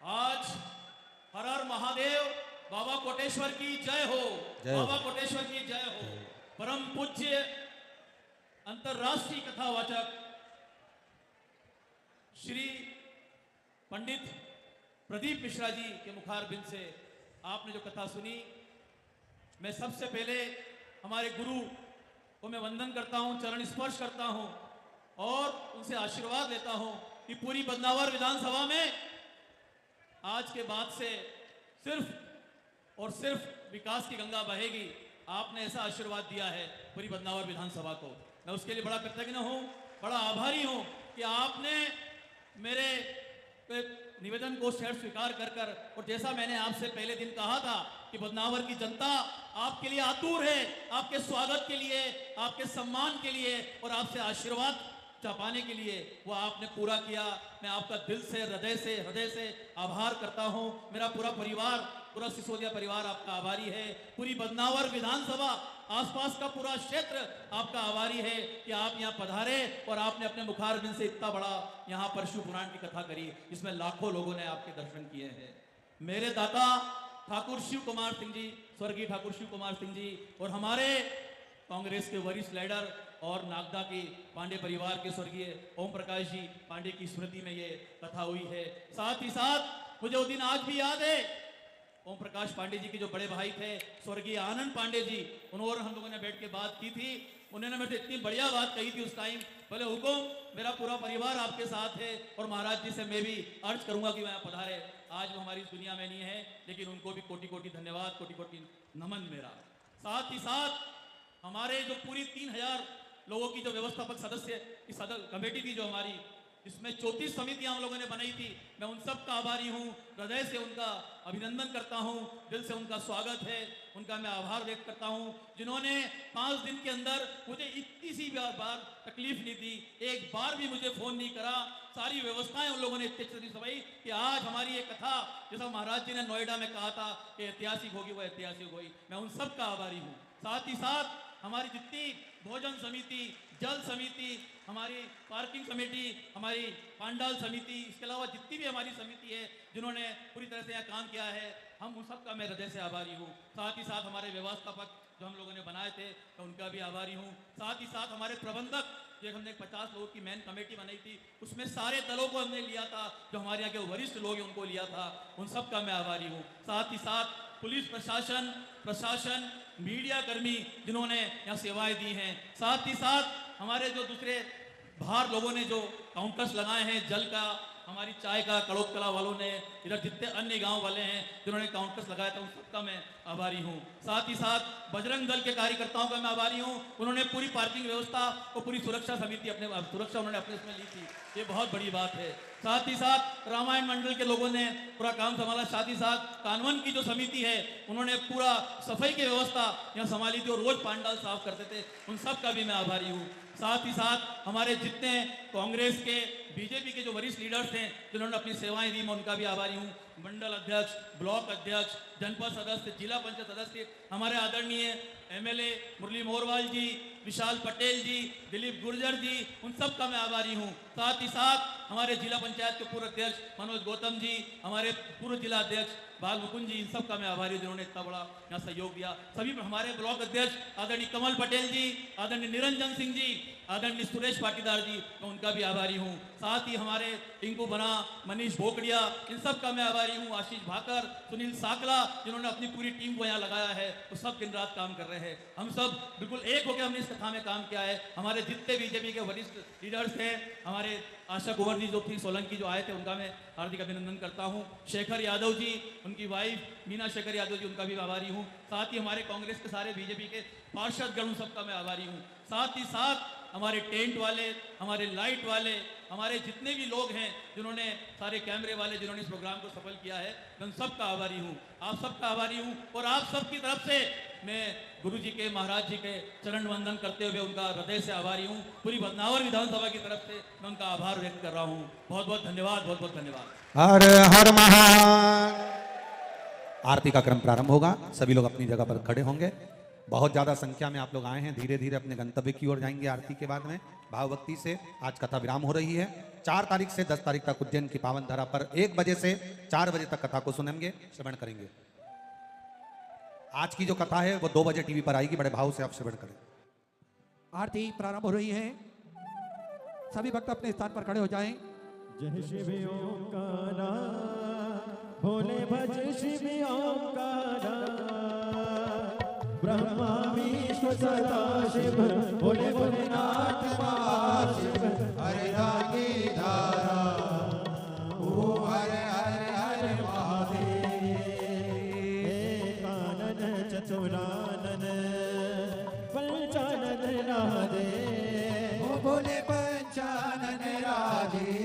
आज हर हर महादेव, बाबा कोटेश्वर की जय हो, जय हो। बाबा कोटेश्वर की जय हो। परम पूज्य अंतर्राष्ट्रीय कथावाचक श्री पंडित प्रदीप मिश्रा जी के मुखारबिंद से आपने जो कथा सुनी, मैं सबसे पहले हमारे गुरु को मैं वंदन करता हूं, चरण स्पर्श करता हूं और उनसे आशीर्वाद लेता हूं कि पूरी बदनावर विधानसभा में आज के बाद से सिर्फ और सिर्फ विकास की गंगा बहेगी। आपने ऐसा आशीर्वाद दिया है पूरी बदनावर विधानसभा को, मैं उसके लिए बड़ा कृतज्ञ हूं, बड़ा आभारी हूं कि आपने मेरे निवेदन को स्वीकार कर कर, और जैसा मैंने आपसे पहले दिन कहा था कि बदनावर की जनता आपके लिए आतुर है, आपके स्वागत के लिए, आपके सम्मान के लिए और आपसे आशीर्वाद पाने के लिए, वो आपने पूरा किया। मैं आपका दिल से, हृदय से आभार करता हूं। मेरा पूरा परिवार, पूरा सिसोदिया परिवार आपका आभारी है। पूरी बदनावर विधानसभा, आसपास का पूरा क्षेत्र आपका आभारी है कि आप यहाँ पधारे और आपने अपने मुखारबिंद से इतना बड़ा यहाँ पर शिव पुराण की कथा करी, जिसमें लाखों लोगों ने आपके दर्शन किए हैं। मेरे दाता ठाकुर शिव कुमार सिंह जी, स्वर्गीय ठाकुर शिव कुमार सिंह जी और हमारे कांग्रेस के वरिष्ठ लीडर और नागदा की पांडे परिवार के स्वर्गीय ओम प्रकाश जी पांडे की स्मृति में ये कथा हुई है। साथ ही साथ मुझे वो दिन आज भी याद है, ओम प्रकाश पांडे जी के जो बड़े भाई थे स्वर्गीय आनंद पांडे जी, उन्होंने हम लोगों ने बैठ के बात की थी। उन्होंने मेरे से इतनी बढ़िया बात कही थी उस टाइम, बोले हुकुम, मेरा पूरा परिवार आपके साथ है और महाराज जी से मैं भी अर्ज करूंगा कि वह पधारे। आज वो हमारी इस दुनिया में नहीं है, लेकिन उनको भी कोटि कोटि धन्यवाद, कोटि कोटि नमन मेरा। साथ ही साथ हमारे जो पूरी 3000 लोगों की जो व्यवस्थापक सदस्य की कमेटी थी जो हमारी, जिसमें 34 समितियां हम लोगों ने बनाई थी, मैं उन सब का आभारी हूं, हृदय से उनका अभिनंदन करता हूं, दिल से उनका स्वागत है, उनका मैं आभार व्यक्त करता हूं, जिन्होंने 5 दिन के अंदर मुझे इतनी सी बार तकलीफ नहीं दी, एक बार भी मुझे फोन नहीं करा। सारी व्यवस्थाएं उन लोगों ने इतनी अच्छी सभाई कि आज हमारी ये कथा, जैसा महाराज जी ने नोएडा में कहा था कि ऐतिहासिक होगी, वो ऐतिहासिक हुई। मैं उन सब का आभारी हूँ। साथ ही साथ हमारी जितनी भोजन समिति, जल समिति, हमारी पार्किंग कमेटी, हमारी पांडाल समिति, इसके अलावा जितनी भी हमारी समिति है जिन्होंने पूरी तरह से यह काम किया है, हम उन सब का मैं हृदय से आभारी हूँ। साथ ही साथ हमारे व्यवस्थापक जो हम लोगों ने बनाए थे, मैं उनका भी आभारी हूँ। साथ ही साथ हमारे प्रबंधक, जो हमने 50 लोगों की मेन कमेटी बनाई थी, उसमें सारे दलों को हमने लिया था, जो हमारे यहाँ के वरिष्ठ लोग हैं उनको लिया था, उन सब का मैं आभारी हूँ। साथ ही साथ पुलिस प्रशासन, मीडिया कर्मी जिन्होंने यहाँ सेवाएं दी हैं, साथ ही साथ हमारे जो दूसरे बाहर लोगों ने जो काउंटर्स लगाए हैं, जल का, हमारी चाय का, कड़ोत कला वालों ने, इधर जितने अन्य गांव वाले हैं जिन्होंने काउंटर्स लगाया था, उन सबका मैं आभारी हूँ। साथ ही साथ बजरंग दल के कार्यकर्ताओं का मैं आभारी हूँ, उन्होंने पूरी पार्किंग व्यवस्था और पूरी सुरक्षा समिति सुरक्षा उन्होंने अपने इसमें ली थी, ये बहुत बड़ी बात है। साथ ही साथ रामायण मंडल के लोगों ने पूरा काम संभाला। साथ ही साथ कानवन की जो समिति है उन्होंने पूरा सफाई की व्यवस्था यहाँ संभाली थी और रोज पांडाल साफ करते थे, उन सब का भी मैं आभारी हूँ। साथ ही साथ हमारे जितने कांग्रेस के, बीजेपी के जो वरिष्ठ लीडर्स हैं जिन्होंने अपनी सेवाएं दी, मैं उनका भी आभारी हूँ। मंडल अध्यक्ष, ब्लॉक अध्यक्ष, जनपद सदस्य, जिला पंचायत सदस्य, हमारे आदरणीय एमएलए मुरली मोरवाल जी, विशाल पटेल जी, दिलीप गुर्जर जी, उन सब का मैं आभारी हूँ। साथ ही साथ हमारे जिला पंचायत के पूर्व अध्यक्ष मनोज गौतम जी, हमारे पूर्व जिला अध्यक्ष बाल मुकुंद जी, इन सब का मैं आभारी हूँ जिन्होंने इतना बड़ा यहाँ सहयोग दिया। सभी हमारे ब्लॉक अध्यक्ष आदरणीय कमल पटेल जी, आदरणीय निरंजन सिंह जी, आदरणीय सुरेश पाटीदार जी, मैं उनका भी आभारी हूँ। साथ ही हमारे टिंकू बना, मनीष भोकड़िया, इन सब का मैं आभारी हूँ। आशीष भाकर, सुनील साकला, जिन्होंने अपनी पूरी टीम को यहाँ लगाया है, वो सब दिन रात काम कर रहे हैं। हम सब बिल्कुल एक होकर हमने इस कथा में काम किया है। हमारे जितने बीजेपी के वरिष्ठ लीडर्स हैं, हमारे आशा कुंवर जी जो थी सोलंकी जो आए थे, उनका मैं हार्दिक अभिनंदन करता हूं। शेखर यादव जी, उनकी वाइफ मीना शेखर यादव जी, उनका भी आभारी हूं। साथ ही हमारे कांग्रेस के सारे बीजेपी के पार्षदगण, सबका मैं आभारी हूं। साथ ही साथ हमारे टेंट वाले, हमारे लाइट वाले, हमारे जितने भी लोग हैं, जिन्होंने सारे कैमरे वाले, जिन्होंने इस प्रोग्राम को सफल किया है, मैं उन सबका आभारी हूँ। आप सबका आभारी हूँ और आप सबकी तरफ से मैं गुरु जी के, महाराज जी के चरण वंदन करते हुए उनका हृदय से आभारी हूँ। पूरी बदनावर विधानसभा की तरफ से मैं उनका आभार व्यक्त कर रहा हूँ। बहुत बहुत धन्यवाद, बहुत बहुत धन्यवाद। हर हर महान। आरती का क्रम प्रारंभ होगा, सभी लोग अपनी जगह पर खड़े होंगे। बहुत ज्यादा संख्या में आप लोग आए हैं, धीरे धीरे अपने गंतव्य की ओर जाएंगे। आरती के बाद में भाव भक्ति से आज कथा विराम हो रही है। 4 तारीख से 10 तारीख तक उज्जैन की पावन धरा पर 1 बजे से 4 बजे तक कथा को सुनेंगे, श्रवण करेंगे। आज की जो कथा है वो 2 बजे टीवी पर आएगी। बड़े भाव से आप श्रवण करें। आरती प्रारंभ हो रही है, सभी भक्त अपने स्थान पर खड़े हो जाएं। जय शिव ओंकारा, भोले भज शिव ओंकारा, ब्रह्मा विष्णु सदा शिव, भोले भोलेनाथ महाशिव, हरे रागी धारा, ओ हरे हरे हरे महादेव। कानन चतुरानन, पंचानन राधे, ओ भोले पंचानन राधे।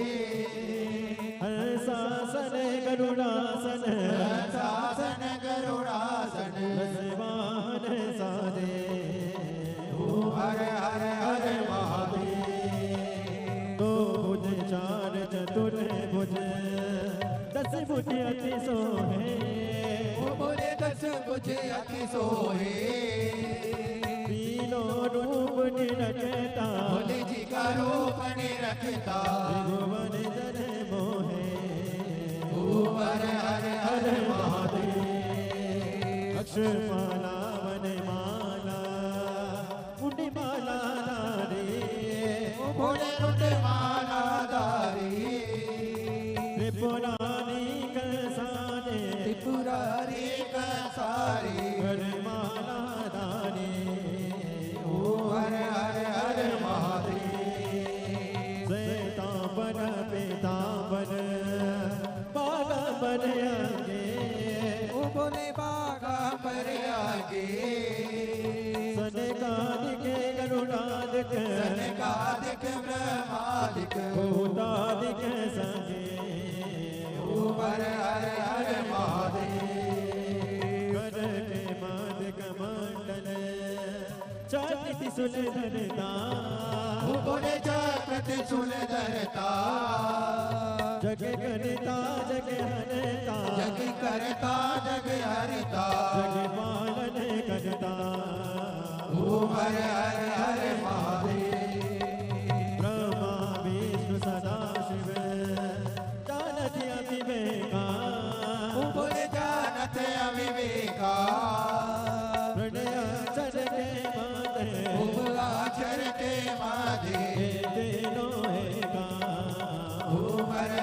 हंसासन गरुड़ासन, हंसासन गरुड़ासन, रसवान साधे, ओ हरे हरे हरे महादेव। 2 भुज 4 चतुर भुज, 10 भुज अति सोहे, ओ बोले 10 भुज अति सोहे। तीनों रूप निरखता, भोले जी का रूप निरखता, त्रिभुवन जन मोहे, ओ हरे हरे हरे महादेव। अक्षरमाला वनमाला, कुंडमाला धारी, ओ भोले कुंडमाला धारी। त्रिपुरारी कसारे, त्रिपुरारी कसारे, वनमाला धारी, ओ हरे हरे हरे महादेव। श्वेतांबर पीतांबर, बागांबर आगे, ओ भोले बागांबर आगे। सनकादिक गरुड़ादिक, सनकादिक ब्रह्मादिक, भूतादिक संगे, ओ हरे हरे हरे महादेव। कर के मादिक मंडल, चाति सुलधरता, ओ भोले चाति सुलधरता। जग करता जग हरता, जग करता जग हरता, जग पालन करता, ओ हरे हरे हरे महादेव। ब्रह्मा विष्णु सदा शिव, जानत अविवेका, ओ भोले जानत अविवेका। प्रणयाचर के माधे, उपलाचर के माधे, तीनों है का, ओ हरे